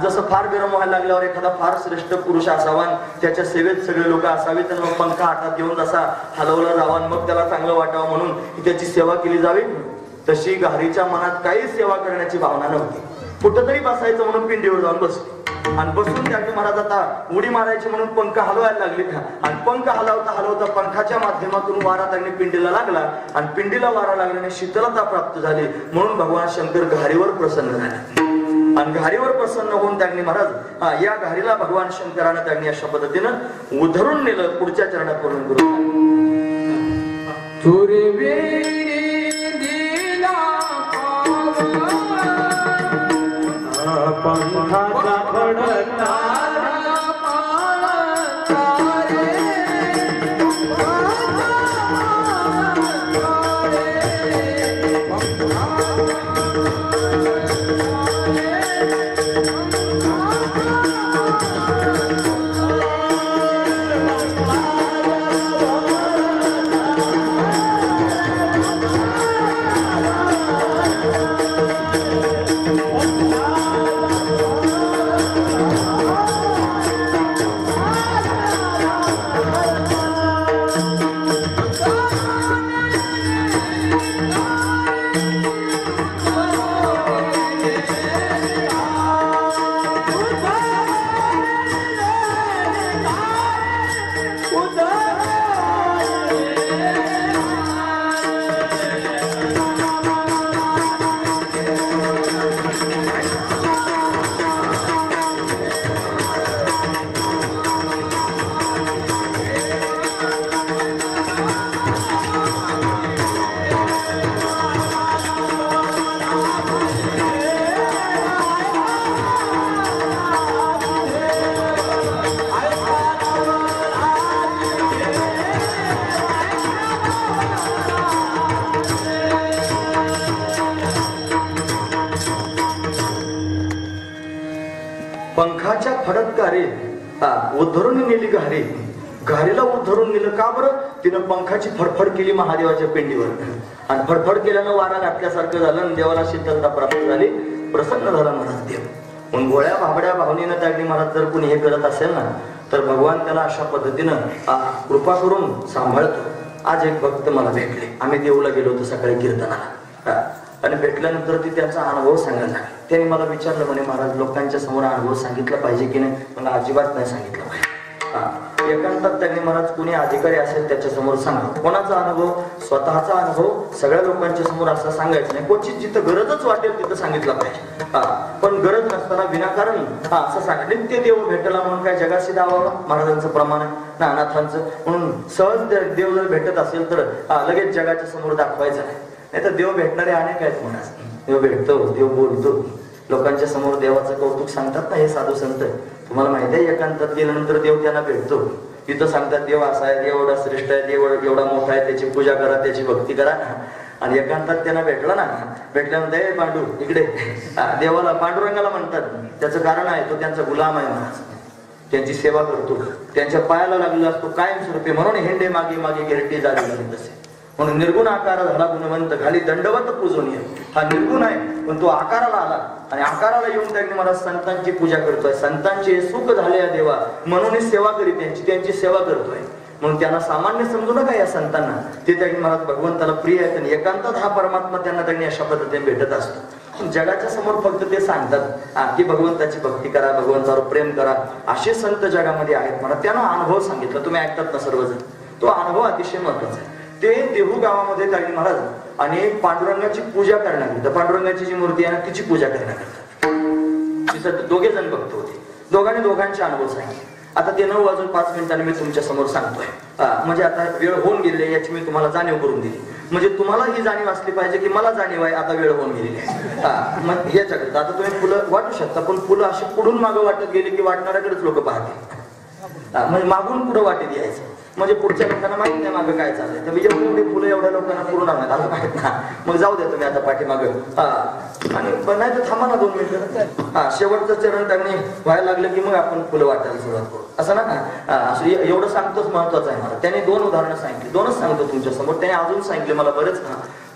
A: जसं फार गरम व्हायला लागल्यावर एखादा फार श्रेष्ठ पुरुष असावा, त्याच्या सेवेत सगळे लोक असावेत आणि मग पंखा हातात घेऊन जसा हलवला जावा मग त्याला चांगलं वाटावं म्हणून त्याची सेवा केली जावी, तशी घारीच्या मनात काही सेवा करण्याची भावना नव्हती. कुठंतरी बसायचं म्हणून पिंडीवर जाऊन बसली आणि बसून त्याची महाराज आता उडी मारायची म्हणून पंख हलवायला लागली आणि पंख हलवता हलवता पंखाच्या माध्यमातून वारा त्यांनी पिंडीला लागला आणि पिंडीला वारा लागल्याने शीतलता प्राप्त झाली. म्हणून भगवान शंकर घारीवर प्रसन्न झाले आणि घारीवर प्रसन्न होऊन त्यांनी महाराज या घारीला भगवान शंकरानं त्यांनी अशा पद्धतीनं उधरून नेलं. पुढच्या चरणात वर्णन करू. पंखाच्या फडतकारे उद्धरून नेली घारी. घारीला उद्धरून नेलं का बरं? तिनं पंखाची फडफड केली महादेवाच्या पिंडीवर आणि फडफड केल्यानं वारा घातल्यासारखं झालं आणि देवाला शीतलता प्राप्त झाली. प्रसन्न झाला महाराज देव. मग गोळ्या भाबड्या भावनेनं त्यांनी महाराज जर कोणी हे करत असेल ना तर भगवान त्याला अशा पद्धतीनं कृपा करून सांभाळतो. आज एक भक्त मला भेटले. आम्ही देऊला गेलो होतो सकाळी कीर्तनाला आणि भेटल्यानंतर ती त्यांचा अनुभव सांगायला लागला. त्यांनी मला विचारलं म्हणे महाराज लोकांच्या समोर अनुभव सांगितला पाहिजे की नाही? मला अजिबात नाही सांगितलं पाहिजे. एकांतात त्यांनी महाराज कोणी अधिकारी असेल त्याच्या समोर सांगा. कोणाचा अनुभव? स्वतःचा अनुभव सगळ्या लोकांच्या समोर असा सांगायचं नाही. क्वचित जिथं गरजच वाटेल तिथं सांगितलं पाहिजे. पण गरज नसताना विनाकारण असं सांग. नित्य देव भेटला म्हणून काय जगाशी दावावा? महाराजांचं प्रमाण आहे ना अनाथांचं. म्हणून सहज देव जर भेटत असेल तर लगेच जगाच्या समोर दाखवायचं नाही. नाही तर देव भेटणारे अनेक आहेत म्हणास. देव भेटतो, देव बोलतो, लोकांच्या समोर देवाचं कौतुक सांगतात ना हे साधू संत. तुम्हाला माहिती आहे एकांतात गेल्यानंतर देव त्यांना भेटतो. तिथं सांगतात देव असा आहे, देव एवढा श्रेष्ठ आहे, देव एवढा मोठा आहे, त्याची पूजा करा, त्याची भक्ती करा. आणि एकांतात त्यांना भेटला ना, भेटल्यानंतर पांडू इकडे. देवाला पांडुरंगाला म्हणतात. त्याचं कारण आहे तो त्यांचा गुलाम आहे महाराज. त्यांची सेवा करतो, त्यांच्या पायाला लागलेला असतो कायमस्वरूपी. म्हणून हेंडे मागे मागे गिरटी झाली तसे. म्हणून निर्गुण आकार झाला गुणवंत घाली दंडवत पूजनीय. हा निर्गुण आहे पण तो आकाराला आला आणि आकाराला येऊन त्यांनी मला संतांची पूजा करतोय. संतांचे सुख झाले या देवा म्हणून सेवा करी त्यांची सेवा करतोय. म्हणून त्यांना सामान्य समजू नका या संतांना. ते त्यांनी मला भगवंताला प्रिय आहेत आणि एकांतात हा परमात्मा त्यांना त्यांनी अशा पद्धतीने भेटत असतो. जगाच्या समोर फक्त ते सांगतात की भगवंताची भक्ती करा, भगवंतावर प्रेम करा. असे संत जगामध्ये आहेत. मला त्यांना अनुभव सांगितला. तुम्ही ऐकतात ना सर्वजण. तो अनुभव अतिशय महत्वाचा आहे. ते देहू गावामध्ये त्यांनी महाराज आणि पांडुरंगाची पूजा करण्याकरिता, पांडुरंगाची जी मूर्ती आहे तिची पूजा करण्याकरिता तिथं दोघे जण भक्त होते. दोघांचे अनुभव सांगितले. आता ते 9 वाजून 5 मिनिटांनी मी तुमच्या समोर सांगतोय. म्हणजे आता वेळ होऊन गेली याची मी तुम्हाला जाणीव करून दिली. म्हणजे तुम्हाला ही जाणीव असली पाहिजे की मला जाणीव आहे आता वेळ होऊन गेलेली आहे. मग याच्याकरिता आता तुम्ही फुलं वाटू शकता, पण फुलं अशी पुढून मागं वाटत गेली की वाटणाऱ्याकडेच लोक पाहतील. म्हणजे मागून पुढे वाटेत यायचं, म्हणजे पुढच्या लोकांना माहित नाही मागं काय चाललंय. तर एवढी फुलं एवढ्या लोकांना पुरून आणत असं माहित ना, मग जाऊ द्या तुम्ही आता पाठीमागं. आणि नाही तर थांबा ना 2 मिनिटं. शेवटचं चरण त्यांनी व्हायला लागलं की मग आपण फुलं वाटायला सुरुवात करू, असं ना. असं एवढं सांगतोच महत्वाचं आहे मला. त्याने 2 उदाहरणं सांगितली, 2च सांगतो तुमच्या समोर. त्याने अजून सांगितले मला बरेच,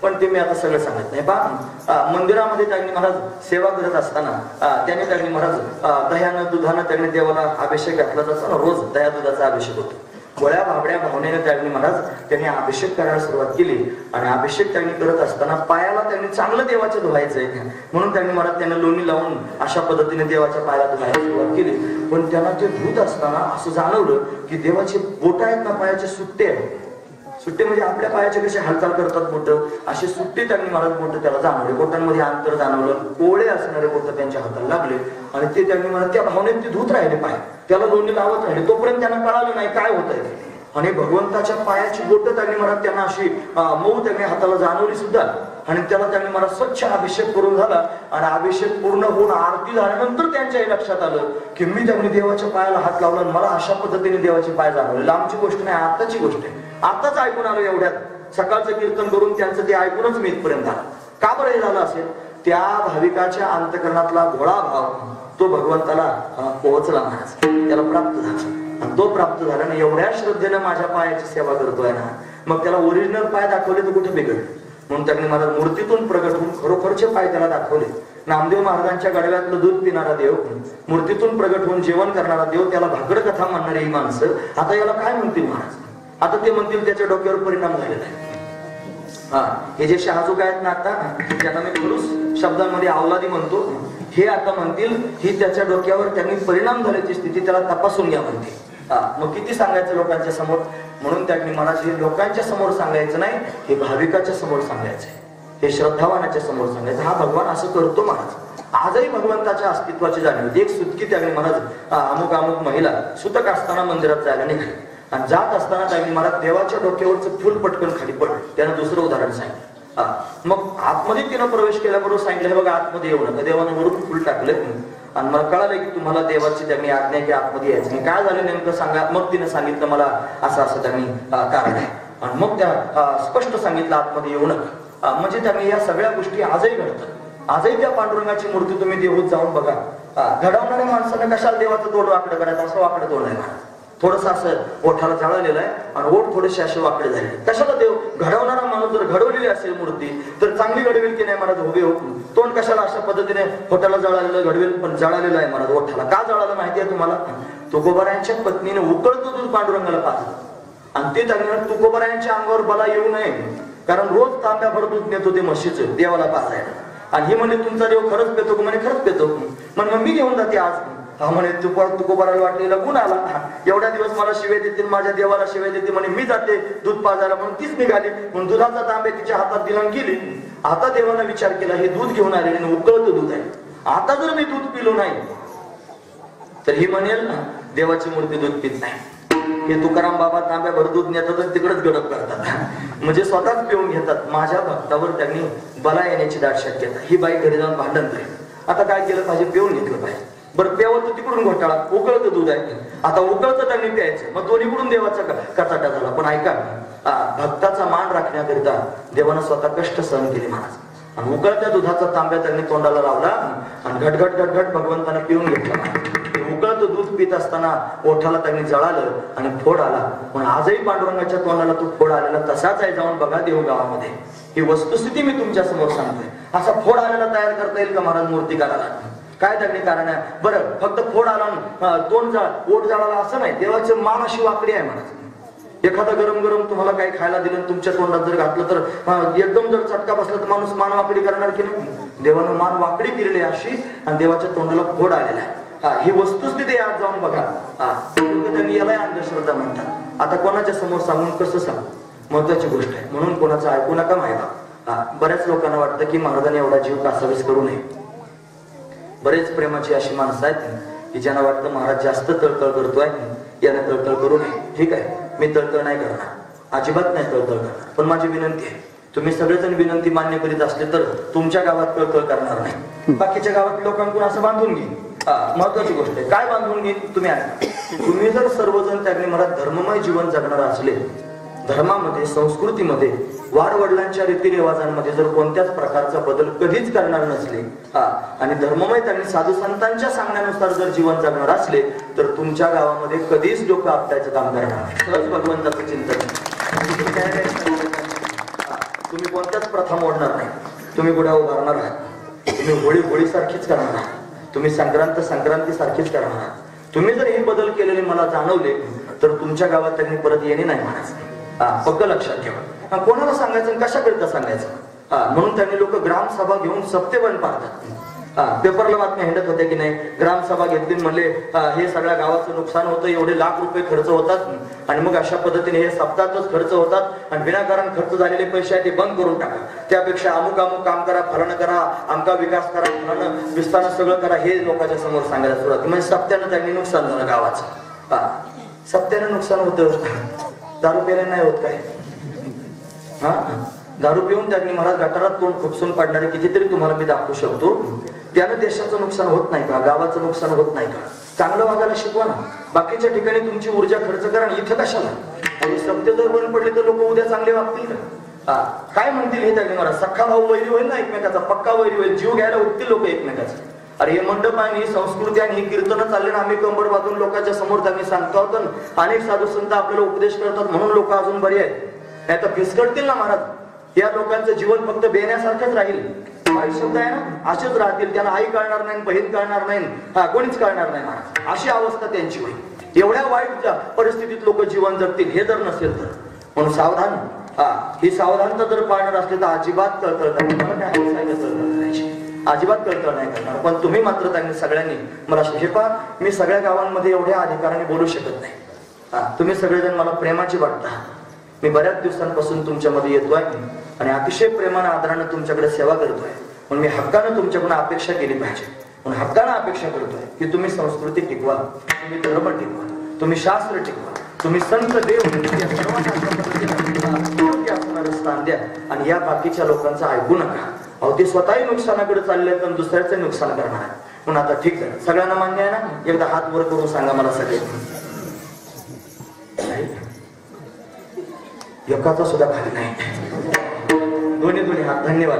A: पण ते मी आता सगळं सांगत नाही. पहा, मंदिरामध्ये त्यांनी महाराज सेवा करत असताना त्यांनी महाराज दह्यानं दुधानं त्यांनी देवाला अभिषेक घातला जातो ना, रोज दह्या दुधाचा अभिषेक होतो. गोळ्या भाबड्या भावनेने त्यांनी महाराज त्यांनी अभिषेक करायला सुरुवात केली. आणि अभिषेक त्यांनी करत असताना पायाला त्यांनी चांगलं देवाचं धुवायचंय म्हणून त्यांनी महाराज त्यांना लोणी लावून अशा पद्धतीने देवाच्या पायाला धुवायला सुरुवात केली. पण त्यांना ते धुत असताना असं जाणवलं की देवाचे बोट आहेत ना पायाचे सुट्टे आहेत. सुट्टे म्हणजे आपल्या पायाचे कसे हालचाल करतात बोट, असे सुट्टे त्यांनी महाराज बोट त्याला जाणवले. बोटांमध्ये अंतर जाणवलं, कोवळे असणारे बोट त्यांच्या हाताला लागले. आणि ते त्यांनी महाराज त्या भावनेत ते धुत राहिले पाय, त्याला लोणी लावत राहिले. तोपर्यंत त्यांना कळालं नाही काय होत आहे. आणि भगवंताच्या पायाची बोट त्यांनी महाराज त्यांना अशी मऊ त्यांनी हाताला जाणवली सुद्धा. आणि त्याला त्यांनी मला स्वच्छ अभिषेक करून झाला. आणि अभिषेक पूर्ण होऊन आरती झाल्यानंतर त्यांच्याही लक्षात आलं की मी त्यांनी देवाच्या पायाला हात लावला आणि मला अशा पद्धतीने देवाचे पाय जाणवले. लांबची गोष्ट नाही, आताची गोष्ट आहे. आताच ऐकून आलो एवढ्यात. सकाळचं कीर्तन करून त्यांचं ते ऐकूनच मी इथपर्यंत आलो. का बरं हे झालं असेल? त्या भाविकाच्या अंतकरणातला घोळा भाव तो भगवंताला पोहोचला महाराज, त्याला प्राप्त झाला. आणि तो प्राप्त झाल्याने एवढ्या श्रद्धेनं माझ्या पायाची सेवा करतोय ना, मग त्याला ओरिजिनल पाय दाखवले तर कुठे बिघडले. म्हणून त्यांनी मला मूर्तीतून प्रगट होऊन खरोखरचे पाय त्याला दाखवले. नामदेव महाराजांच्या गडव्यातलं दूध पिणारा देव, मूर्तीतून प्रगट होऊन जेवण करणारा देव, त्याला भाकड कथा म्हणणारी ही माणसं आता याला काय म्हणतील महाराज? आता ते म्हणतील त्याच्या डोक्यावर परिणाम झालेला आहे. हे जे शहाजूक आहेत ना आता, त्यांना मी खरूच शब्दांमध्ये अवलादी म्हणतो, हे आता म्हणतील ही त्याच्या डोक्यावर त्यांनी परिणाम झाल्याची स्थिती त्याला तपासून घ्या म्हणते. मग किती सांगायचं लोकांच्या समोर? म्हणून त्यांनी मला हे लोकांच्या समोर सांगायचं नाही, हे भाविकाच्या समोर सांगायचंय, हे श्रद्धावानाच्या समोर सांगायचं. हा भगवान असं करतो महाराज. आजही भगवंताच्या अस्तित्वाची जाणीव. एक सुतकी त्याने महाराज अमुक महिला सुतक असताना मंदिरात जायला निघाली. आणि जात असताना त्यांनी महाराज देवाच्या डोक्यावरचं फुल पटकन खाली पडलं. त्यानं दुसरं उदाहरण सांगितलं. मग आतमध्ये तिनं प्रवेश केल्याबरोबर सांगितलं, हे बघा आतमध्ये येऊ नका. देवानं वरून फुल टाकलं आणि मला कळालं की तुम्हाला देवाची त्यांनी आज्ञा की आतमध्ये यायचं नाही. काय झालं नेमकं सांगा. मग तिने सांगितलं मला असं त्यांनी कारण आहे. आणि मग त्या स्पष्ट सांगितलं आतमध्ये येऊ नका. म्हणजे त्यांनी या सगळ्या गोष्टी आजही घडतात. आजही त्या पांडुरंगाची मूर्ती तुम्ही देऊत जाऊन बघा. घडवणाऱ्या माणसानं कशाला देवाचं तोंड वाकडं करायचं? असं वाकडं तोंड आहे, थोडस असं ओठाला जळालेलं आहे आणि ओठ थोडेसे असे वाकडे झाले. कशाला देव? घडवणारा माणूस जर घडवलेली असेल मूर्ती तर चांगली घडवेल की नाही महाराज? उभे हो. तोंड कशाला अशा पद्धतीने ओठाला जळालेलं घडवेल? पण जळालेलं आहे महाराज ओठाला. का जळालं माहिती आहे तुम्हाला? तुकोबारायांच्या पत्नीने उकळतं दूध पांडुरंगाला पाजलं आणि ते त्यांनी तुकोबारायांच्या अंगावर बला येऊ नये कारण रोज तांब्याभर दूध नेतो ते म्हशीचं देवाला पाजायला. आणि ही म्हणजे तुमचा देव खरंच पेतो का? म्हणे खरंच पेतो. म्हणजे मी घेऊन जाते आज. म्हणे तुकोबाराला वाटलेला गुण आला. एवढ्या दिवस मला शिवे देतील, माझ्या देवाला शिवे देते म्हणे, मी जाते दूध पाजायला म्हणून तीच निघाली. म्हणून दुधाचा तांबे तिच्या हातात दिला गेली. आता देवानं विचार केला, हे दूध घेऊन आलेले उकळतं दूध आहे. आता जर मी दूध पिलो नाही तर ही म्हणेल ना देवाची मूर्ती दूध पित नाही. हे तुकाराम बाबा तांब्याभर दूध नेतात आणि तिकडेच गडप करतात, म्हणजे स्वतःच पिऊन घेतात. माझ्या भक्तावर त्यांनी बला येण्याची दाट शक्यता. ही बाई घरी जाऊन भांडण करेल. आता काय केलं पाहिजे? पिऊन घेतलं पाहिजे. बरं प्यावं तर तिकडून घोटाळा. उकळतं दूध आहे, आता उकळतं त्यांनी प्यायचं. मग दोन्हीकडून देवाचा कचाटा झाला. पण ऐका, भक्ताचा मान राखण्याकरिता देवानं स्वतः कष्ट सहन केले महाराज. आणि उकळत्या दुधाचा तांब्या त्यांनी तोंडाला लावला आणि घटघट घटघट भगवंतानं पिऊन घेतला. उकळतं दूध पित असताना ओठाला त्यांनी जळालं आणि फोड आला. पण आजही पांडुरंगाच्या तोंडाला तो फोड आलेला तसाच आहे. जाऊन बघा देवगावामध्ये. ही वस्तुस्थिती मी तुमच्या समोर सांगतोय. असा फोड आलेला तयार करता येईल का महाराज मूर्तिकाराला? काय त्यांनी कारण आहे? बरं फक्त फोड आला तोंड ओठ जळाला असं नाही. देवाची मान अशी वाकडी आहे महाराज. एखादा गरम गरम तुम्हाला काही खायला दिलं तुमच्या तोंडात जर घातलं तर एकदम जर चटका बसला तर माणूस मान वाकडी करणार की नाही? देवानं मान वाकडी केलेली अशी आणि देवाच्या तोंडाला फोड आलेला आहे. ही वस्तुस्थिती आज जाऊन बघा. त्यांनी याला अंधश्रद्धा म्हणतात. आता कोणाच्या समोर सांगून कसं सांगू? महत्वाची गोष्ट आहे. म्हणून कोणाचं ऐकू नका माहिती. बऱ्याच लोकांना वाटतं की महाराजांनी एवढा जीव कासावीस करू नये. बरेच प्रेमाची अशी माणसं आहेत की ज्यांना वाटतं महाराज जास्त तळतळ करतोय, याने तळतळ करू नये. ठीक आहे, मी तळतळ नाही करणार, अजिबात नाही तळतळ करणार. पण माझी विनंती आहे, तुम्ही सगळेजण विनंती मान्य करीत असले तर तुमच्या गावात तळतळ करणार नाही. बाकीच्या गावात लोकांकडून असं बांधून घे. महत्वाची गोष्ट आहे, काय बांधून घे तुम्ही ऐका. तुम्ही जर सर्वजण त्याने मला धर्ममय जीवन जगणार असले, धर्मामध्ये संस्कृतीमध्ये वाडवडिलांच्या रीतिरिवाजांमध्ये जर कोणत्याच प्रकारचा बदल कधीच करणार नसले आणि धर्ममय त्यांनी साधू संतांच्या सांगण्यानुसार जर जीवन जगणार असले तर तुमच्या गावामध्ये कधीच डोकं आपटायचं काम करणार. सहज भगवंताचं चिंतन. तुम्ही कोणत्याच प्रथा मोडणार नाही, तुम्ही गुढ्या उभारणार आहात, तुम्ही होळी होळीसारखीच करणार आहात, तुम्ही संक्रांत संक्रांती सारखीच करणार आहात. तुम्ही जर हे बदल केलेले मला जाणवले तर तुमच्या गावात त्यांनी परत येणे नाही म्हणायचं. पक्क लक्षात ठेवा. कोणाला सांगायचं, कशाकरिता सांगायचं. म्हणून त्यांनी लोक ग्रामसभा घेऊन सप्ते बंद पाडतात. पेपरला बातम्या हिंडत होत्या की नाही, ग्रामसभा घेतली म्हणले हे सगळ्या गावाचं नुकसान होतं, एवढे लाख रुपये खर्च होतात आणि मग अशा पद्धतीने हे सप्ताहातच खर्च होतात आणि विनाकारण खर्च झालेले पैसे आहे ते बंद करून टाका. त्यापेक्षा अमुक अमुक काम करा, फलानं करा, आमका विकास करा, फलानं विस्तार सगळं करा, हे लोकांच्या समोर सांगायला सुरुवात. म्हणजे सप्त्यानं त्यांनी नुकसान झालं गावाचं. सप्त्यानं नुकसान होतं, दारू प्यायला नाही होत काय. दारू पिऊन त्यांनी मला गटारात तोंड खुपसून पाडणारे कितीतरी तुम्हाला मी दाखवू शकतो. त्यानं देशाचं नुकसान होत नाही का, गावाचं नुकसान होत नाही का. चांगलं वागायला शिकवा ना. बाकीच्या ठिकाणी तुमची ऊर्जा खर्च करा, इथं कशाला. आणि सत्य जर बंद पडले तर लोक उद्या चांगले वागतील का. काय म्हणतील हे त्यांनी मला. सख्खा भाऊ वैरी होईल ना एकमेकाचा, पक्का वैरी होईल, जीव घ्यायला उठतील लोक एकमेकाचा. अरे हे मंडप आणि संस्कृती आणि ही कीर्तन चालले ना, आम्ही कंबर बांधून लोकांच्या समोर त्यांनी सांगतो आहोत. अनेक साधू संत आपल्याला उपदेश करतात म्हणून लोक अजून बरी आहेत, नाही तर फिसकटतील ना महाराज. या लोकांचं जीवन फक्त बेण्यासारखंच राहील. शब्द आहे ना, असेच राहतील. त्यांना आई कळणार नाही, बहीण कळणार नाही, कोणीच कळणार नाही महाराज. अशी अवस्था त्यांची होईल. एवढ्या वाईट परिस्थितीत लोक जीवन जगतील हे जर नसेल तर. म्हणून सावधान. ही सावधानता जर पाळणार असले तर अजिबात तळतळ करायची, अजिबात तळतळ नाही करणार. पण तुम्ही मात्र त्यांनी सगळ्यांनी मला हे पहा, मी सगळ्या गावांमध्ये एवढ्या अधिकाराने बोलू शकत नाही. तुम्ही सगळेजण मला प्रेमाची वाटता. मी बऱ्याच दिवसांपासून तुमच्यामध्ये येतोय आणि अतिशय प्रेमानं आदरानं तुमच्याकडे सेवा करतोय. म्हणून मी हक्कानं तुमच्याकडून अपेक्षा केली पाहिजे. म्हणून हक्कानं अपेक्षा करतोय की तुम्ही संस्कृती टिकवा, तुम्ही धर्म टिकवा, तुम्ही शास्त्र टिकवा, तुम्ही संत देव असणारं स्थान द्या आणि या बाकीच्या लोकांचं ऐकू नका. अहो ते स्वतःही नुकसानाकडे चालले तर दुसऱ्याचं नुकसान करणार आहे. म्हणून आता ठीक आहे, सगळ्यांना मान्य आहे ना. एकदा हात वर करून सांगा मला सगळे. एकाचा सुद्धा खाली नाही. दोन्ही हात. धन्यवाद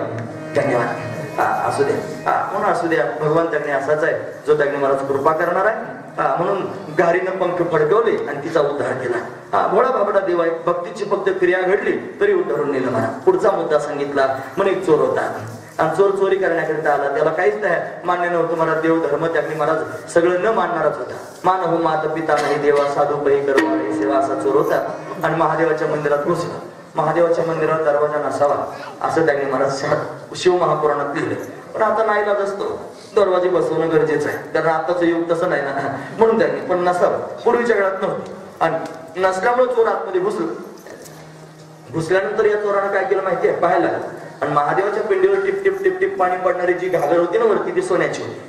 A: धन्यवाद. असू द्या, कोण असू द्या, भगवान त्यांनी असाच आहे जो त्यांनी मला कृपा करणार आहे. म्हणून गारीनं पंख फडकवले आणि तिचा उद्धार केला. भोळा बाबडा देव आहे. भक्तीची फक्त क्रिया घडली तरी उद्धारून नेलं मला. पुढचा मुद्दा सांगितला. म्हणे एक चोर होता आणि चोर चोरी करण्याकरिता आला. त्याला काहीच नाही मान्य नव्हतं. मला देव धर्म त्यांनी मला सगळं न मानणारच होता. मानव मात पिता नाही देवा साधू पही करवा सेवा असा चोर होता आणि महादेवाच्या मंदिरात घुसला. महादेवाच्या मंदिरात दरवाजा नसावा असं त्यांनी मला शिव महापुराणात लिहिलं. पण आता नाईलाज असतो, दरवाजे बसवणं गरजेचं आहे, कारण आताचं युग तसं नाही ना. म्हणून त्यांनी पण नसावं, पूर्वीच्या काळात नव्हतं. आणि नसल्यामुळे चोर आतमध्ये घुसल्यानंतर या चोरानं काय केलं माहितीये, पाहायला. आणि महादेवाच्या पिंडीवर टिप टिप टिप टिप पाणी पडणारी जी घागर होती ना वरती, ती सोन्याची होती.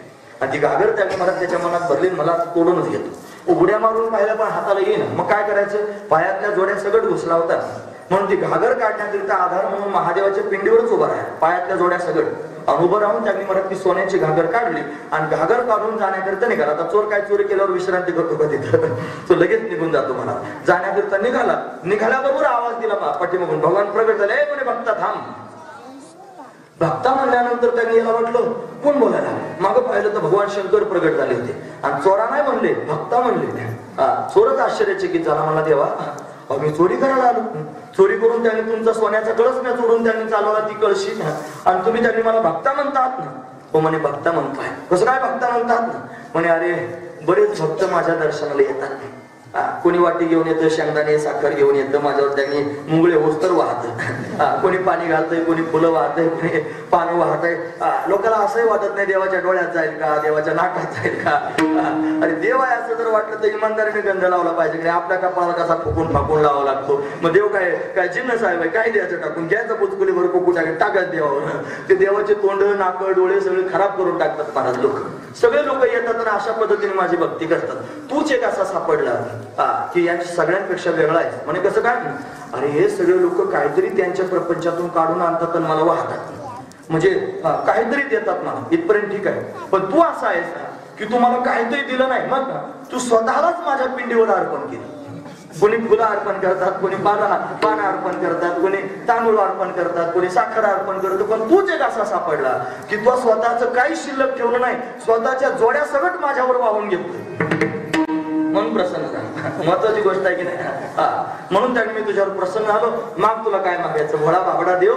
A: आणि ती घागर त्यांनी मला त्याच्या मनात भरली, मला तोडूनच घेतो. उघड्या मारून पाहिलं पण हाताला येईन. मग काय करायचं, पायातल्या जोड्या सगळं घुसला होता. म्हणून ती घागर काढण्याकरिता आधार म्हणून महादेवाच्या पिंडीवरच उभा राहा, पायातल्या जोड्या सगळं उभं राहून त्यांनी मला ती सोन्याची घागर काढली आणि घागर काढून जाण्याकरिता निघाला. आता चोर काय चोरी केल्यावर विश्रांती करतो का तिथं, तो लगेच निघून जातो. मला जाण्याकरिता निघाल्याबरोबर आवाज दिला पाठीमागून. भगवान प्रगट झाले, म्हणे भक्ता थांब. भक्ता म्हणल्यानंतर त्यांनी याला वाटलं कोण बोलायला. मागं पाहिलं तर भगवान शंकर प्रगट झाले होते आणि चोरा नाही म्हणले, भक्ता म्हणले. चोरच आश्चर्यचकित झाला. मला देवा, मी चोरी करायला आलो. चोरी करून त्यांनी तुमचा सोन्याचा कळस मी चोरून त्यांनी चालवला ती कळशी आणि तुम्ही त्यांनी मला भक्ता म्हणतात ना. हो म्हणे भक्ता म्हणताय. कसं काय भक्ता म्हणतात ना. म्हणे अरे बरेच भक्त माझ्या दर्शनाला येतात. कोणी वाटी घेऊन येतं, शेंगदाणे साखर घेऊन येतं, माझ्यावर त्यांनी मुंगळे होस्तर वाहत, कोणी पाणी घालतंय, कोणी फुलं वाहतंय, कोणी पानं वाहतंय. लोकांना असंही वाटत नाही देवाच्या डोळ्यात जाईल का, देवाच्या नाकात जाईल का. अरे देव आहे असं जर वाटलं तर इमानदारीने गंध लावला पाहिजे. आपल्या कपाळाला कसा फुकून फाकून लावा लागतो. मग देव काय काय जिन्नस आहे, काय द्यायचं टाकून घ्यायचं पुचकुली भर कुकू टाकत देवावर. ते देवाचे तोंड नाक डोळे सगळे खराब करून टाकतात महाराज. लोक सगळे लोक येतात आणि अशा पद्धतीने माझी भक्ती करतात. तूच एक असा सापडला की या सगळ्यांपेक्षा वेगळा आहे. म्हणजे कसं काय, अरे हे सगळे लोक काहीतरी त्यांच्या प्रपंचातून काढून आणतात आणि मला वाहतात. म्हणजे काहीतरी देतात मला, इथपर्यंत ठीक आहे. पण तू असा आहेस की तू मला काहीतरी दिलं नाही, मग तू स्वतःलाच माझ्या पिंडीवर अर्पण केलं. कोणी फुलं अर्पण करतात, कोणी पानं अर्पण करतात, कोणी तांदूळ अर्पण करतात, कोणी साखर अर्पण करतो. पण तूच एक असा सापडला की तू स्वतःच काही शिल्लक ठेवलं नाही, स्वतःच्या जोड्या सगळं माझ्यावर वाहून घेतलं. म्हणून प्रसन्न झाला. महत्वाची गोष्ट आहे की नाही. म्हणून त्याने मी तुझ्यावर प्रसन्न झालो. माग तुला काय मागायचं. भोळा बाबडा देव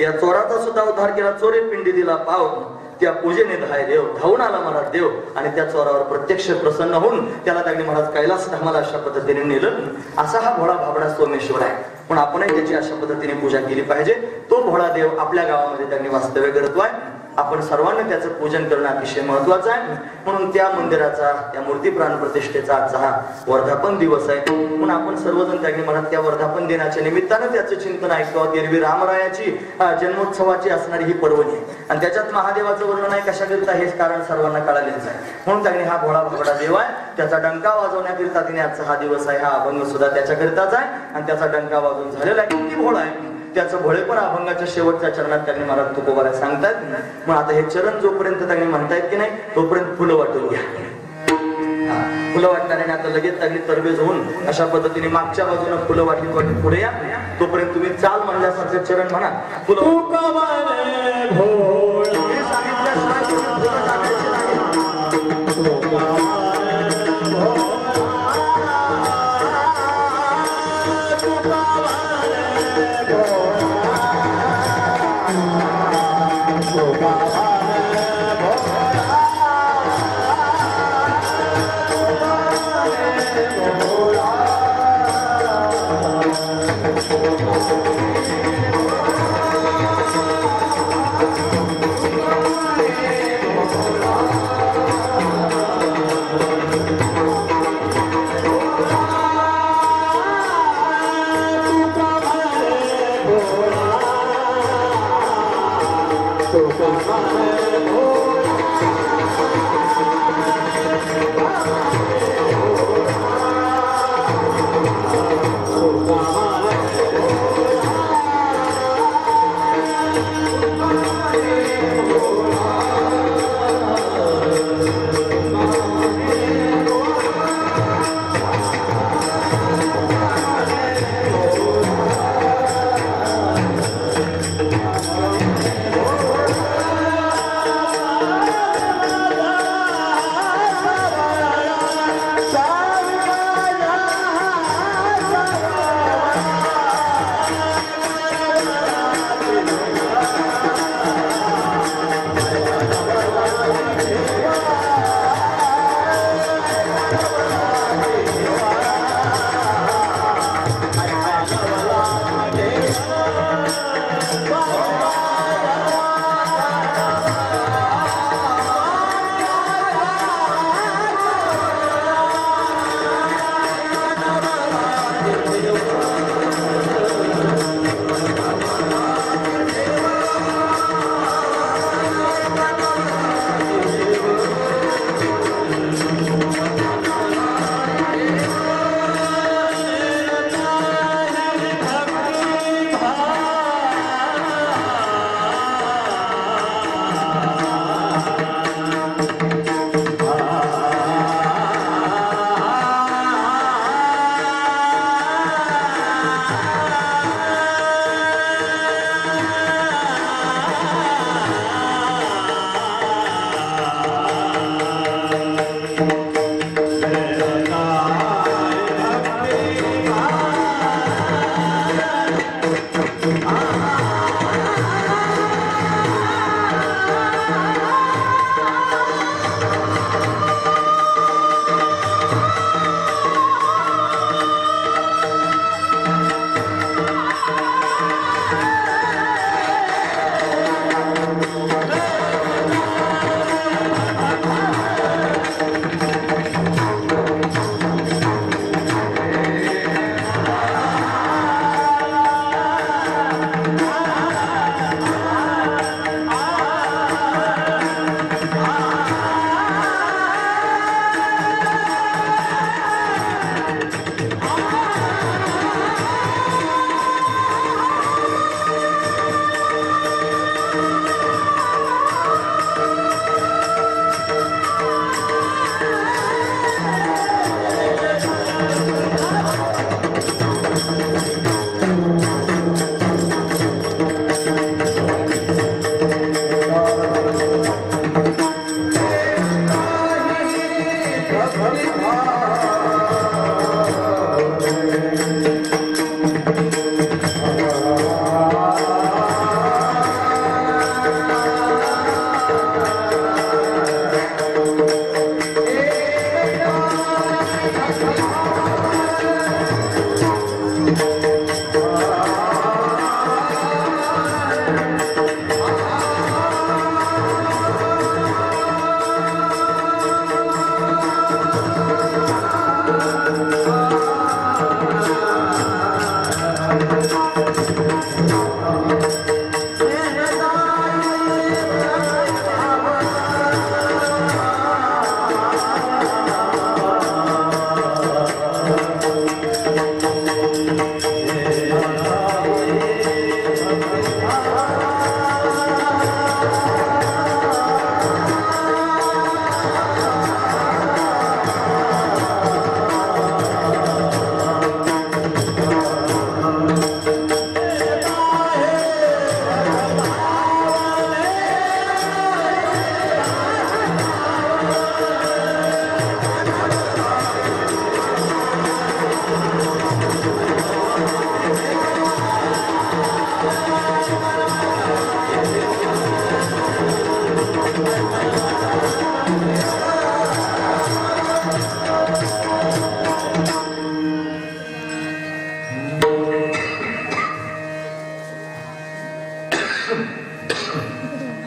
A: या चोराचा सुद्धा उद्धार केला. चोरे पिंडी दिला पाव, त्या पूजेने धाय देव धावून आला महाराज देव. आणि त्या चोरावर प्रत्यक्ष प्रसन्न होऊन त्याला त्यांनी महाराज कैलास धामाला अशा पद्धतीने नेलं. असा हा भोळा बाबडा सोमेश्वर आहे. पण आपणही त्याची अशा पद्धतीने पूजा केली पाहिजे. तो भोळा देव आपल्या गावामध्ये त्यांनी वास्तव्य करतोय. आपण सर्वांनी त्याचं पूजन करणं अतिशय महत्वाचं आहे. म्हणून त्या मंदिराचा, त्या मूर्ती प्राण प्रतिष्ठेचा आजचा हा वर्धापन दिवस आहे. म्हणून आपण सर्वजण त्यांनी म्हणत त्या वर्धापन दिनाच्या निमित्तानं त्याचं चिंतन ऐकावं. एरवी रामरायाची जन्मोत्सवाची असणारी ही पर्वणी आहे आणि त्याच्यात महादेवाचं वर्णन आहे. कशाकरिता हेच कारण सर्वांना कळालेच आहे. म्हणून त्यांनी हा भोळा भाबडा देव आहे. त्याचा डंका वाजवण्याकरिता तिने आजचा हा दिवस आहे. हा अभंग सुद्धा त्याच्याकरिताच आहे आणि त्याचा डंका वाजवून झालेला आहे. किती भोळा आहे. त्याचं भोळे पण अभंगाच्या शेवटच्या चरणात त्यांनी महाराज तुकोबाला सांगतात. मग आता हे चरण जोपर्यंत त्यांनी म्हणतायत की नाही तोपर्यंत फुलं वाटून घ्या. फुलं वाटणाऱ्याने आता लगेच त्यांनी तरबेज होऊन अशा पद्धतीने मागच्या बाजूने फुलं वाटली वाटून पुढे या. तोपर्यंत तुम्ही चाल म्हणल्यासारखं चरण म्हणा. फुलं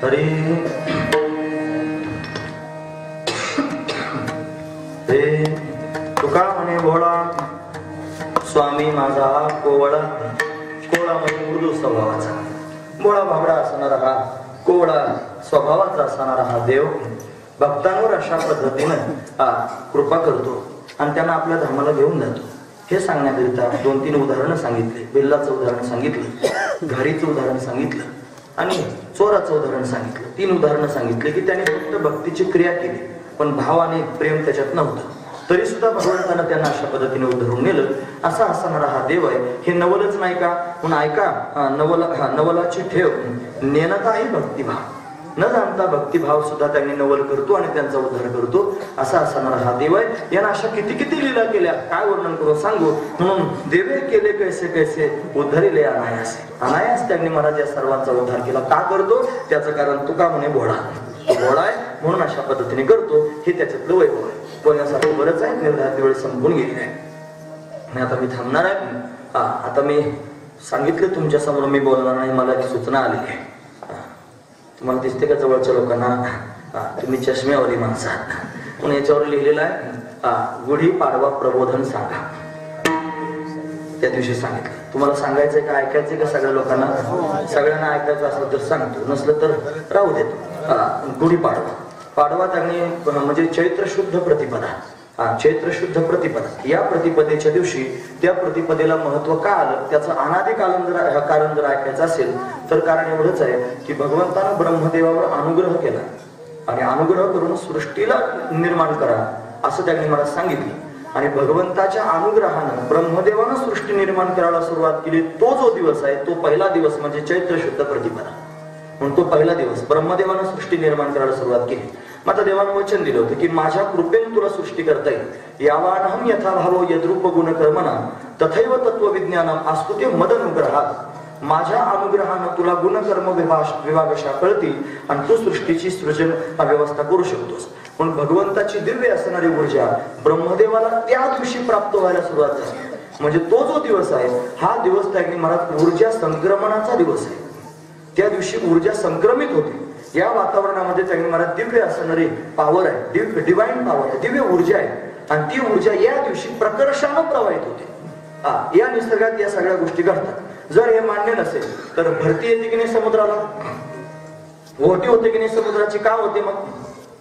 A: हरी हे तुका म्हणे भोळा स्वामी माझा कोवळा कोवळा म्हणजे मृदू स्वभावाचा भोळा भाबडा असणारा हा कोवळा स्वभावाचा असणारा हा देव भक्तांवर अशा पद्धतीनं कृपा करतो आणि त्यांना आपल्या धर्माला घेऊन जातो हे सांगण्याकरिता 2-3 उदाहरणं सांगितले. बेल्लाचं उदाहरण सांगितलं, घारीचं उदाहरण सांगितलं आणि चोराचं उदाहरण सांगितलं. 3 उदाहरणं सांगितले की त्याने फक्त भक्तीची क्रिया केली पण भाव आणि प्रेम त्याच्यात नव्हतं. तरी सुद्धा भगवंतानं त्यांना अशा पद्धतीने उद्धरून नेलं. असा असणारा हा देव आहे. हे नवलच नाही का म्हणून ऐका, नवलाची ठेव नेनताही भक्तिभाव न जाणता भक्तिभाव सुद्धा त्यांनी नवल करतो आणि त्यांचा उद्धार करतो. असा असणारा हा देव आहे. यानं अशा किती किती लीला केल्या काय वर्णन करून सांगू. म्हणून देवे केले कैसे कैसे उद्धरिले अनायास. अनायास त्यांनी महाराज या सर्वांचा उद्धार केला. का करतो त्याचं कारण तुका म्हणे भोळा भोळा आहे म्हणून अशा पद्धतीने करतो. हे त्याच्यातलं वैभव आहे. बोलण्यासाठी बरंच आहे, निर्धारित वेळ संपून गेली आहे आणि आता मी थांबणार आहे. आता मी सांगितलं तुमच्या समोर मी बोलणार नाही. मला एक सूचना आली आहे. तुम्हाला दिसते का जवळच्या लोकांना तुम्ही चष्म्यावरी माणसं आहात म्हणून याच्यावर लिहिलेलं आहे गुढी पाडवा प्रबोधन सांगा. त्या दिवशी सांगितलं. तुम्हाला सांगायचंय का ऐकायचंय का सगळ्या लोकांना? सगळ्यांना ऐकायचं असलं तर सांगतो, नसलं तर राहू देतो. गुढी पाडवा पाडवा त्यांनी म्हणजे चैत्र शुद्ध प्रतिपदा चैत्र शुद्ध प्रतिपदा या प्रतिपदेच्या दिवशी त्या प्रतिपदेला महत्व का आलं त्याचं अनादी कारण जर ऐकायचं असेल तर कारण एवढंच आहे की भगवंतानं ब्रह्मदेवावर अनुग्रह केला आणि अनुग्रह करून सृष्टीला निर्माण करा असं त्यांनी मला सांगितलं. आणि भगवंताच्या अनुग्रहानं ब्रह्मदेवानं सृष्टी निर्माण करायला सुरुवात केली. तो जो दिवस आहे तो पहिला दिवस म्हणजे चैत्र शुद्ध प्रतिपदा म्हणून तो पहिला दिवस ब्रह्मदेवानं सृष्टी निर्माण करायला सुरुवात केली. मग आता देवानं वचन दिलं होतं की माझ्या कृपेने तुला सृष्टी करता येईल. यावानहम यथाभावो यद्रूप गुण कर्मना तथैव तत्वविज्ञानम आस्तुते मदनुग्रहात. माझ्या अनुग्रहानं तुला गुणकर्म विभागशा कळतील आणि तू सृष्टीची सृजन व्यवस्था करू शकतोस. पण भगवंताची दिव्य असणारी ऊर्जा ब्रह्मदेवाला त्या दिवशी प्राप्त व्हायला सुरुवात झाली. म्हणजे तो जो दिवस आहे हा दिवस त्यांनी महाराज ऊर्जा संक्रमणाचा दिवस आहे. त्या दिवशी ऊर्जा संक्रमित होते. या वातावरणामध्ये त्यांनी महाराज दिव्य असणारी पॉवर आहे, डिवाइन पॉवर आहे, दिव्य ऊर्जा आहे आणि ती ऊर्जा या दिवशी प्रकर्षानं प्रवाहित होते. या निसर्गात या सगळ्या गोष्टी घडतात. जर हे मान्य नसेल तर भरती येते की नाही समुद्राला, ओहोटी होते की नाही समुद्राची. का होते मग?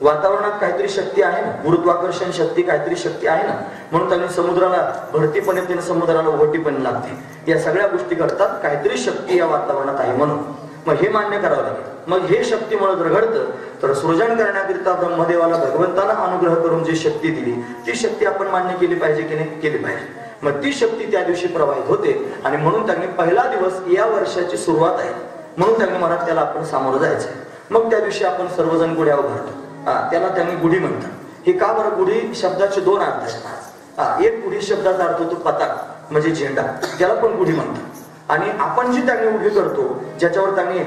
A: वातावरणात काहीतरी शक्ती आहे ना, गुरुत्वाकर्षण शक्ती काहीतरी शक्ती आहे ना, म्हणून त्यांनी समुद्राला भरती पण येते, समुद्राला ओहोटी पण लागते. या सगळ्या गोष्टी घडतात, काहीतरी शक्ती या वातावरणात आहे म्हणून. मग हे मान्य करावं लागेल. मग हे शक्तीमुळे जर घडतं तर सृजन करण्याकरिता ब्रह्मदेवाला भगवंतानं अनुग्रह करून जी शक्ती दिली ती शक्ती आपण मान्य केली पाहिजे की नाही? केली पाहिजे. मग ती शक्ती त्या दिवशी प्रवाहित होते आणि म्हणून त्यांनी पहिला दिवस या वर्षाची सुरुवात आहे म्हणून त्यांनी म्हणत त्याला आपण सामोरं जायचंय. मग त्या दिवशी आपण सर्वजण गुढ्या उभारतो. त्याला त्यांनी गुढी म्हणतात. हे का बरं? गुढी शब्दाचे 2 अर्थ असतात. एक गुढी शब्दाचा अर्थ होतो पताका म्हणजे झेंडा, त्याला पण गुढी म्हणतात. आणि आपण जी त्यांनी उभी करतो ज्याच्यावर त्यांनी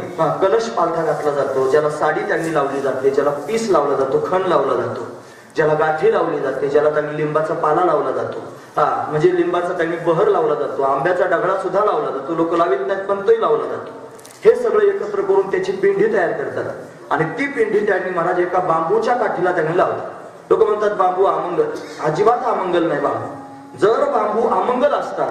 A: कलश पालथा घातला जातो, ज्याला साडी त्यांनी लावली जाते, ज्याला पीस लावला जातो, खण लावला जातो, ज्याला गाठी लावली जाते, ज्याला त्यांनी लिंबाचा पाला लावला जातो, म्हणजे लिंबाचा त्यांनी बहर लावला जातो, आंब्याचा डगळा सुद्धा लावला जातो, लोक लावित नाहीत पण तोही लावला जातो. हे सगळं एकत्र करून त्याची पिंडी तयार करतात आणि ती पिंडी त्यांनी महाराज एका बांबूच्या काठीला त्यांनी लावली. लोक म्हणतात बांबू अमंगल. अजिबात अमंगल नाही बांबू. जर बांबू अमंगल असता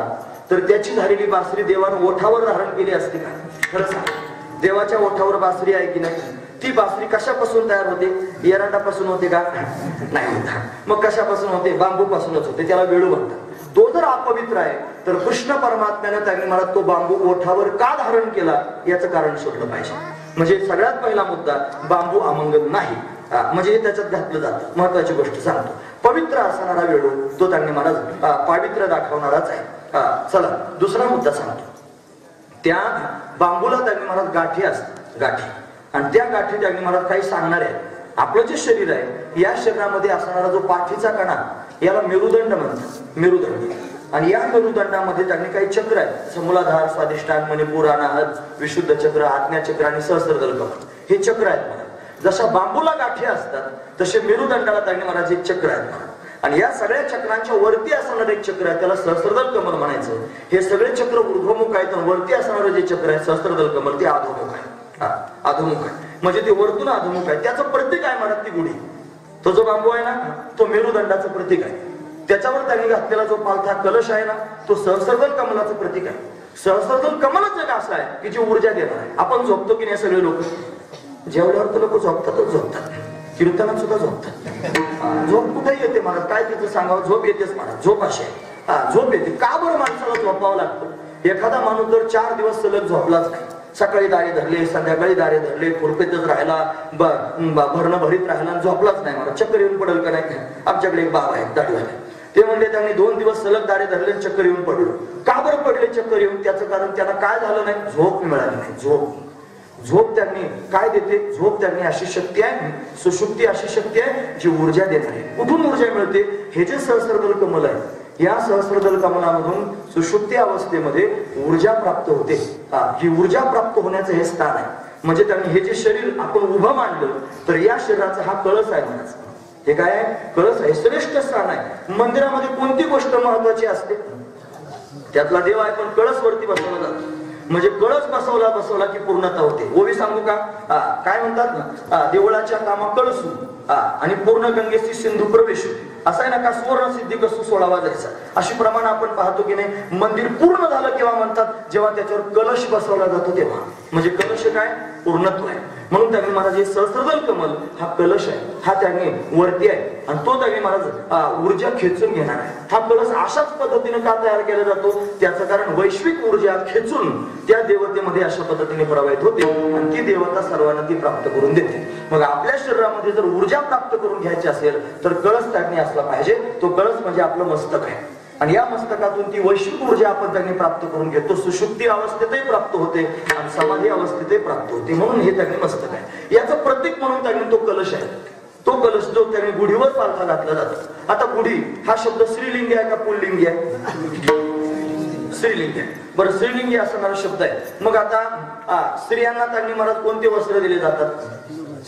A: तर त्याची झालेली बासरी देवानं ओठावर धारण केली असती का? खरं सांग, देवाच्या ओठावर बासरी आहे की नाही? ती बासरी कशापासून तयार होते? एरंडापासून होते का? नाही होता. मग कशापासून होते? बांबूपासूनच होते. त्याला वेळू म्हणतात. तो जर अपवित्र आहे तर कृष्ण परमात्म्याने त्यांनी मला तो बांबू ओठावर का धारण केला याचं कारण शोधलं पाहिजे. म्हणजे सगळ्यात पहिला मुद्दा बांबू अमंगल नाही, म्हणजे हे त्याच्यात घातलं जातं. महत्वाची गोष्ट सांगतो. पवित्र असणारा वेळू तो त्यांनी मला पावित्र्य दाखवणाराच आहे. चला दुसरा मुद्दा सांगतो. त्या बांबूला त्यांनी मला गाठी असतात, गाठी, आणि त्या गाठी त्यांनी मला काही सांगणार आहे. आपलं जे शरीर आहे या शरीरामध्ये असणारा जो पाठीचा कणा याला मेरुदंड म्हणतात, मेरुदंड. आणि या मेरुदंडामध्ये त्यांनी काही चक्र आहेत, मूलाधार, स्वादिष्ठान, मणिपूर, अनाहत, विशुद्ध चक्र, आज्ञा चक्र आणि सहस्त्रदल कमल. हे चक्र आहेत मला. जशा बांबूला गाठी असतात तसे मेरुदंडाला त्यांनी महाराज एक चक्र आहेत मला. आणि या सगळ्या चक्रांच्या वरती असणारं एक चक्र आहे त्याला सहस्त्रदल कमल म्हणायचं. हे सगळे चक्र ऊर्ध्वमुख आहेत, वरती असणारं जे चक्र आहे सहस्त्रदल कमल ते अधोमुख आहे. अधोमुख आहे, म्हणजे ते वरतून अधोमुख आहे. त्याचं प्रतीक आहे म्हणत ती गुढी. तो जो बांबू आहे ना, तो मेरुदंडाचं प्रतीक आहे. त्याच्यावर त्यांनी घातलेला जो पालथा कलश आहे ना, तो सहस्रदल कमलाचं प्रतीक आहे. सहस्रदल कमलच एक असं आहे की जी ऊर्जा देणार आहे. आपण झोपतो की नाही सगळे लोक? जेवल्यावर तर लोक झोपतातच, झोपतात, कीर्तनात सुद्धा झोपतात. झोप कुठे येते मला, काय तिचं सांगावं? झोप येतेच मला, झोप अशी आहे. झोप येते. का बरं माणसाला झोपावं लागतं? एखादा माणूस जर 4 दिवस सलग झोपलाच नाही, सकाळी दारे धरले, संध्याकाळी दारे धरले, खुरपेतच राहिला, भरणं भरीत राहिला, झोपलाच नाही, मला चक्कर येऊन पडेल का नाही? आमच्याकडे एक बाबा आहे दाढीवाले, ते म्हणजे त्यांनी 2 दिवस सलग दारे धरले, चक्कर येऊन पडलो. का बरं पडले चक्कर येऊन? त्याचं कारण त्यांना काय झालं नाही? झोप मिळाली नाही. झोप त्यांनी काय देते? झोप त्यांनी अशी शक्ती आहे, सुषुप्ती अशी शक्ती आहे जी ऊर्जा देत आहे. कुठून ऊर्जा मिळते? हे जे सहस्रदल कमल आहे, या सहस्रदल कमलामधून सुषुप्ती अवस्थेमध्ये ऊर्जा प्राप्त होते. ही ऊर्जा प्राप्त होण्याचं हे स्थान आहे. म्हणजे त्यांनी हे जे शरीर आपण उभं मांडलं तर या शरीराचा हा कळस आहे म्हणायचं. हे काय आहे? कळस आहे, श्रेष्ठ स्थान आहे. मंदिरामध्ये कोणती गोष्ट महत्वाची असते? त्यातला देव आहे, पण कळस वरती बसवला जातो. म्हणजे कळस बसवला की पूर्णता होते. ओवी सांगू का? काय म्हणतात ना, देवळाच्या कामा कळसू आणि पूर्ण गंगेची सिंधू प्रवेशू, असं आहे ना का? सुवर्ण सिद्धी कसू 16वा जायचा. अशी प्रमाण आपण पाहतो की नाही? मंदिर पूर्ण झालं केव्हा म्हणतात? जेव्हा त्याच्यावर कलश बसवला जातो तेव्हा. म्हणजे कलश काय? पूर्णत्व आहे. म्हणून त्यांनी महाराज हे सहस्रदल कमल हा कलश आहे, हा त्यांनी वरती आहे आणि तो त्यांनी महाराज ऊर्जा खेचून घेणार आहे. हा कलश अशाच पद्धतीने का तयार केला जातो? त्याचं कारण वैश्विक ऊर्जा खेचून त्या देवतेमध्ये अशा पद्धतीने प्रवाहित होते आणि ती देवता सर्वांना ती प्राप्त करून देते. मग आपल्या शरीरामध्ये जर ऊर्जा प्राप्त करून घ्यायची असेल तर कळस त्यांनी असला पाहिजे. तो कळस म्हणजे आपलं मस्तक आहे आणि या मस्तकातून ती वैश्विक ऊर्जा आपण त्यांनी प्राप्त करून घेतो. सुषुप्ती अवस्थेतही प्राप्त होते आणि समाधी अवस्थेतही प्राप्त होते. म्हणून हे त्यांनी मस्तक आहे. याचं प्रतीक म्हणून त्यांनी तो कलश आहे. तो कलश जो त्यांनी गुढीवर पालथा घातला जातो. आता गुढी हा शब्द स्त्रीलिंगी आहे का पुल्लिंगी आहे? स्त्रीलिंगी आहे. बरं, स्त्रीलिंगी असणारा शब्द आहे. मग आता स्त्रियांना त्यांनी महाराज कोणते वस्त्र दिले जातात?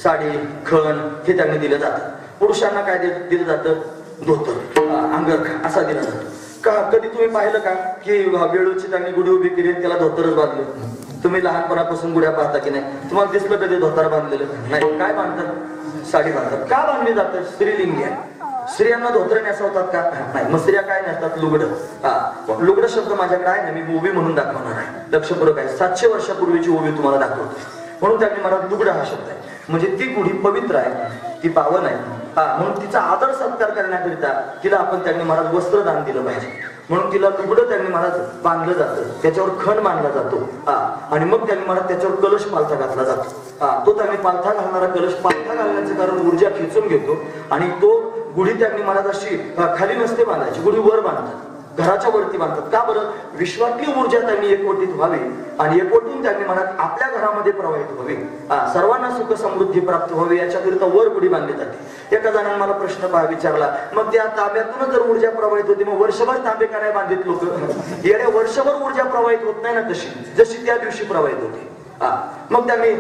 A: साडी, खण हे त्यांनी दिले जातात. पुरुषांना काय दिलं जातं? धोतर, अंगरखा असा दिला जातो. का कधी तुम्ही पाहिलं का की वेळूची त्यांनी गुढी उभी केली त्याला धोतरच बांधलं? तुम्ही लहानपणापासून गुढ्या पाहता की नाही? तुम्हाला दिसलं कधी धोतर बांधलेलं? नाही. काय बांधतात? साडी बांधतात. का बांधली जातात? स्त्रीलिंगी आहे. स्त्रियांना धोतर नेसवतात का? नाही. मग स्त्रिया काय नेसतात? लुगडं. लुगडं शब्द माझ्याकडे आहे ना, मी ओवी म्हणून दाखवणार आहे. लक्षपूर्वक आहे. 700 वर्षापूर्वीची ओवी तुम्हाला दाखवतो. म्हणून त्यांनी मला लुगडा हा शब्द आहे. म्हणजे ती गुढी पवित्र आहे, ती पावन आहे. म्हणून तिचा आदर सत्कार करण्याकरिता तिला आपण त्यांनी महाराज वस्त्रदान दिलं पाहिजे. म्हणून तिला लुगडं त्यांनी महाराज बांधलं जातं, त्याच्यावर खण बांधला जातो आणि मग त्यांनी महाराज त्याच्यावर कलश पालथा घातला जातो. तो त्यांनी पालथा घालणारा कलश पालथा घालण्याचं कारण ऊर्जा खेचून घेतो आणि तो गुढी त्यांनी महाराज अशी खाली नसते बांधायची, गुढी वर बांधतात, घराच्या वरती बांधतात. का बरं? विश्वातली ऊर्जा त्यांनी एकवटीत व्हावी आणि एकवटून त्यांनी महाराज आपल्या घरामध्ये प्रवाहित व्हावी, सर्वांना सुख समृद्धी प्राप्त व्हावी याच्याकरिता वर गुढी बांधली जाते. एका जणांनी मला प्रश्न विचारला, मग त्या तांब्यातूनच जर ऊर्जा प्रवाहित होती मग वर्षभर तांबे का नाही बांधित लोक? येण्या वर्षभर ऊर्जा प्रवाहित होत नाही ना तशी, जशी त्या दिवशी प्रवाहित होती. मग त्यांनी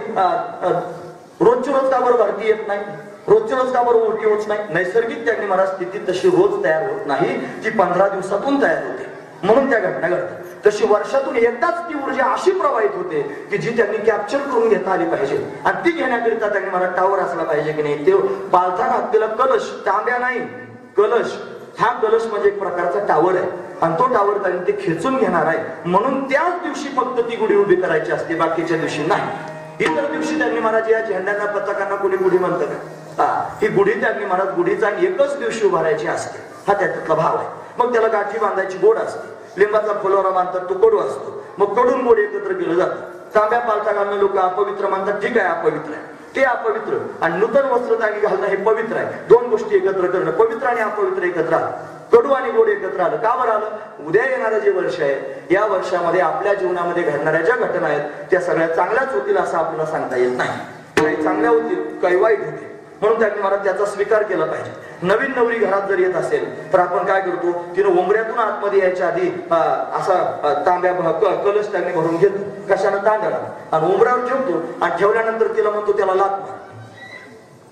A: रोजची रोज का बरं भरती येत नाही? रोजच्या रोज का बरं उलटी होत नाही? नैसर्गिक त्यांनी महाराज स्थिती तशी रोज तयार होत नाही, ती 15 दिवसातून तयार होते. म्हणून त्या घटना घडतात. तशी वर्षातून एकदाच ती ऊर्जा अशी प्रवाहित होते की जी त्यांनी कॅप्चर करून घेता आली पाहिजे आणि ती घेण्याकरिता त्यांनी मला टावर असला पाहिजे की नाही. ते पालथा घातलेला कलश, तांब्या नाही कलश, हा कलश म्हणजे एक प्रकारचा टावर आहे आणि तो टावर त्यांनी ते खेचून घेणार आहे. म्हणून त्याच दिवशी फक्त ती गुढी उभी करायची असते, बाकीच्या दिवशी नाही. इतर दिवशी त्यांनी महाराज या झेंड्यांना पताकांना कोणी गुढी म्हणतं का? ही गुढी त्यांनी महाराज गुढीचा एकच दिवशी उभारायची असते, हा त्याचा भाव आहे. मग त्याला गाठी बांधायची गोड असते, लिंबाचा फुलोरा बांधतात तो कडू असतो, मग कडून गोड एकत्र केलं जातं. तांब्या पालथा घालणं लोक अपवित्र मानतात, ठीक आहे अपवित्र आहे, ते अपवित्र आणि नूतन वस्त्र त्यांनी घालणं हे पवित्र आहे. दोन गोष्टी एकत्र करणं, पवित्र आणि अपवित्र एकत्र आलं, कडू आणि गोड एकत्र आलं. का बरं आलं? उद्या येणारं जे वर्ष आहे या वर्षामध्ये आपल्या जीवनामध्ये घडणाऱ्या ज्या घटना आहेत त्या सगळ्या चांगल्याच होतील असं आपल्याला सांगता येत नाही. काही चांगल्या होतील, काही वाईट होतील. म्हणून त्यांनी मला त्याचा स्वीकार केला पाहिजे. नवीन नवरी घरात जर येत असेल तर आपण काय करतो, तिने उंबऱ्यातून आतमध्ये यायच्या आधी असा तांब्या कलश त्यांनी भरून घेतो, कशानं? तांब्याला, आणि उंबऱ्यावर ठेवतो आणि ठेवल्यानंतर तिला म्हणतो त्याला लाथ मार.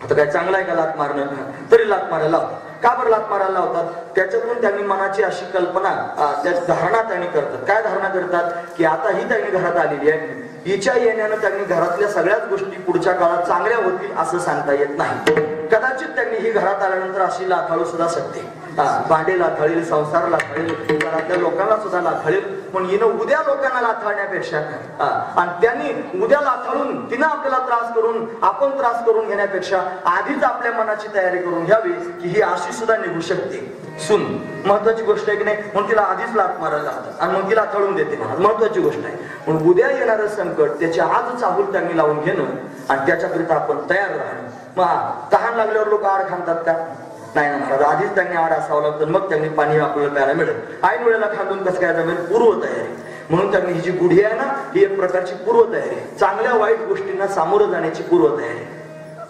A: आता काय चांगला आहे का लात मारणं, तरी लात मारायला लावतात. का बरं लात मारायला लावतात? त्याच्यातून त्यांनी मनाची अशी कल्पना, त्याची धारणा त्यांनी करतात. काय धारणा करतात की आता ही त्यांनी घरात आलेली आहे, हिच्या येण्यानं त्यांनी घरातल्या सगळ्याच गोष्टी पुढच्या काळात चांगल्या होतील असं सांगता येत नाही. कदाचित त्यांनी ही घरात आल्यानंतर अशी लाथाळू सुद्धा शकते, भांडे लाथाळील, संसार लाथाळील, घरातल्या लोकांना सुद्धा लाथाळील. पण हिनं उद्या लोकांना लाथाळण्यापेक्षा आणि त्यांनी उद्या लाथाळून तिनं आपल्याला त्रास करून आपण त्रास करून घेण्यापेक्षा आधीच आपल्या मनाची तयारी करून घ्यावी की ही अशी सुद्धा निघू शकते. सुन महत्वाची गोष्ट आहे की नाही, म्हणून तिला आधीच लाथ मारायला लागतात आणि मग तिला लाथाळून देते. महत्वाची गोष्ट आहे. म्हणून उद्या येणारं संकट त्याच्या आज चाहूल त्यांनी लावून घेणं आणि त्याच्याकरिता आपण तयार राहणं. मग तहान लागल्यावर लोक आड खांदतात का? नाही ना महाराज, आधीच त्यांनी आड असावं लागतं, मग त्यांनी पाणी आपल्याला प्यायला मिळेल. ऐन वेळेला खांदून कसं काय जमेल? पूर्व तयारी. म्हणून त्यांनी ही जी गुढी आहे ना, ही एक प्रकारची पूर्व तयारी, चांगल्या वाईट गोष्टींना सामोरं जाण्याची पूर्व तयारी,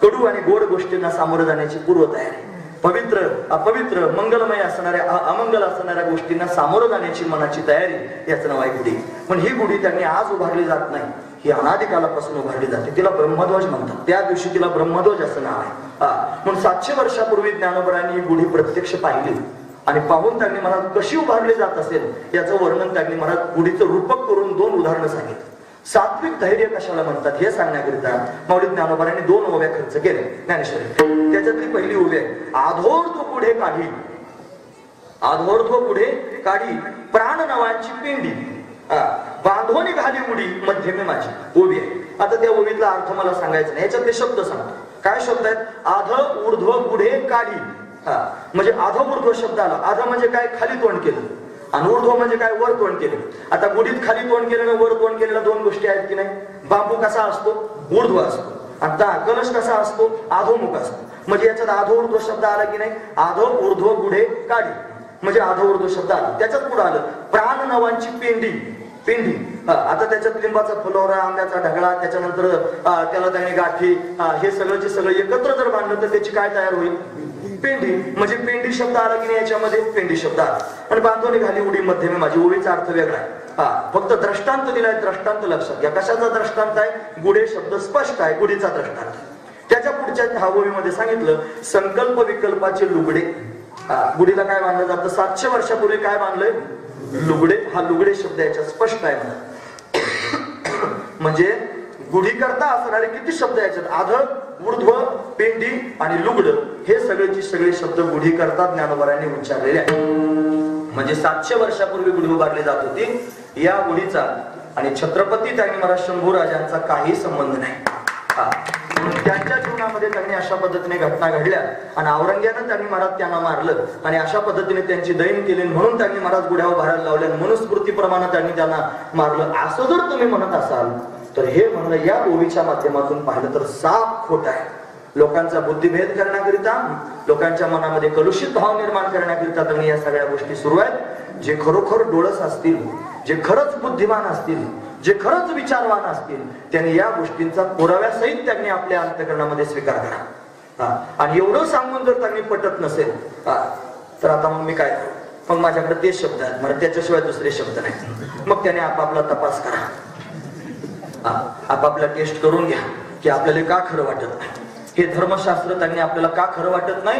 A: कडू आणि गोड गोष्टींना सामोरं जाण्याची पूर्व तयारी, पवित्र अपवित्र मंगलमय असणाऱ्या अमंगल असणाऱ्या गोष्टींना सामोरं जाण्याची मनाची तयारी, याचं नाव आहे गुढी. पण ही गुढी त्यांनी आज उभारली जात नाही, ही अनादिकालापासून उभारली जाते. तिला ब्रह्मध्वज म्हणतात. त्या दिवशी तिला ब्रह्मध्वज असं नाव आहे. म्हणून 700 वर्षापूर्वी ज्ञानोबरांनी ही गुढी प्रत्यक्ष पाहिली आणि पाहून त्यांनी मला कशी उभारली जात असेल याचं वर्णन त्यांनी मला गुढीचं रूपक करून 2 उदाहरणं सांगितलं. सात्विक धैर्य कशाला म्हणतात हे सांगण्याकरिता माऊली ज्ञानोबरांनी 2 ओव्या खर्च केले ज्ञानेश्वरी. त्याच्यातली पहिली ओवी आहे, आधोर्ध्व पुढे काढी, आधोर्ध्व पुढे काढी प्राण नवांची पिंडी, बांधोनी घाली उडी मध्यमे माझी. ओवी आहे. आता त्या ओवीतला अर्थ मला सांगायचा नाही, याच्यातले शब्द सांगतो. काय शब्द आहेत? आध ऊर्ध्व पुढे काढी. म्हणजे आध ऊर्ध्व शब्द आला. आध म्हणजे काय? खाली तोंड केलं. आणि ऊर्ध्व म्हणजे काय? वर तोंड केलं. आता गुढीत खाली तोंड केलं वर तोंड केलेल्या 2 गोष्टी आहेत की नाही? बांबू कसा असतो? ऊर्ध्व असतो. आता कलश कसा असतो? अधोमुख असतो. म्हणजे याच्यात आध ऊर्ध्व शब्द आला की नाही? आध ऊर्ध्व पुढे काढी म्हणजे आध ऊर्ध्व शब्द आला. त्याच्यात पुढे आलं प्राण नवांची पेंडी, पेंडी. आता त्याच्यात लिंबाचा फुलोरा, आंब्याचा ढगळा, त्याच्यानंतर त्याला त्यांनी गाठी, हे सगळंचे सगळं एकत्र जर बांधलं तर त्याची काय तयार होईल? पेंडी. म्हणजे पेंडी शब्द आला की नाही याच्यामध्ये? पेंडी शब्द आला. आणि बांधोनी घाली उडी मध्यमे माझी. ओवीचा अर्थ वेगळा आहे. फक्त दृष्टांत दिलाय. दृष्टांत लक्षात घ्या. कशाचा दृष्टांत आहे? गुढे शब्द स्पष्ट आहे, गुढीचा दृष्टांत. त्याच्या पुढच्या ह्या ओवीमध्ये सांगितलं संकल्प विकल्पाचे लुगडे. गुढीला काय बांधलं जातं? 700 वर्षापूर्वी काय बांधलंय? लुगडे. हा लुगडे शब्द याच्यात स्पष्ट आहे म्हणा. म्हणजे गुढी करता असणारे किती शब्द याच्यात? आध, ऊर्ध्व, पेंडी आणि लुगड हे सगळेची सगळे शब्द गुढी करता ज्ञानोबरांनी उच्चारलेले आहेत. म्हणजे 700 वर्षापूर्वी गुढी उभारली जात होती. या गुढीचा आणि छत्रपती त्यांनी महाराज शंभू राजांचा काही संबंध नाही. त्यांच्या जीवनामध्ये त्यांनी अशा पद्धतीने घटना घडल्या आणि औरंग्यानं त्यांनी महाराज त्यांना मारलं आणि अशा पद्धतीने त्यांची दैन केली म्हणून त्यांनी महाराज गुढ्या उभारायला लावल्या. मनुस्मृतीप्रमाणे त्यांनी त्यांना मारलं असं जर तुम्ही म्हणत असाल तर हे म्हणणं या ओवीच्या माध्यमातून पाहिलं तर साफ खोट आहे. लोकांचा बुद्धिभेद करण्याकरिता, लोकांच्या मनामध्ये कलुषित भाव निर्माण करण्याकरिता त्यांनी या सगळ्या गोष्टी सुरू आहेत. जे खरोखर डोळस असतील, जे खरंच बुद्धिमान असतील, जे खरंच विचारवान असतील त्यांनी या गोष्टींचा पुराव्यासहित त्यांनी आपल्या अंतःकरणामध्ये स्वीकार करा. आणि एवढं सांगून जर त्यांनी पटत नसेल तर आता मग मी काय करू? मग माझ्याकडे तेच शब्द आहेत, मला त्याच्याशिवाय दुसरे शब्द नाही. मग त्याने आपापला तपास करा, आपापला टेस्ट करून घ्या की आपल्याला का खरं वाटत नाही. हे धर्मशास्त्र त्यांनी आपल्याला का खरं वाटत नाही,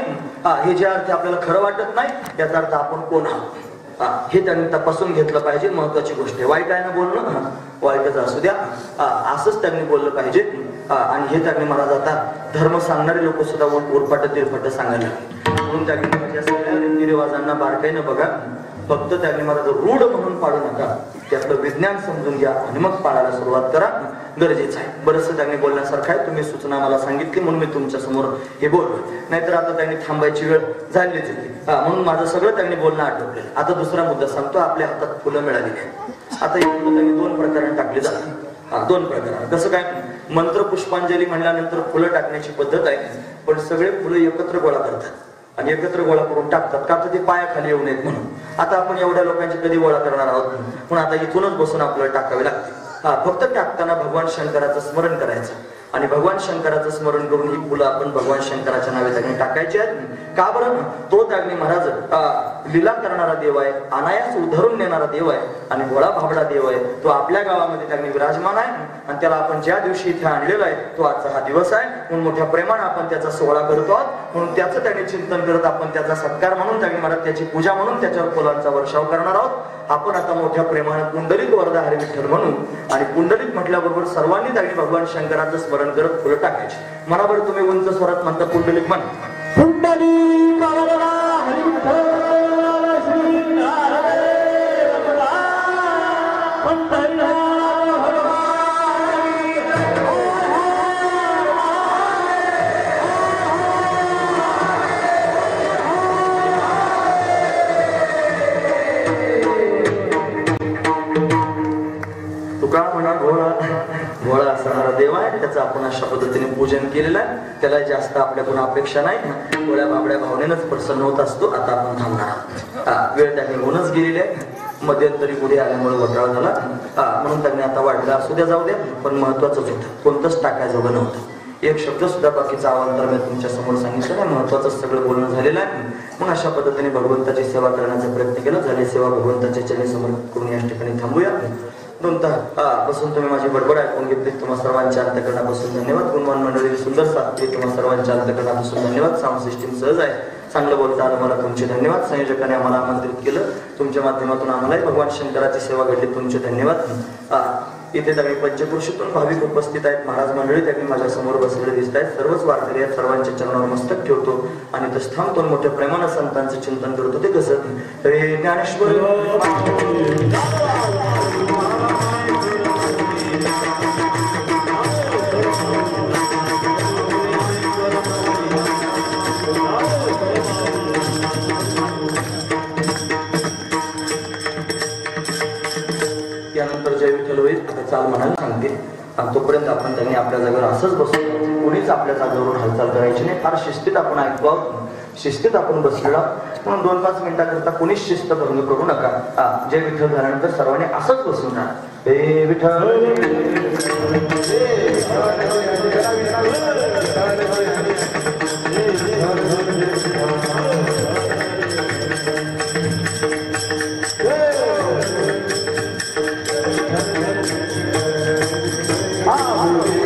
A: हे जे अर्थ आपल्याला खरं वाटत नाही याचा अर्थ आपण कोण आहोत हे त्यांनी तपासून घेतलं पाहिजे. महत्वाची गोष्ट आहे. वाईट आहे ना बोलणं, वाईटच असू द्या असंच त्यांनी बोललं पाहिजे. आणि हे त्यांनी मला जाता धर्म सांगणारे लोक सुद्धा उरफाट तिरफाट सांगायला. म्हणून त्यांनी माझ्या सगळ्या रीतिरिवाजांना बारकाईनं बघा. फक्त त्यांनी मला रूढ म्हणून पाडू नका, त्यातलं विज्ञान समजून घ्या आणि मग पाळायला सुरुवात करा. गरजेचं आहे. बरंचसं त्यांनी बोलण्यासारखं आहे. तुम्ही सूचना मला सांगितली म्हणून मी तुमच्या समोर हे बोललो. नाहीतर आता त्यांनी थांबायची वेळ झालीच होती. म्हणून माझं सगळं त्यांनी बोलणं आटोपलेलं. आता दुसरा मुद्दा सांगतो. आपल्या हातात फुलं मिळाली आहे. आता ही फुलं त्यांनी 2 प्रकाराने टाकली जातात. 2 प्रकाराने. कसं काय? मंत्र पुष्पांजली म्हणल्यानंतर फुलं टाकण्याची पद्धत आहे. पण सगळे फुलं एकत्र गोळा करतात आणि एकत्र गोळा करून टाकतात का तर ते पायाखाली येऊ नयेत म्हणून. आता आपण एवढ्या लोकांची कधी गोळा करणार आहोत पण आता इथूनच बसून आपल्याला टाकावे लागते. फक्त टाकताना भगवान शंकराचं स्मरण करायचं आणि भगवान शंकराचं स्मरण करून ही फुलं आपण भगवान शंकराच्या नावे त्यांनी टाकायची आहेत. का बरं? तो त्यागणी महाराज लीला करणारा देव आहे, अनायास उधरून नेणारा देव आहे आणि भोळा भाबडा देव आहे. तो आपल्या गावामध्ये त्यांनी विराजमान आहे. आणि त्याला आपण ज्या दिवशी इथे आणलेला आहे तो आजचा हा दिवस आहे. म्हणून मोठ्या प्रेमाने आपण त्याचा सोहळा करतो आहोत. म्हणून त्याचं त्याने चिंतन करत आपण त्याचा सत्कार म्हणून त्याने मला त्याची पूजा म्हणून त्याच्यावर फुलांचा वर्षाव करणार आहोत. आपण आता मोठ्या प्रेमाने पुंडलिक वरदा हरी विठ्ठल म्हणून आणि पुंडलिक म्हटल्याबरोबर सर्वांनी त्याने भगवान शंकराचं स्मरण करत फुलं टाकायची. मनावर तुम्ही उंच स्वरात म्हणता पुंडलिक म्हण. पुंडलिक वरदा हरी विठ्ठल श्री नारायण पंढरीनाथ भोळा असणारा देव आहे. त्याचं आपण अशा पद्धतीने पूजन केलेलं आहे. त्याला जास्त आपल्याकडून अपेक्षा नाही. थोड्या बाबड्या भावनेनच प्रसन्न होत असतो. आता आपण थांबणार आहोत. वेळ त्याने होऊनच गेलेली आहे. मध्यंतरी पुढे आल्यामुळे वटाळा झाला म्हणून त्यांनी आता वाढला असू द्या जाऊ द्या. पण महत्वाचंच होतं. कोणतंच टाकायचं नव्हतं. एक शब्द सुद्धा बाकीचा अवांतर मी तुमच्या समोर सांगितलं नाही. महत्वाचं सगळं बोलणं झालेलं आहे. मग अशा पद्धतीने भगवंताची सेवा करण्याचा प्रयत्न केला. झाली सेवा भगवंताच्या चरणी समोर करून या ठिकाणी थांबूया. दोन बसून तुम्ही माझी बडबड ऐकून घेतली. तुम्हा सर्वांच्या अंतकरणापासून धन्यवाद. गुणवान मंडळी सुंदर साथी तुम्हा सर्वांच्या अंतकरणापासून धन्यवाद. साऊंड सिस्टीम सहज आहे. चांगलं बोलता आलं मला तुमचे धन्यवाद. संयोजकाने आम्हाला आमंत्रित केलं. तुमच्या माध्यमातून आम्हालाही भगवान शंकराची सेवा घडली. तुमचे धन्यवाद. इथे त्यांनी पंचकृषीतून भाविक उपस्थित आहेत. महाराज मंडळी त्यांनी माझ्या समोर बसलेले दिसत आहेत. सर्वच वारकरी आहेत. सर्वांच्या चरणावर मस्तक ठेवतो आणि तो थांबतो. मोठ्या प्रेमानं संतांचं चिंतन करतो. ते कसं हे ज्ञानेश्वर त्यानंतर जय विठ्ठल होईल. आता चाल म्हणायला सांगते आणि तोपर्यंत आपण त्यांनी आपल्या जागेवर असंच बसतो. कोणीच आपल्या जागेवरून हालचाल करायची नाही. फार शिस्तीत आपण ऐकतो. शिस्तीत आपण बसलेला म्हणून 2-5 मिनिटाकरता कोणीच शिस्त भंग करू नका. जय विठ्ठल झाल्यानंतर सर्वांनी असंच बसून राहा. हे विठ्ठल
B: Ah,